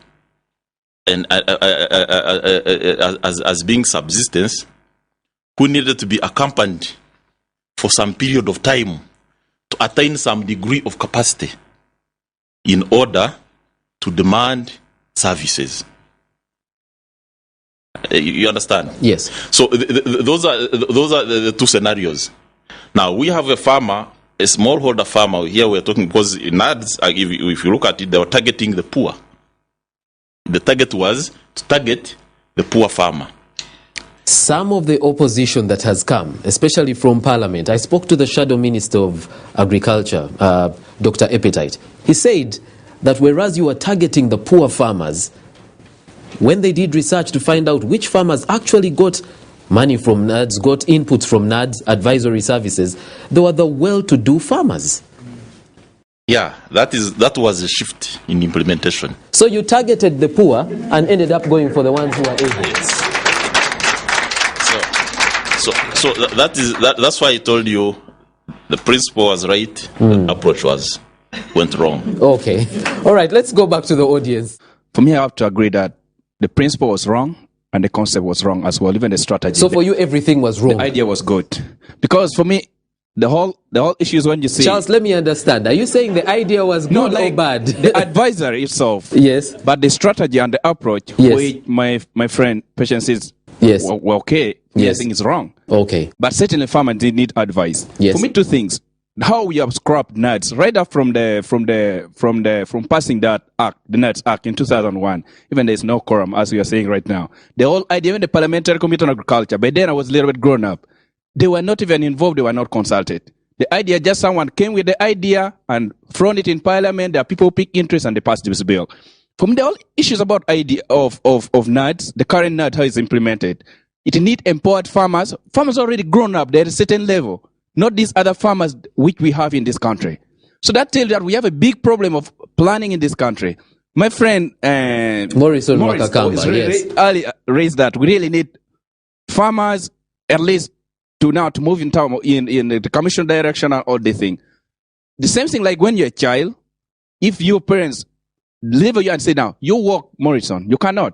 being subsistence, who needed to be accompanied for some period of time to attain some degree of capacity in order to demand services. You understand? Yes. So those are the two scenarios. Now we have a farmer, a smallholder farmer. Here we're talking, because in NADS, if you look at it, they were targeting the poor. The target was to target the poor farmer. Some of the opposition that has come, especially from Parliament, I spoke to the Shadow Minister of Agriculture, Dr. Epetite. He said that whereas you were targeting the poor farmers, when they did research to find out which farmers actually got money from NADS, got inputs from NADS, advisory services, they were the well-to-do farmers. Yeah, that was a shift in implementation. So you targeted the poor and ended up going for the ones who are able. So that's why I told you the principle was right, the approach went wrong. Okay. All right, let's go back to the audience. For me, I have to agree that the principle was wrong and the concept was wrong as well, even the strategy. So for you, everything was wrong? The idea was good. Because for me, the whole issue is when you see... Charles, let me understand. Are you saying the idea was good or bad? The advisory itself. Yes. But the strategy and the approach, which my friend Patience says, yes, were okay. Yes. I think it's wrong. Okay. But certainly farmers did need advice. Yes. For me, two things. How we have scrapped NADS right up from passing that act, the NADS Act in 2001. Even there is no quorum, as we are saying right now. The whole idea, even the Parliamentary Committee on Agriculture, by then I was a little bit grown up. They were not even involved. They were not consulted. The idea, just someone came with the idea and thrown it in Parliament. There are people who pick interest and they pass this bill. For me, the whole issues about idea of NADS, the current NADS, how it's implemented. It need empowered farmers. Farmers already grown up. They're at a certain level. Not these other farmers which we have in this country. So that tells you that we have a big problem of planning in this country. My friend Morris earlier raised that we really need farmers at least to move in the commission direction and all the thing. The same thing like when you're a child, if your parents leave you and say, now, you walk, Morrison, you cannot.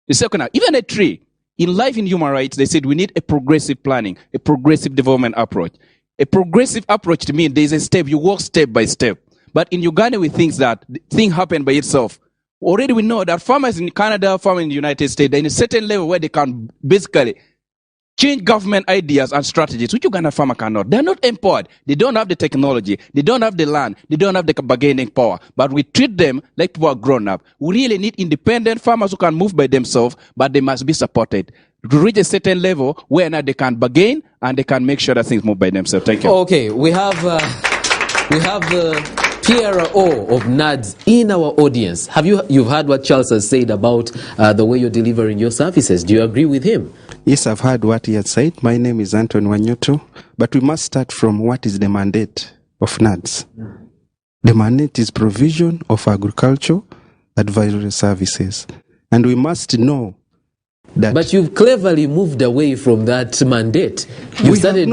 The second, even a tree. In life, in human rights, they said we need a progressive planning, a progressive development approach. A progressive approach to me, there's a step, you walk step by step. But in Uganda, we think that the thing happened by itself. Already we know that farmers in Canada, farmers in the United States, they're in a certain level where they can basically change government ideas and strategies, which Uganda farmer cannot. They're not empowered. They don't have the technology. They don't have the land. They don't have the bargaining power. But we treat them like people are grown up. We really need independent farmers who can move by themselves, but they must be supported to reach a certain level where now they can bargain and they can make sure that things move by themselves. Thank you. Okay, we have PRO of NADS in our audience. You've heard what Charles has said about the way you're delivering your services. Do you agree with him? Yes, I've heard what he has said. My name is Anton Wanyuto, but we must start from what is the mandate of NADS. The mandate is provision of agriculture advisory services, and we must know that. But you've cleverly moved away from that mandate. You started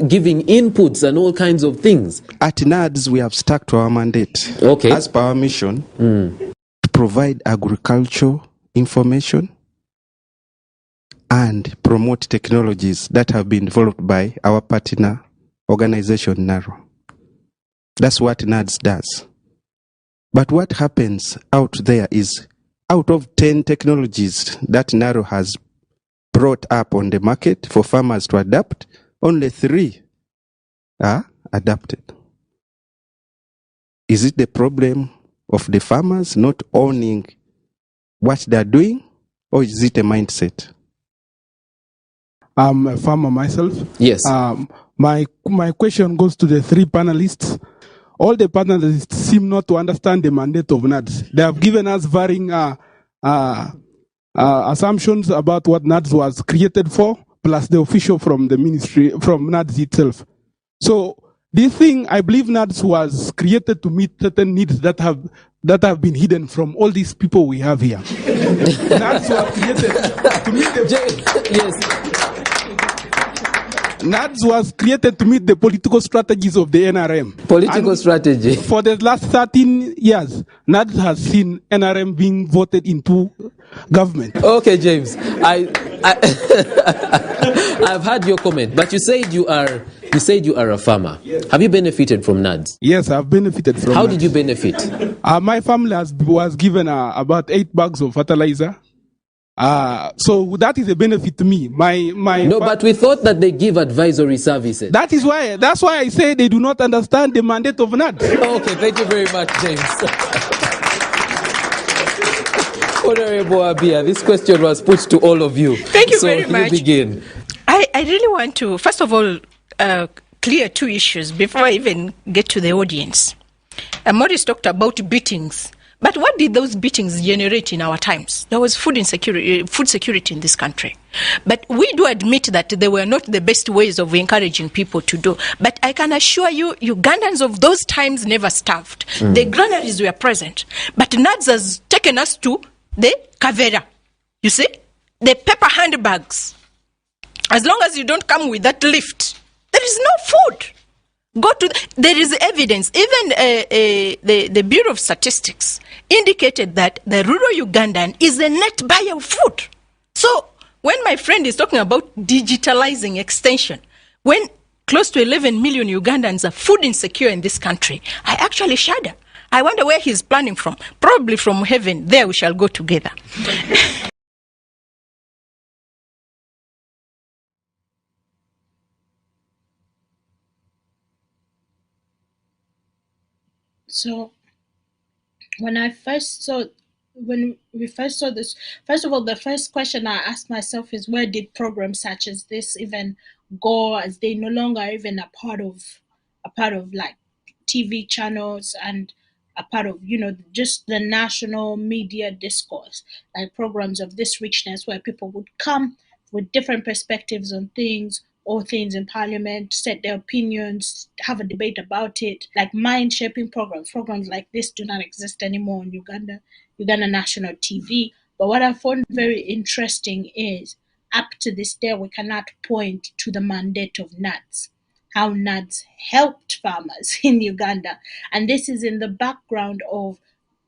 giving inputs and all kinds of things. At NADS, we have stuck to our mandate. Okay. As per our mission, to provide agriculture information and promote technologies that have been developed by our partner organization, NARO. That's what NADS does. But what happens out there is, out of 10 technologies that NARO has brought up on the market for farmers to adapt, only 3 are adapted. Is it the problem of the farmers not owning what they're doing, or is it a mindset? I'm a farmer myself. Yes. My question goes to the 3 panelists. All the panelists seem not to understand the mandate of NADS. They have given us varying assumptions about what NADS was created for, plus the official from the ministry, from NADS itself. So this thing, I believe NADS was created to meet certain needs that have been hidden from all these people we have here. NADS was created to meet the yes. NADS was created to meet the political strategies of the NRM. Political strategy. For the last 13 years, NADS has seen NRM being voted into government. Okay, James. I've heard your comment, but you said you are a farmer. Yes. Have you benefited from NADS? Yes, I've benefited from. How NADS. Did you benefit? My family was given about 8 bags of fertilizer. So that is a benefit to me. But we thought that they give advisory services. That's why I say they do not understand the mandate of NADS. Okay, thank you very much, James. Honorable Abia, this question was put to all of you. Thank you very much. So begin. I really want to, first of all, clear 2 issues before I even get to the audience. Maurice talked about beatings. But what did those beatings generate in our times? There was food security in this country. But we do admit that they were not the best ways of encouraging people to do. But I can assure you, Ugandans of those times never starved. The granaries were present. But NADS has taken us to the kavera. You see? The paper handbags. As long as you don't come with that lift, there is no food. There is evidence. Even the Bureau of Statistics indicated that the rural Ugandan is a net buyer of food. So when my friend is talking about digitalizing extension, when close to 11 million Ugandans are food insecure in this country, I actually shudder. I wonder where he's planning from. Probably from heaven. There we shall go together. So when we first saw this, first of all, the first question I asked myself is, where did programs such as this even go, as they no longer are even a part of like TV channels and a part of, just the national media discourse, like programs of this richness where people would come with different perspectives on things, or things in parliament, set their opinions, have a debate about it, like mind-shaping programs. Programs like this do not exist anymore in Uganda national TV. But what I found very interesting is, up to this day, we cannot point to the mandate of NADS, how NADS helped farmers in Uganda. And this is in the background of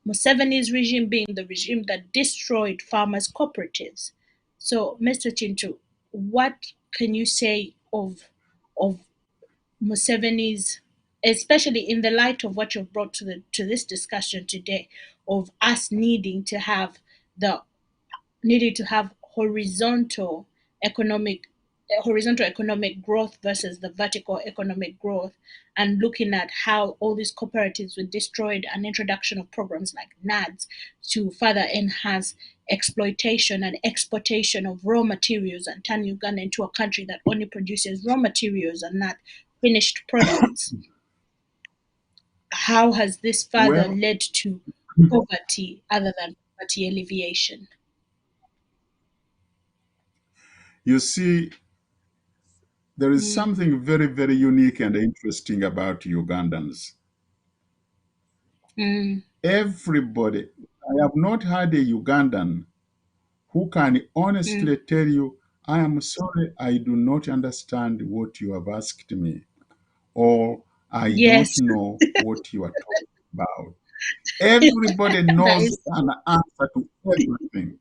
Museveni's regime being the regime that destroyed farmers' cooperatives. So, Mr. Chintu, what can you say of Museveni's especially in the light of what you've brought to this discussion today, of us the needing to have horizontal economic growth versus the vertical economic growth, and looking at how all these cooperatives were destroyed, and introduction of programs like NADS to further enhance exploitation and exportation of raw materials and turn Uganda into a country that only produces raw materials and not finished products. How has this further Well, led to poverty other than poverty alleviation? you see, there is something very, very unique and interesting about Ugandans. Everybody, I have not had a Ugandan who can honestly tell you, I am sorry, I do not understand what you have asked me, or I don't Yes. know what you are talking about. Everybody That knows is an answer to everything.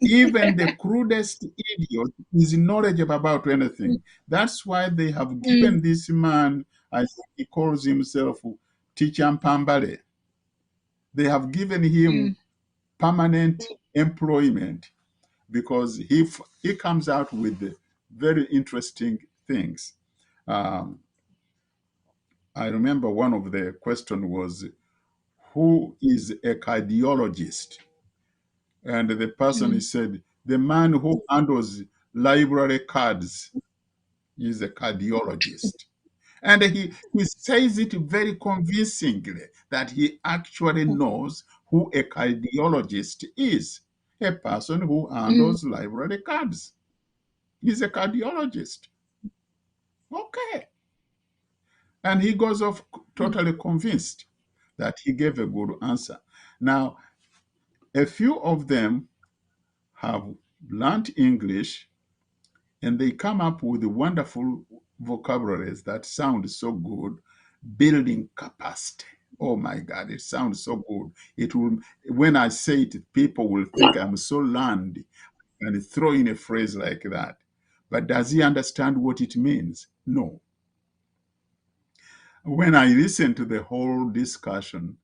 Even the crudest idiot is knowledgeable about anything. That's why they have given this man, I think he calls himself Teacher Mpambale. They have given him permanent employment because he comes out with very interesting things. Um, I remember one of the question was, who is a cardiologist? And the person said, the man who handles library cards is a cardiologist. And he says it very convincingly that he actually knows who a cardiologist is. A person who handles library cards. He's a cardiologist. Okay. And he goes off totally convinced that he gave a good answer. Now, a few of them have learned English and they come up with wonderful vocabularies that sound so good. Building capacity. Oh my God, it sounds so good. It will, when I say it, people will think I'm so learned and throw in a phrase like that. But does he understand what it means? No. When I listened to the whole discussion,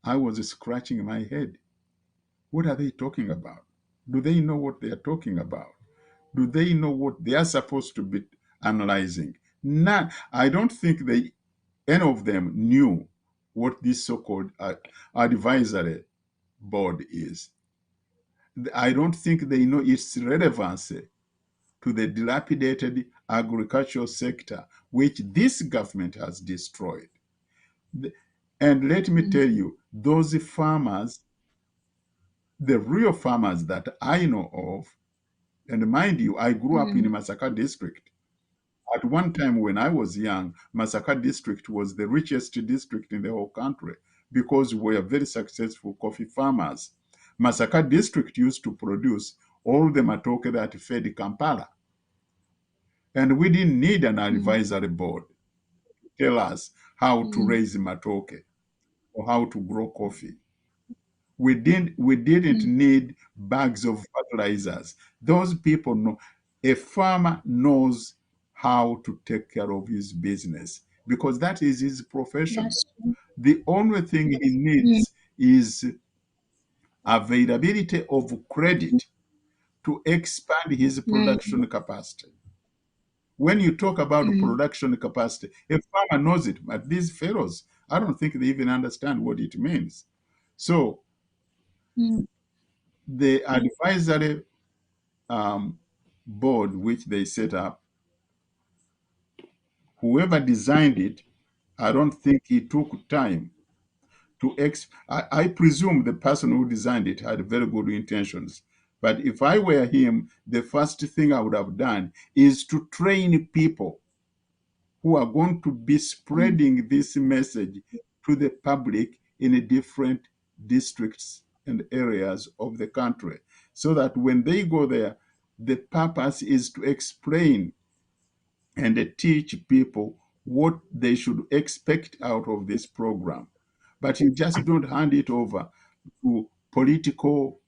I was scratching my head. What are they talking about? Do they know what they are talking about? Do they know what they are supposed to be analyzing? None. I don't think any of them knew what this so-called advisory board is. I don't think they know its relevance to the dilapidated agricultural sector, which this government has destroyed. And let me tell you, those farmers, the real farmers that I know of, and mind you, I grew up in Masaka district. At one time when I was young, Masaka district was the richest district in the whole country because we were very successful coffee farmers. Masaka district used to produce all the matoke that fed Kampala. And we didn't need an advisory board to tell us how to raise matoke or how to grow coffee. We didn't need bags of fertilizers. Those people know. A farmer knows how to take care of his business because that is his profession. That's true. The only thing he needs is availability of credit to expand his production capacity. When you talk about production capacity, a farmer knows it, but these fellows, I don't think they even understand what it means. So the advisory board which they set up, whoever designed it, I don't think he took time to I presume the person who designed it had very good intentions. But if I were him, the first thing I would have done is to train people who are going to be spreading this message to the public in different districts and areas of the country, so that when they go there, the purpose is to explain and teach people what they should expect out of this program. But you just don't hand it over to political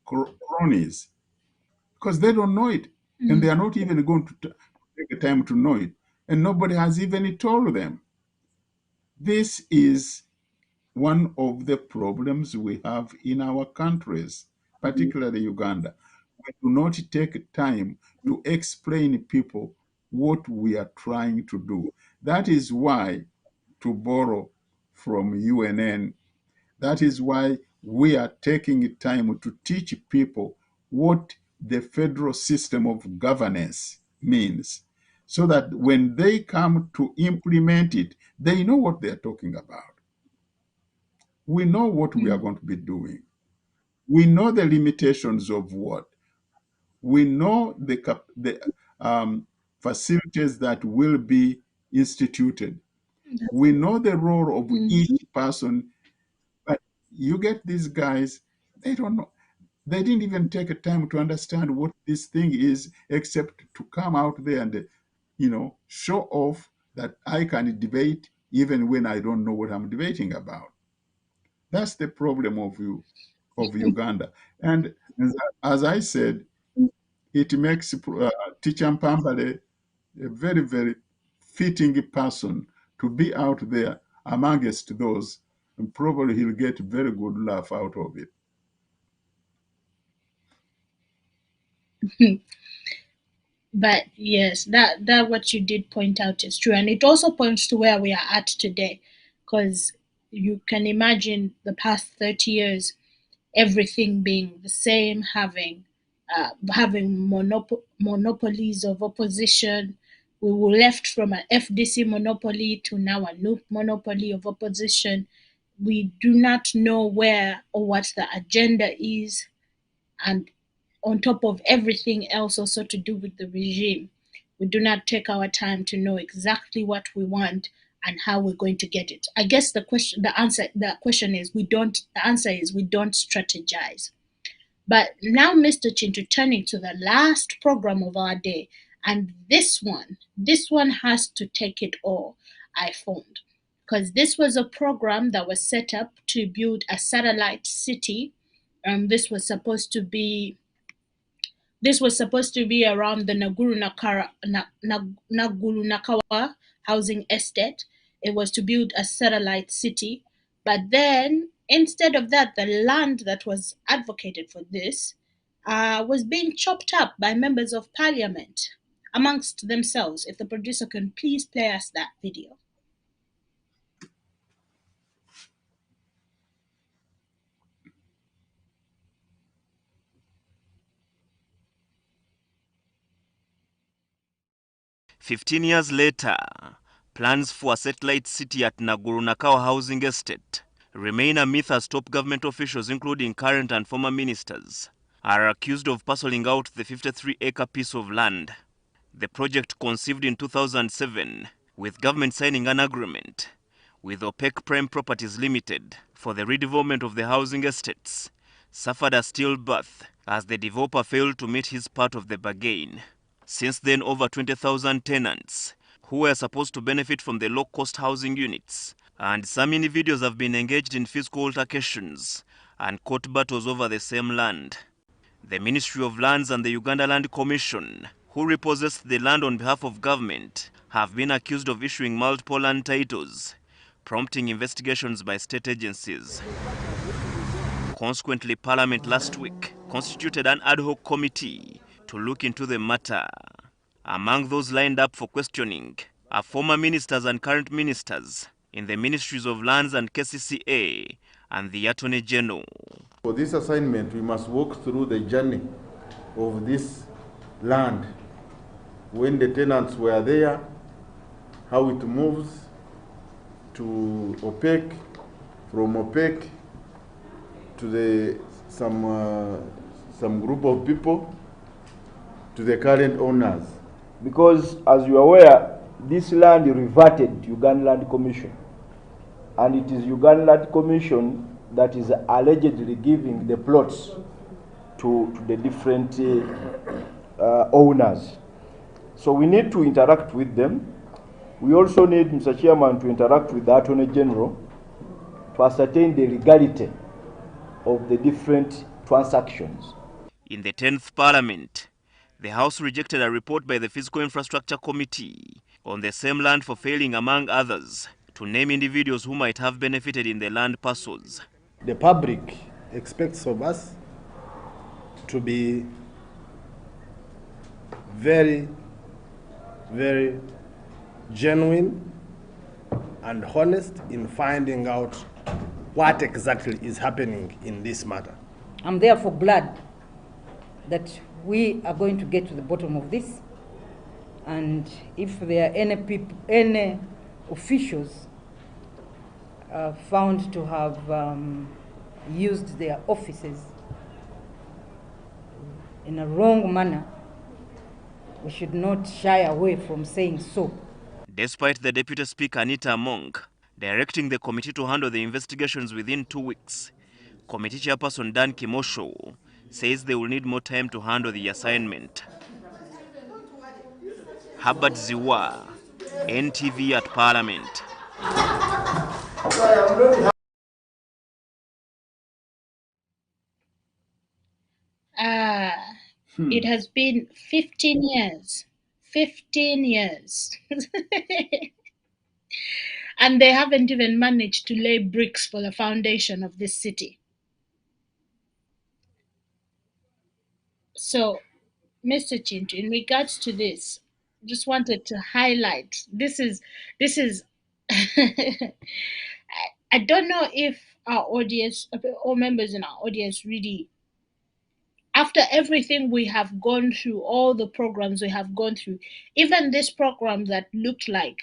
cronies because they don't know it and they are not even going to take the time to know it. and nobody has even told them. This is one of the problems we have in our countries, particularly Uganda. We do not take time to explain people what we are trying to do. That is why, to borrow from UNN, that is why we are taking time to teach people what the federal system of governance means, so that when they come to implement it, they know what they're talking about. We know what we are going to be doing. We know the limitations of what. We know the facilities that will be instituted. We know the role of each person, but you get these guys, they don't know. They didn't even take a time to understand what this thing is, except to come out there and, show off that I can debate even when I don't know what I'm debating about. That's the problem of Uganda. And as I said, it makes Teacher Mpambale a very, very fitting person to be out there amongst those, and probably he'll get a very good laugh out of it. But yes, that what you did point out is true, and it also points to where we are at today, because you can imagine the past 30 years, everything being the same, having monopolies of opposition. We were left from an FDC monopoly to now a new monopoly of opposition. We do not know where or what the agenda is, and on top of everything else also to do with the regime, we do not take our time to know exactly what we want and how we're going to get it. I guess the question is the answer is we don't strategize. But now, Mr. Chintu, turning to the last program of our day, and this one has to take it all, I found. Because this was a program that was set up to build a satellite city. This was supposed to be around the Naguru-Nakawa housing estate. It was to build a satellite city. But then, instead of that, the land that was advocated for this was being chopped up by members of parliament amongst themselves. If the producer can please play us that video. "15 years later, plans for a satellite city at Naguru-Nakawa housing estate remain a myth as top government officials, including current and former ministers, are accused of parceling out the 53-acre piece of land. The project, conceived in 2007, with government signing an agreement with OPEC Prime Properties Limited for the redevelopment of the housing estates, suffered a stillbirth as the developer failed to meet his part of the bargain. Since then, over 20,000 tenants who were supposed to benefit from the low-cost housing units and some individuals have been engaged in physical altercations and court battles over the same land. The Ministry of Lands and the Uganda Land Commission, who repossessed the land on behalf of government, have been accused of issuing multiple land titles, prompting investigations by state agencies. Consequently, Parliament last week constituted an ad hoc committee to look into the matter. Among those lined up for questioning are former ministers and current ministers in the Ministries of Lands and KCCA and the Attorney General. For this assignment, we must walk through the journey of this land, when the tenants were there, how it moves to OPEC, from OPEC to some group of people, to the current owners. Because, as you are aware, this land reverted to Uganda Land Commission, and it is Uganda Land Commission that is allegedly giving the plots to the different owners. So we need to interact with them. We also need, Mr. Chairman, to interact with the Attorney General to ascertain the legality of the different transactions. In the 10th Parliament, the House rejected a report by the Physical Infrastructure Committee on the same land for failing, among others, to name individuals who might have benefited in the land parcels. The public expects of us to be very, very genuine and honest in finding out what exactly is happening in this matter. I'm therefore glad that we are going to get to the bottom of this, and if there are any officials found to have used their offices in a wrong manner, we should not shy away from saying so. Despite the Deputy Speaker Anita Among directing the committee to handle the investigations within 2 weeks, Committee Chairperson Dan Kimosho says they will need more time to handle the assignment. Herbert Ziwa, NTV at Parliament. It has been 15 years. 15 years. And they haven't even managed to lay bricks for the foundation of this city. So, Mr. Chintu, in regards to this, just wanted to highlight this is I don't know if our audience or members in our audience really, after everything we have gone through, all the programs we have gone through, even this program that looked like,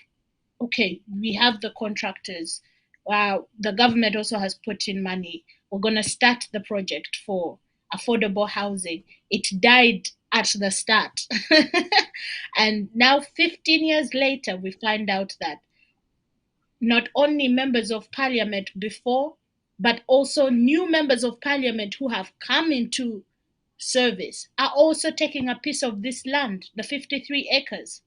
okay, we have the contractors, the government also has put in money, we're going to start the project for affordable housing. It died at the start. And now 15 years later, we find out that not only members of parliament before, but also new members of parliament who have come into service are also taking a piece of this land, the 53 acres.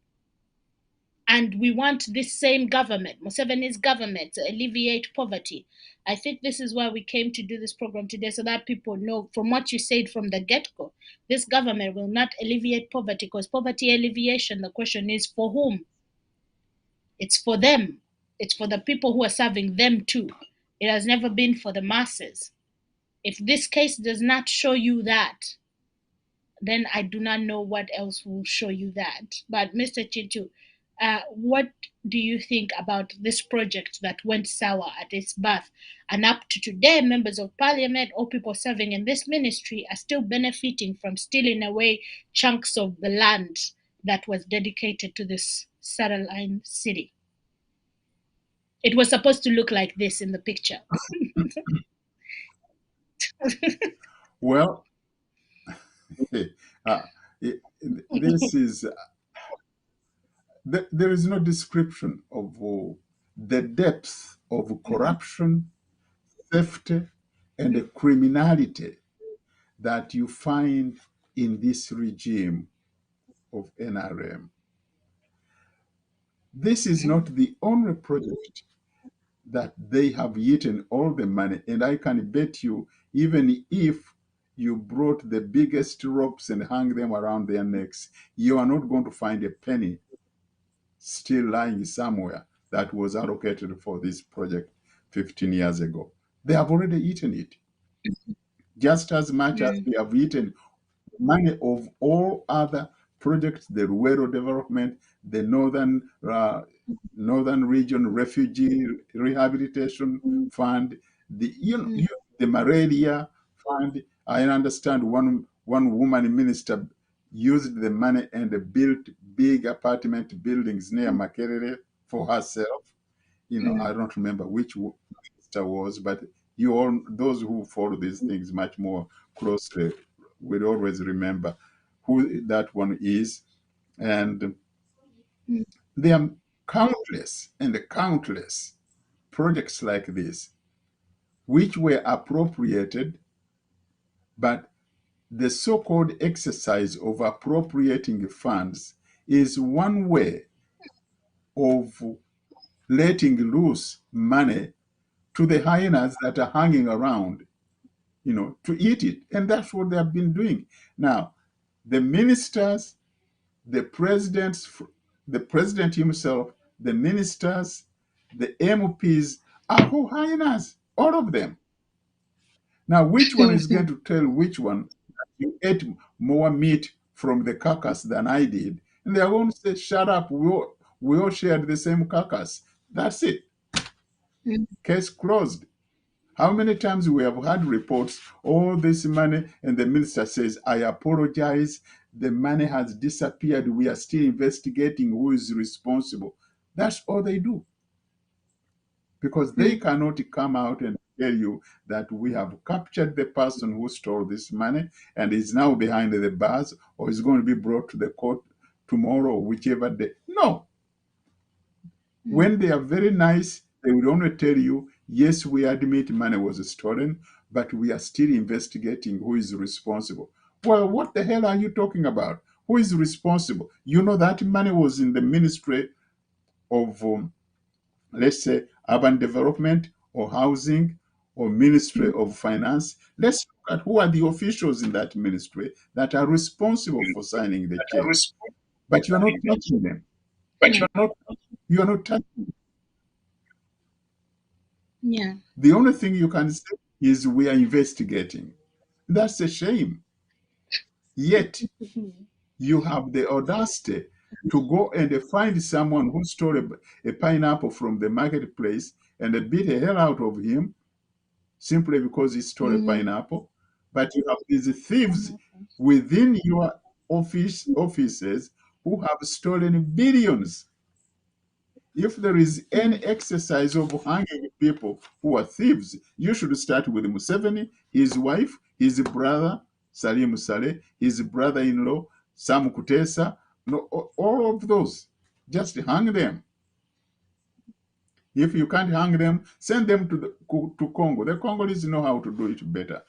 And we want this same government, Museveni's government, to alleviate poverty. I think this is why we came to do this program today, so that people know from what you said from the get-go, this government will not alleviate poverty, because poverty alleviation, the question is for whom? It's for them. It's for the people who are serving them too. It has never been for the masses. If this case does not show you that, then I do not know what else will show you that. But Mr. Chitu, what do you think about this project that went sour at its birth? And up to today, members of parliament or people serving in this ministry are still benefiting from stealing away chunks of the land that was dedicated to this satellite city. It was supposed to look like this in the picture. Well, this is, there is no description of the depth of corruption, theft, and criminality that you find in this regime of NRM. This is not the only project that they have eaten all the money. And I can bet you, even if you brought the biggest ropes and hung them around their necks, you are not going to find a penny still lying somewhere that was allocated for this project 15 years ago. They have already eaten it. Just as much as they have eaten money of all other projects, the rural development, the northern region refugee rehabilitation fund, the malaria fund. I understand one woman minister used the money and built big apartment buildings near Makerere for herself. I don't remember which minister was, but those who follow these things much more closely will always remember who that one is. And there are countless and countless projects like this which were appropriated, but the so-called exercise of appropriating funds is one way of letting loose money to the hyenas that are hanging around, to eat it. And that's what they have been doing. Now, the ministers, the presidents, the president himself, the ministers, the MPs are who hyenas, all of them. Now, which one is going to tell which one you ate more meat from the carcass than I did? And they are going to say, shut up, we all shared the same carcass. That's it. Case closed. How many times we have had reports, all this money, and the minister says, I apologize, the money has disappeared, we are still investigating who is responsible. That's all they do. Because they cannot come out and tell you that we have captured the person who stole this money and is now behind the bars or is going to be brought to the court tomorrow, whichever day. No. When they are very nice, they will only tell you, yes, we admit money was stolen, but we are still investigating who is responsible. Well, what the hell are you talking about? Who is responsible? You know that money was in the Ministry of, let's say, Urban Development or Housing or Ministry of Finance. Let's look at who are the officials in that ministry that are responsible for signing the checks. But you are not touching them. You are not touching them. Yeah. The only thing you can say is we are investigating. That's a shame. Yet you have the audacity to go and find someone who stole a pineapple from the marketplace and beat the hell out of him simply because he stole a pineapple. But you have these thieves within your offices who have stolen billions. If there is any exercise of hanging people who are thieves, you should start with Museveni, his wife, his brother, Salim Saleh, his brother-in-law, Sam Kutesa, no, all of those. Just hang them. If you can't hang them, send them to Congo. The Congolese know how to do it better.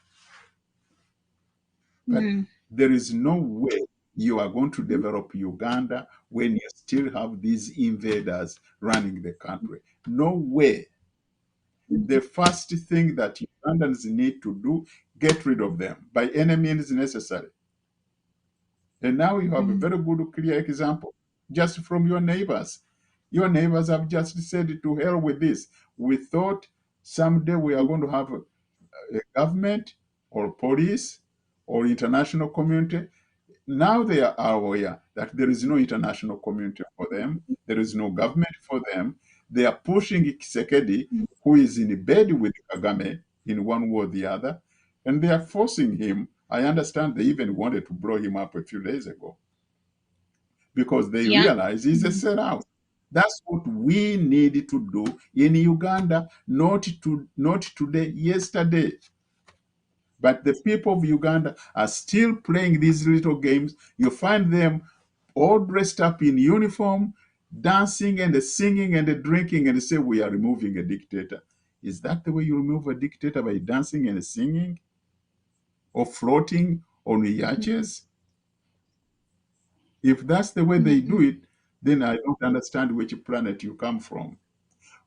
But there is no way you are going to develop Uganda when you still have these invaders running the country. No way. The first thing that Ugandans need to do, get rid of them by any means necessary. And now you have a very good, clear example just from your neighbors. Your neighbors have just said, to hell with this. We thought someday we are going to have a government or police or international community. Now they are aware that there is no international community for them. There is no government for them. They are pushing Kisekedi, who is in bed with Kagame in one way or the other, and they are forcing him. I understand they even wanted to blow him up a few days ago because they realize he's a sellout. That's what we need to do in Uganda, not today, yesterday. But the people of Uganda are still playing these little games. You find them all dressed up in uniform, dancing and singing and drinking, and say, we are removing a dictator. Is that the way you remove a dictator, by dancing and singing? Or floating on yachts? If that's the way they do it, then I don't understand which planet you come from.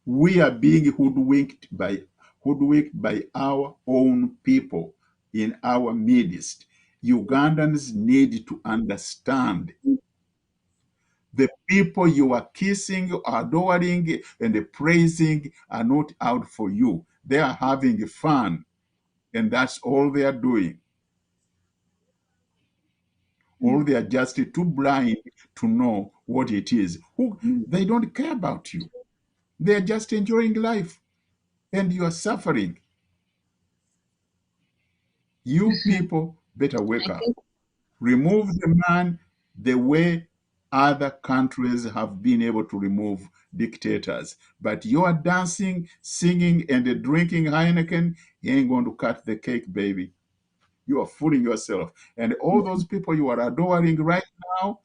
We are being hoodwinked by our own people in our midst. Ugandans need to understand the people you are kissing, adoring, and praising are not out for you. They are having fun, and that's all they are doing. Or they are just too blind to know what it is. They don't care about you. They are just enjoying life, and you are suffering. You people better wake up. Remove the man the way other countries have been able to remove dictators. But you are dancing, singing, and drinking Heineken, you ain't going to cut the cake, baby. You are fooling yourself. And all those people you are adoring right now,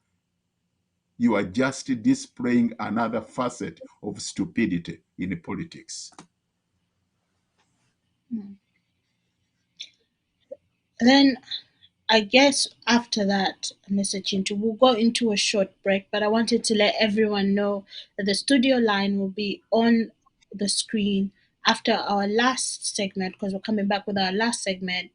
you are just displaying another facet of stupidity in politics. Then I guess after that, Mr. Chintu, we'll go into a short break, but I wanted to let everyone know that the studio line will be on the screen after our last segment, because we're coming back with our last segment.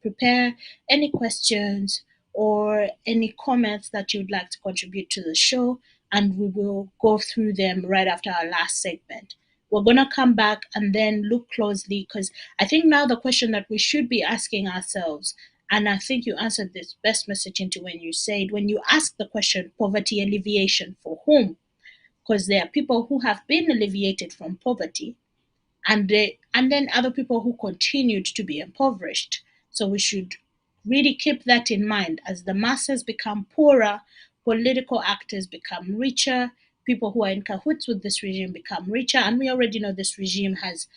Prepare any questions or any comments that you'd like to contribute to the show, and we will go through them right after our last segment. We're going to come back and then look closely, because I think now the question that we should be asking ourselves, and I think you answered this best message into when you said, when you ask the question, poverty alleviation for whom? Because there are people who have been alleviated from poverty, and then other people who continued to be impoverished. So we should really keep that in mind. As the masses become poorer, political actors become richer, people who are in cahoots with this regime become richer, and we already know this regime has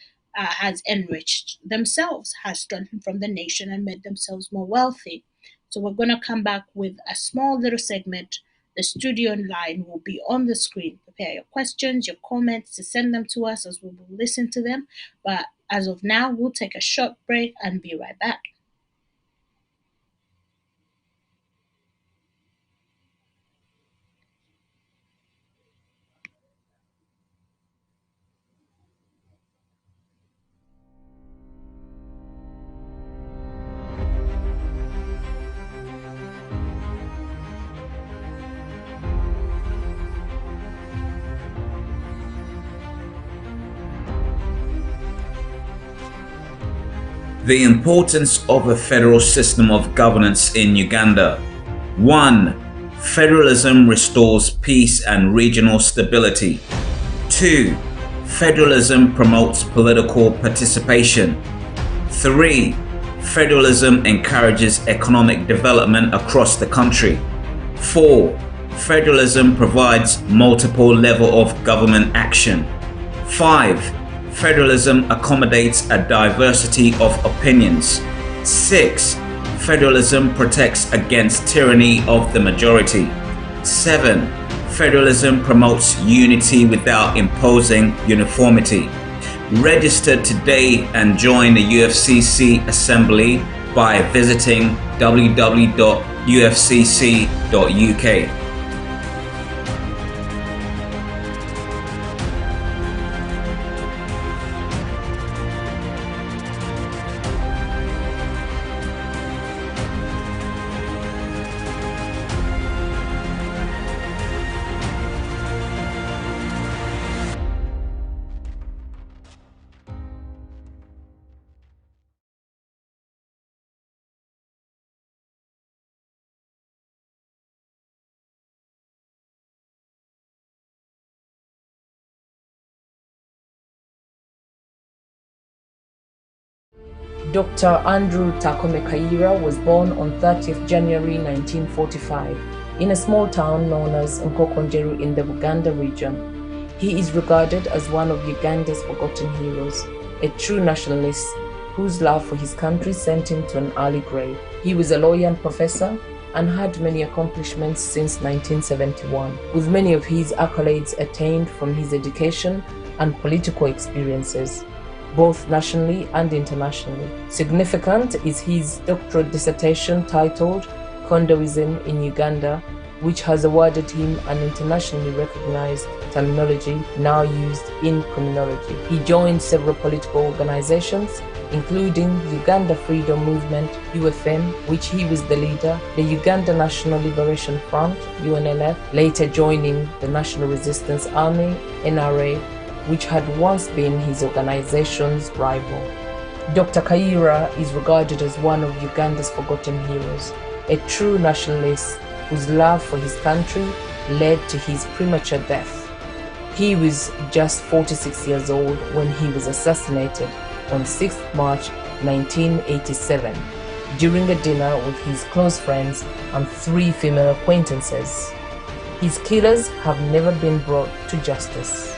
enriched themselves, has stolen from the nation and made themselves more wealthy. So we're going to come back with a small little segment. The studio line will be on the screen. Prepare your questions, your comments to send them to us as we will listen to them. But as of now, we'll take a short break and be right back. The importance of a federal system of governance in Uganda. 1. Federalism restores peace and regional stability. 2. Federalism promotes political participation. 3. Federalism encourages economic development across the country. 4. Federalism provides multiple levels of government action. 5. Federalism accommodates a diversity of opinions. 6. Federalism protects against tyranny of the majority. 7. Federalism promotes unity without imposing uniformity. Register today and join the UFCC Assembly by visiting www.ufcc.uk. Dr. Andrew Takome Kaira was born on 30th January 1945 in a small town known as Nkokonjeru in the Buganda region. He is regarded as one of Uganda's forgotten heroes, a true nationalist whose love for his country sent him to an early grave. He was a lawyer and professor and had many accomplishments since 1971, with many of his accolades attained from his education and political experiences, both nationally and internationally. Significant is his doctoral dissertation titled Condoism in Uganda, which has awarded him an internationally recognized terminology now used in criminology. He joined several political organizations, including Uganda Freedom Movement, UFM, which he was the leader, the Uganda National Liberation Front, UNLF, later joining the National Resistance Army, NRA, which had once been his organization's rival. Dr. Kaira is regarded as one of Uganda's forgotten heroes, a true nationalist whose love for his country led to his premature death. He was just 46 years old when he was assassinated on 6th March 1987 during a dinner with his close friends and 3 female acquaintances. His killers have never been brought to justice.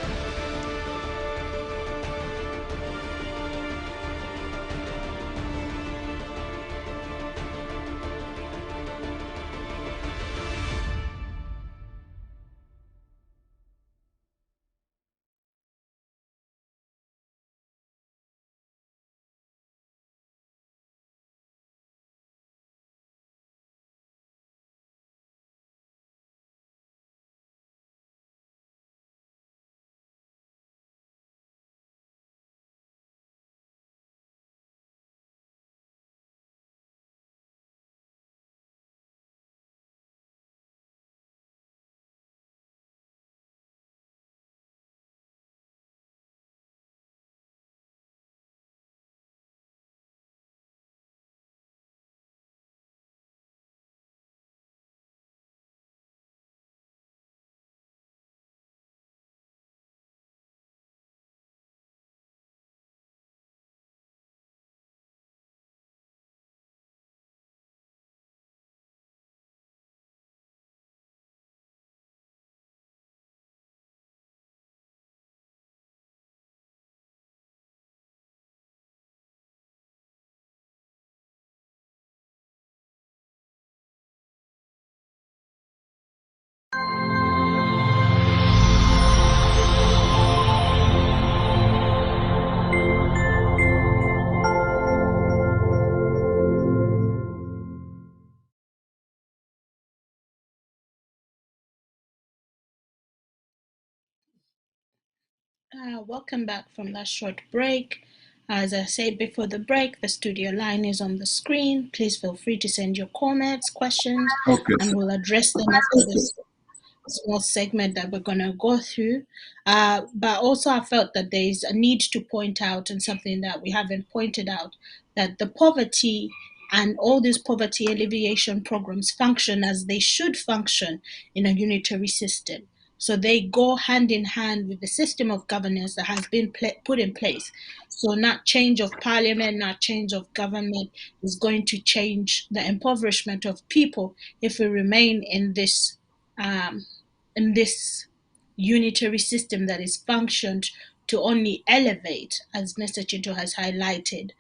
Welcome back from that short break. As I said before the break, the studio line is on the screen. Please feel free to send your comments, questions, Okay. and we'll address them after this small segment that we're going to go through. But also, I felt that there is a need to point out, and something that we haven't pointed out, that the poverty and all these poverty alleviation programs function as they should function in a unitary system. So they go hand in hand with the system of governance that has been put in place. So not change of parliament, not change of government is going to change the impoverishment of people if we remain um, in this unitary system that is functioned to only elevate, as Mr. Chinto has highlighted,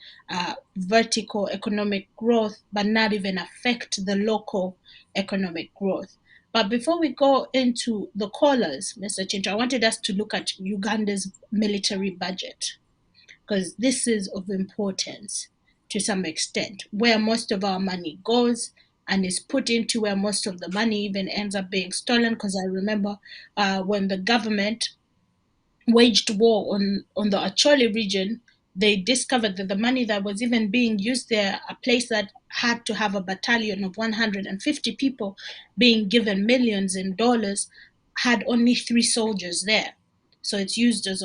vertical economic growth, but not even affect the local economic growth. But before we go into the callers, Mr. Chinto, I wanted us to look at Uganda's military budget, because this is of importance to some extent, where most of our money goes and is put into, where most of the money even ends up being stolen. Because I remember when the government waged war on the Acholi region, they discovered that the money that was even being used there, a place that had to have a battalion of 150 people being given millions in dollars, had only 3 soldiers there. So it's used as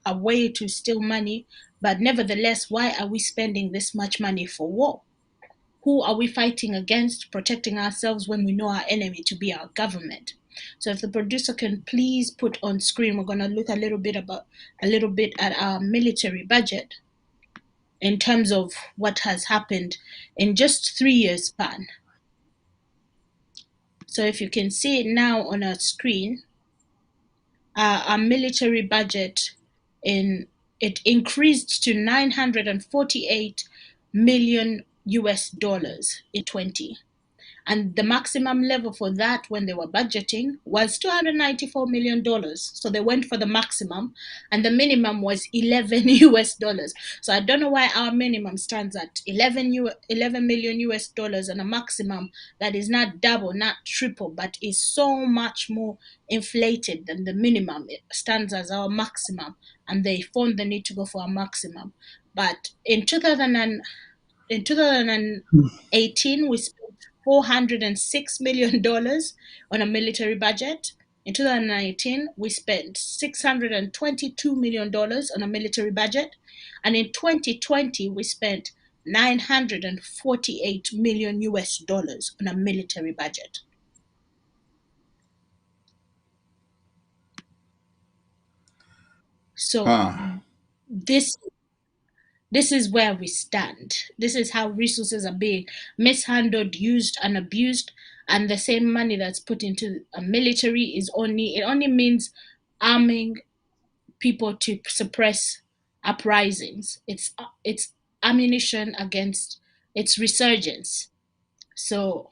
a way to steal money. But nevertheless, why are we spending this much money for war? Who are we fighting against, protecting ourselves, when we know our enemy to be our government? So if the producer can please put on screen, we're going to look a little bit at our military budget in terms of what has happened in just 3 years span. So if you can see it now on our screen, our military budget it increased to 948 million US dollars in 20. And the maximum level for that when they were budgeting was $294 million. So they went for the maximum, and the minimum was 11 US dollars. So I don't know why our minimum stands at 11 million US dollars and a maximum that is not double, not triple, but is so much more inflated than the minimum. It stands as our maximum, and they found the need to go for a maximum. But in 2018, we spent $406 million on a military budget. In 2019, we spent $622 million on a military budget. And in 2020, we spent 948 million US dollars on a military budget. So this is where we stand. This is how resources are being mishandled, used, and abused. And the same money that's put into a military it only means arming people to suppress uprisings. It's ammunition against its resurgence. So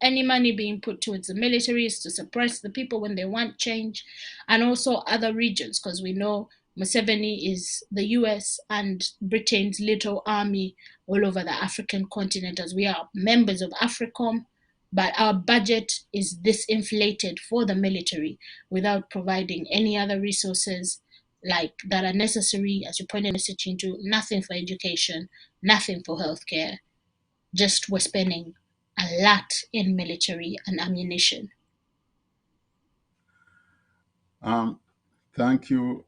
any money being put towards the military is to suppress the people when they want change, and also other regions, because we know Museveni is the US and Britain's little army all over the African continent, as we are members of AFRICOM, but our budget is this inflated for the military without providing any other resources like that are necessary, as you pointed Mr. Chintu, nothing for education, nothing for healthcare, just we're spending a lot in military and ammunition. Thank you.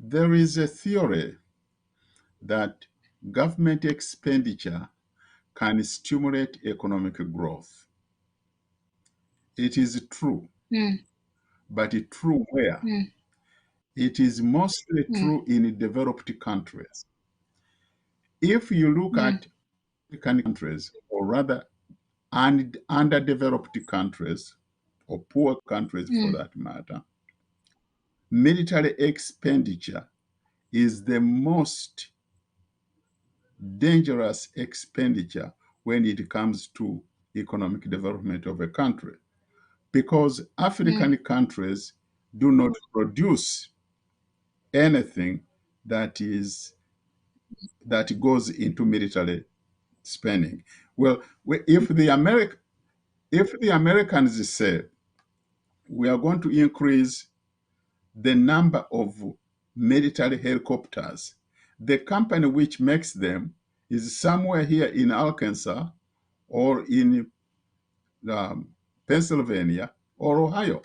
There is a theory that government expenditure can stimulate economic growth. It is true, but true where? It is mostly true in developed countries. If you look at African countries, or rather underdeveloped countries, or poor countries for that matter, military expenditure is the most dangerous expenditure when it comes to economic development of a country, because African countries do not produce anything that goes into military spending. Well, if the Americans say we are going to increase the number of military helicopters. The company which makes them is somewhere here in Arkansas or in Pennsylvania or Ohio.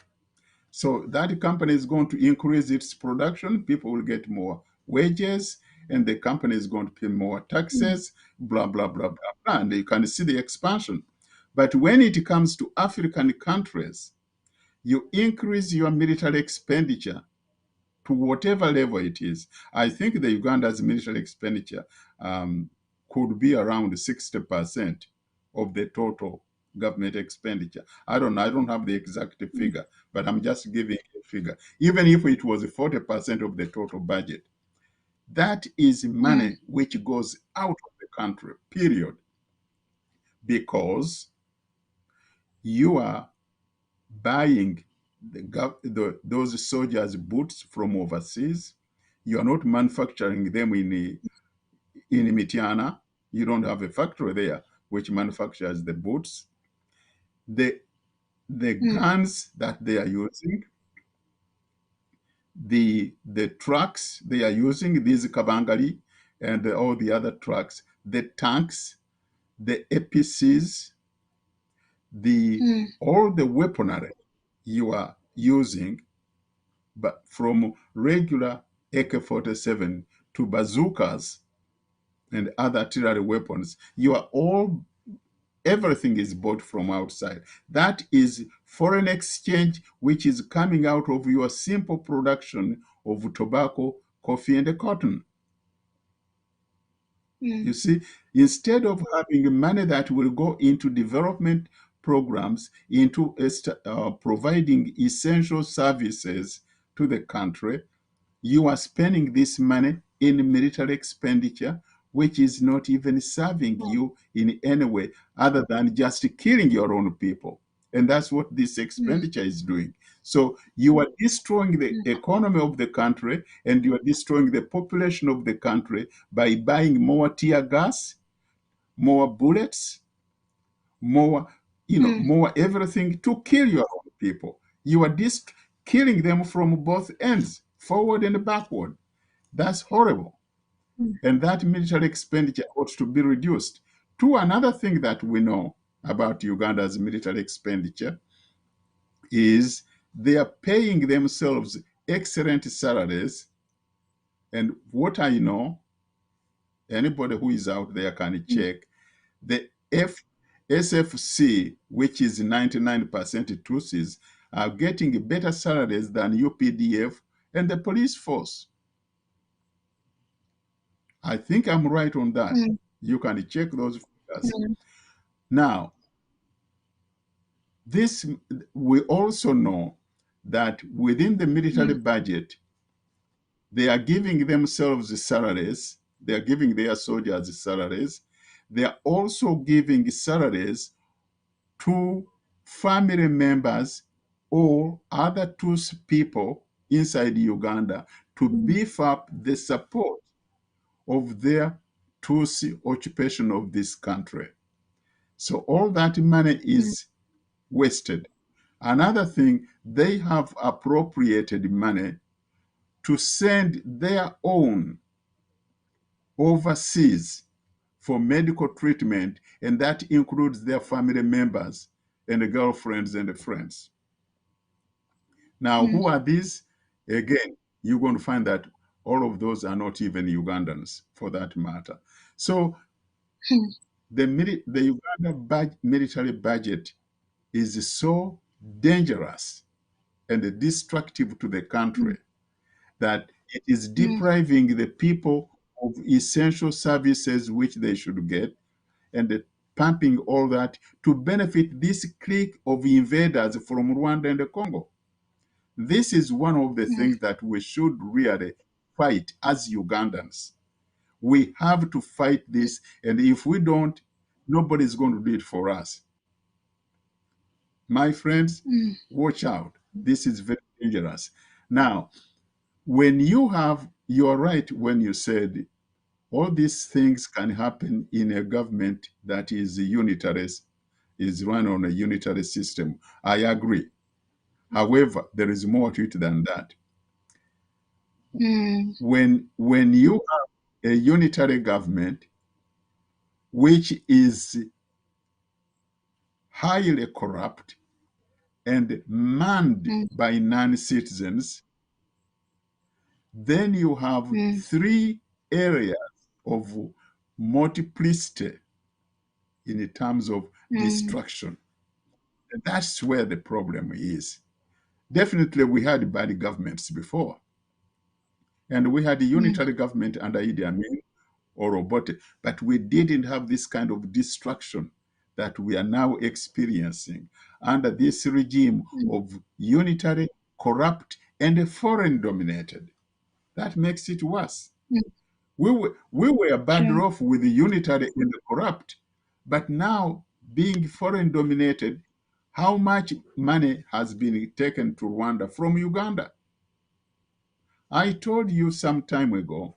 So that company is going to increase its production. People will get more wages, and the company is going to pay more taxes, blah, blah, blah, blah, blah. And you can see the expansion. But when it comes to African countries, you increase your military expenditure to whatever level it is. I think the Uganda's military expenditure could be around 60% of the total government expenditure. I don't have the exact figure, but I'm just giving a figure. Even if it was 40% of the total budget, that is money which goes out of the country, period. Because you are buying those soldiers' boots from overseas. You are not manufacturing them in Mitiana. You don't have a factory there which manufactures the boots. The guns that they are using, the trucks they are using, these Kabangali and all the other trucks, the tanks, the APCs, all the weaponry you are using, but from regular AK-47 to bazookas and other artillery weapons, everything is bought from outside. That is foreign exchange, which is coming out of your simple production of tobacco, coffee, and cotton. You see, instead of having money that will go into development programs, into providing essential services to the country, you are spending this money in military expenditure, which is not even serving you in any way other than just killing your own people. And that's what this expenditure is doing. So you are destroying the economy of the country, and you are destroying the population of the country by buying more tear gas, more bullets, more everything to kill your own people. You are killing them from both ends, forward and backward. That's horrible. And that military expenditure ought to be reduced. To another thing that we know about Uganda's military expenditure is they are paying themselves excellent salaries. And what I know, anybody who is out there can check, the SFC, which is 99% Tutsis, are getting better salaries than UPDF and the police force. I think I'm right on that. You can check those figures. Now, we also know that within the military budget, they are giving themselves salaries. They are giving their soldiers salaries. They are also giving salaries to family members or other Tutsi people inside Uganda to beef up the support of their Tutsi occupation of this country. So all that money is wasted. Another thing, they have appropriated money to send their own overseas for medical treatment, and that includes their family members and the girlfriends and the friends. Now, who are these? Again, you're going to find that all of those are not even Ugandans, for that matter. So the Uganda military budget is so dangerous and destructive to the country that it is depriving the people of essential services which they should get, and pumping all that to benefit this clique of invaders from Rwanda and the Congo. This is one of the things that we should really fight as Ugandans. We have to fight this, and if we don't, nobody's going to do it for us. My friends, watch out. This is very dangerous. Now, when you're right when you said all these things can happen in a government that is unitary, is run on a unitary system. I agree. However, there is more to it than that. When you have a unitary government which is highly corrupt and manned by non-citizens, then you have three areas of multiplicity in terms of destruction. And that's where the problem is. Definitely, we had bad governments before. And we had a unitary government under Idi Amin or Obote, but we didn't have this kind of destruction that we are now experiencing under this regime of unitary, corrupt, and foreign dominated. That makes it worse. We were bad off with the unitary and the corrupt, but now being foreign dominated, how much money has been taken to Rwanda from Uganda? I told you some time ago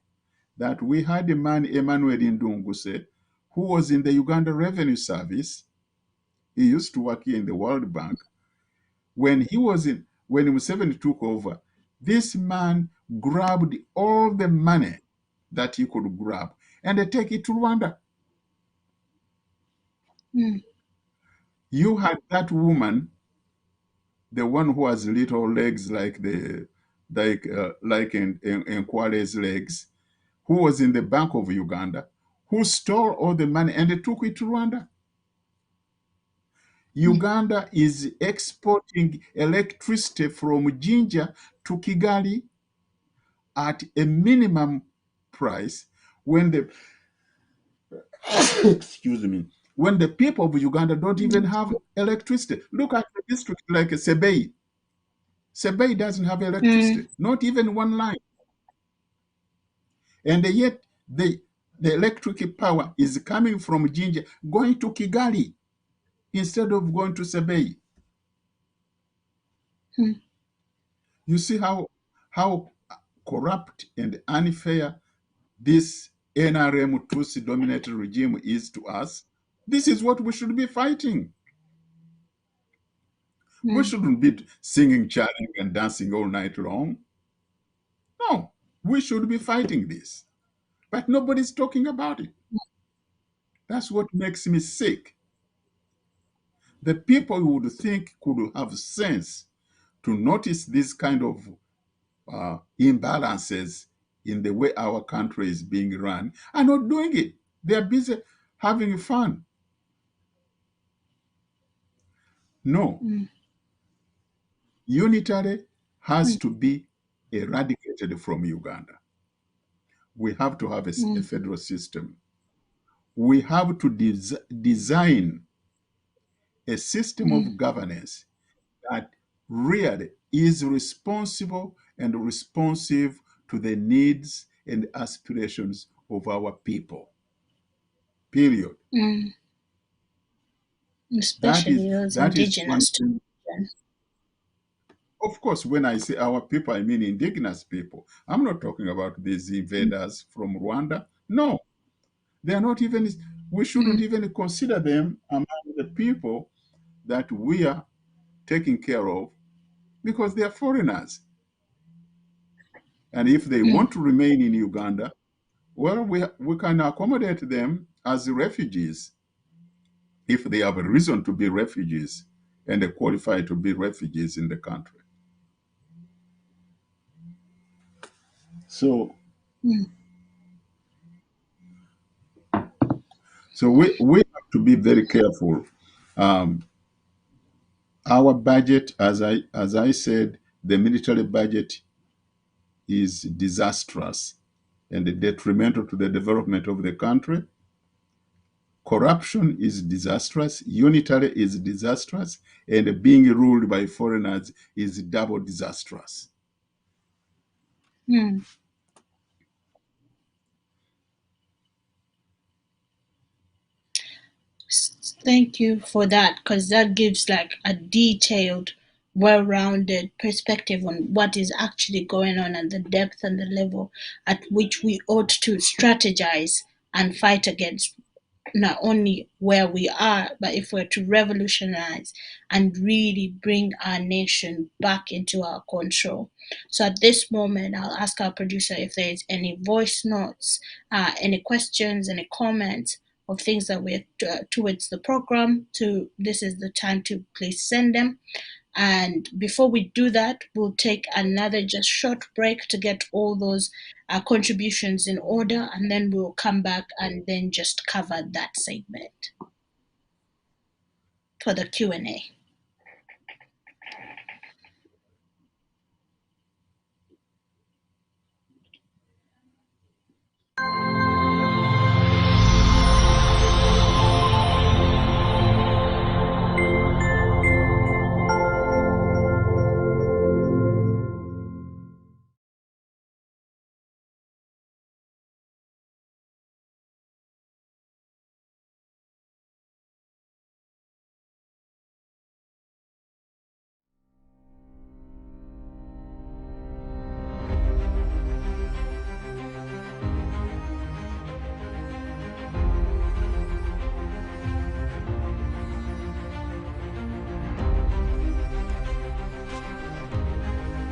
that we had a man, Emmanuel Ndunguse, who was in the Uganda Revenue Service. He used to work here in the World Bank. When Museveni took over, this man grabbed all the money that he could grab and take it to Rwanda. You had that woman, the one who has little legs like in Kwale's legs, who was in the Bank of Uganda, who stole all the money and they took it to Rwanda. Uganda is exporting electricity from Jinja to Kigali at a minimum price when the excuse me, when the people of Uganda don't even have electricity. Look at a district like Sebei. Sebei doesn't have electricity, not even one line. And yet the electric power is coming from Jinja, going to Kigali instead of going to Sebei. You see how corrupt and unfair this NRM Tutsi dominated regime is to us. This is what we should be fighting. We shouldn't be singing, chanting, and dancing all night long. No, we should be fighting this. But nobody's talking about it. That's what makes me sick. The people you would think could have sense to notice this kind of imbalances in the way our country is being run are not doing it. They're busy having fun. No. Unitary has to be eradicated from Uganda. We have to have a federal system. We have to design a system of governance that really is responsible and responsive to the needs and aspirations of our people. Period. Especially those indigenous. Of course, when I say our people, I mean indigenous people. I'm not talking about these invaders from Rwanda. No, they are not even, we shouldn't even consider them among the people that we are taking care of because they are foreigners. And if they want to remain in Uganda, well, we can accommodate them as refugees if they have a reason to be refugees and they qualify to be refugees in the country. So, we have to be very careful. Our budget, as I said, the military budget is disastrous and detrimental to the development of the country. Corruption is disastrous, unitary is disastrous, and being ruled by foreigners is double disastrous. Thank you for that, because that gives like a detailed, well-rounded perspective on what is actually going on and the depth and the level at which we ought to strategize and fight against not only where we are, but if we're to revolutionize and really bring our nation back into our control. So at this moment, I'll ask our producer if there is any voice notes, any questions, any comments of things that we're towards the program. This is the time to please send them. And before we do that, we'll take another just short break to get all those contributions in order, and then we'll come back and then just cover that segment for the Q&A.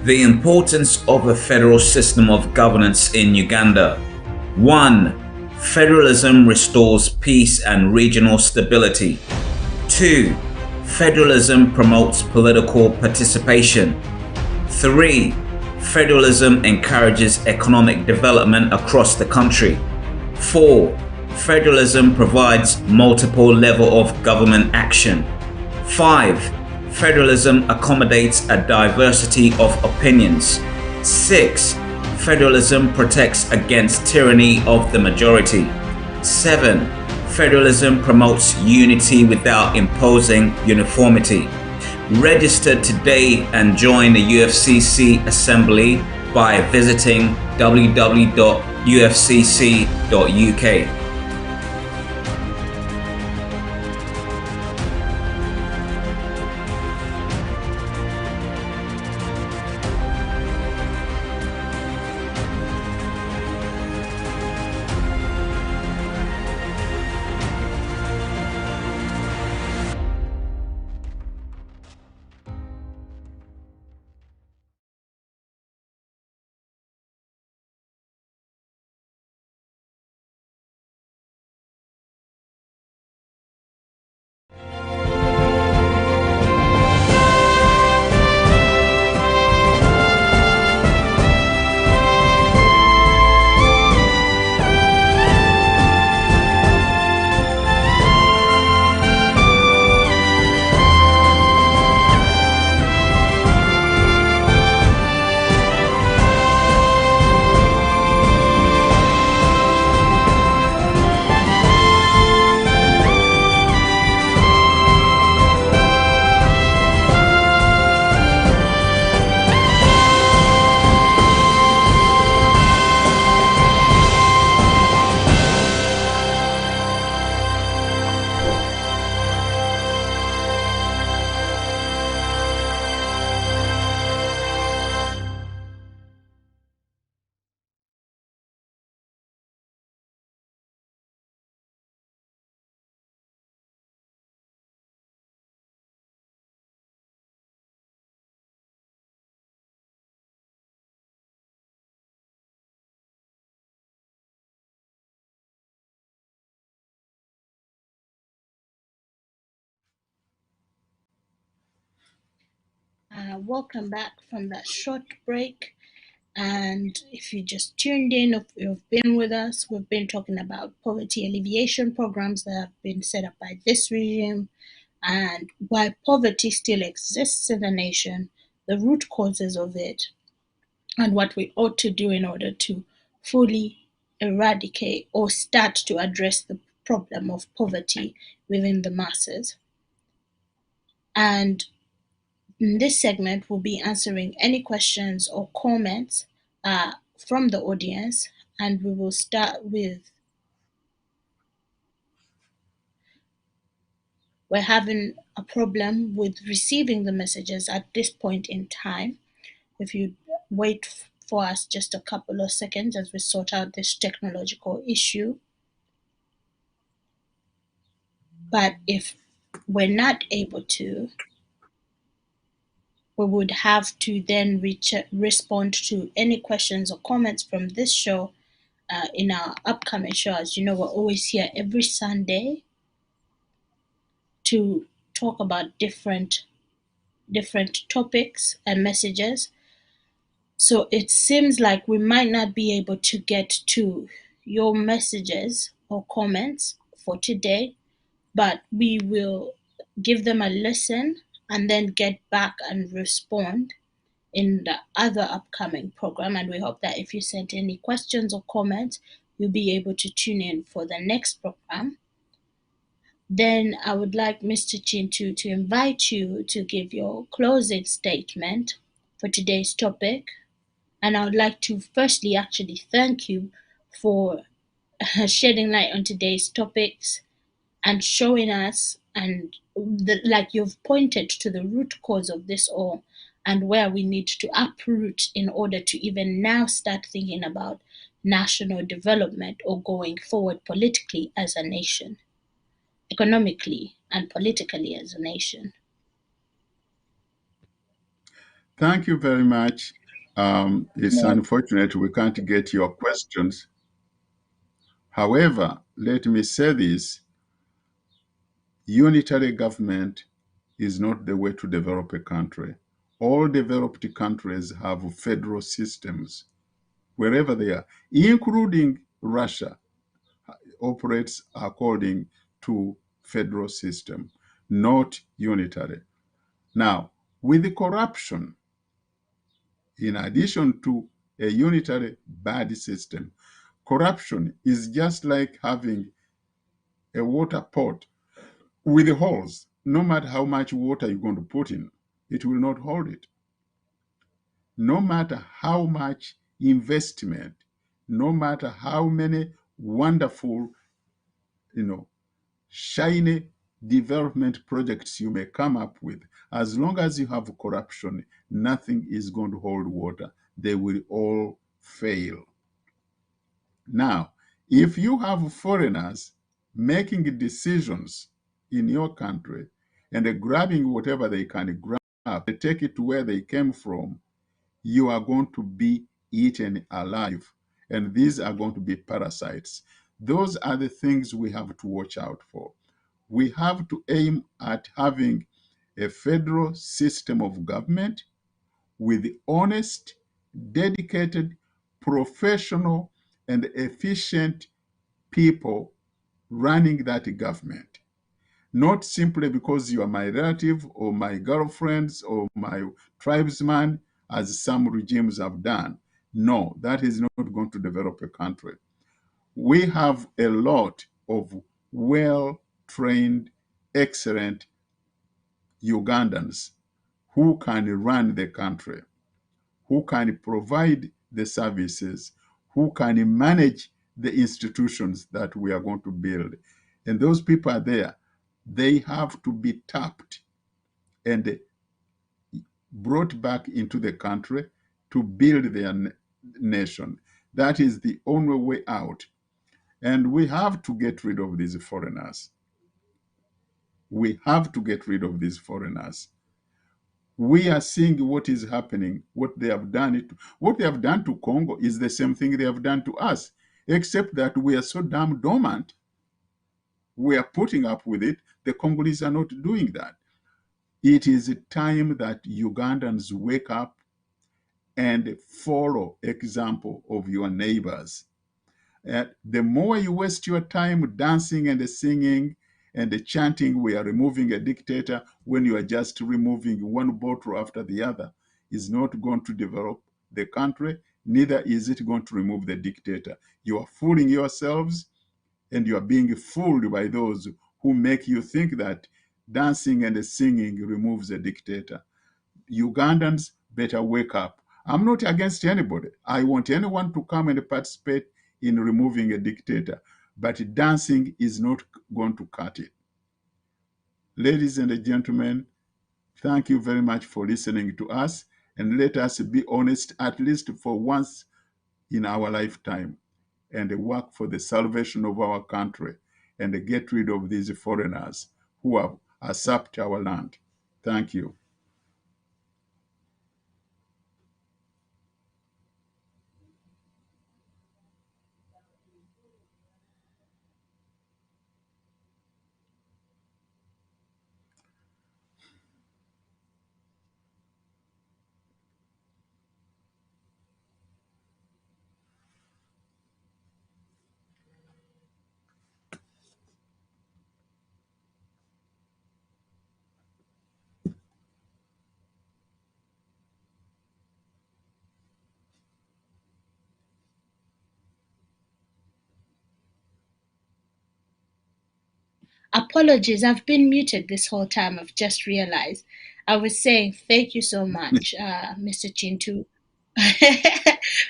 The importance of a federal system of governance in Uganda. 1. Federalism restores peace and regional stability. 2. Federalism promotes political participation. 3. Federalism encourages economic development across the country. 4. Federalism provides multiple levels of government action. 5. Federalism accommodates a diversity of opinions. 6. Federalism protects against tyranny of the majority. 7. Federalism promotes unity without imposing uniformity. Register today and join the UFCC Assembly by visiting www.ufcc.uk. Welcome back from that short break. And if you just tuned in, if you've been with us, we've been talking about poverty alleviation programs that have been set up by this regime and why poverty still exists in the nation, the root causes of it, and what we ought to do in order to fully eradicate or start to address the problem of poverty within the masses. And in this segment, we'll be answering any questions or comments from the audience, and we will start with we're having a problem with receiving the messages at this point in time. If you wait for us just a couple of seconds as we sort out this technological issue. But if we're not able to, we would have to then respond to any questions or comments from this show in our upcoming show. As you know, we're always here every Sunday to talk about different topics and messages. So it seems like we might not be able to get to your messages or comments for today, but we will give them a listen and then get back and respond in the other upcoming program. And we hope that if you sent any questions or comments, you'll be able to tune in for the next program. Then I would like Mr. Chintu to invite you to give your closing statement for today's topic. And I would like to firstly actually thank you for shedding light on today's topics and showing us like you've pointed to the root cause of this all and where we need to uproot in order to even now start thinking about national development or going forward politically as a nation, economically and politically as a nation. Thank you very much. It's unfortunate we can't get your questions. However, let me say this: unitary government is not the way to develop a country. All developed countries have federal systems wherever they are, including Russia operates according to federal system, not unitary. Now, with the corruption, in addition to a unitary bad system, corruption is just like having a water pot with holes. No matter how much water you're going to put in, it will not hold it. No matter how much investment, no matter how many wonderful, shiny development projects you may come up with, as long as you have corruption, nothing is going to hold water. They will all fail. Now, if you have foreigners making decisions in your country and grabbing whatever they can grab, they take it to where they came from, you are going to be eaten alive. And these are going to be parasites. Those are the things we have to watch out for. We have to aim at having a federal system of government with honest, dedicated, professional, and efficient people running that government. Not simply because you are my relative or my girlfriends or my tribesman, as some regimes have done. No, that is not going to develop a country. We have a lot of well-trained, excellent Ugandans who can run the country, who can provide the services, who can manage the institutions that we are going to build. And those people are there. They have to be tapped and brought back into the country to build their nation. That is the only way out. And we have to get rid of these foreigners. We have to get rid of these foreigners. We are seeing what is happening, what they have done. What they have done to Congo is the same thing they have done to us, except that we are so damn dormant. We are putting up with it. The Congolese are not doing that. It is time that Ugandans wake up and follow example of your neighbors. The more you waste your time dancing and singing and chanting, we are removing a dictator, when you are just removing one bottle after the other, is not going to develop the country, neither is it going to remove the dictator. You are fooling yourselves, and you are being fooled by those who make you think that dancing and singing removes a dictator. Ugandans better wake up. I'm not against anybody. I want anyone to come and participate in removing a dictator, but dancing is not going to cut it. Ladies and gentlemen, thank you very much for listening to us, and let us be honest at least for once in our lifetime and work for the salvation of our country and get rid of these foreigners who have usurped our land. Thank you. Apologies, I've been muted this whole time. I've just realized. I was saying thank you so much, Mr. Chintu.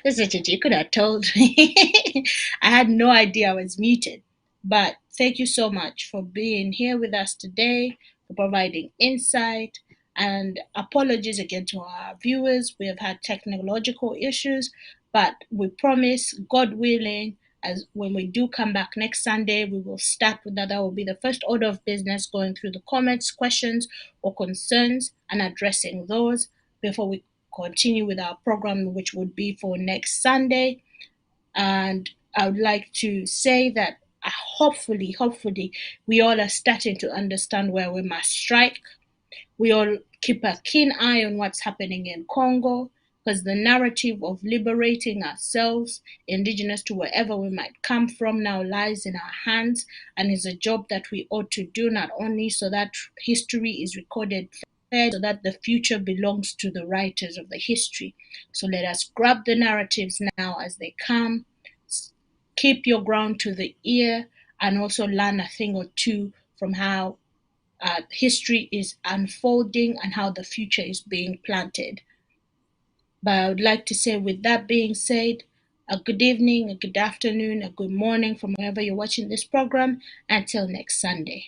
Mr. Chintu, you could have told me. I had no idea I was muted. But thank you so much for being here with us today, for providing insight, and apologies again to our viewers. We have had technological issues, but we promise, God willing, as when we do come back next Sunday, we will start with that. That will be the first order of business, going through the comments, questions, or concerns and addressing those before we continue with our program, which would be for next Sunday. And I would like to say that hopefully, we all are starting to understand where we must strike. We all keep a keen eye on what's happening in Congo, because the narrative of liberating ourselves, indigenous to wherever we might come from, now lies in our hands and is a job that we ought to do, not only so that history is recorded fair, so that the future belongs to the writers of the history. So let us grab the narratives now as they come, keep your ground to the ear, and also learn a thing or two from how history is unfolding and how the future is being planted. But I would like to say, with that being said, a good evening, a good afternoon, a good morning from wherever you're watching this program. Until next Sunday.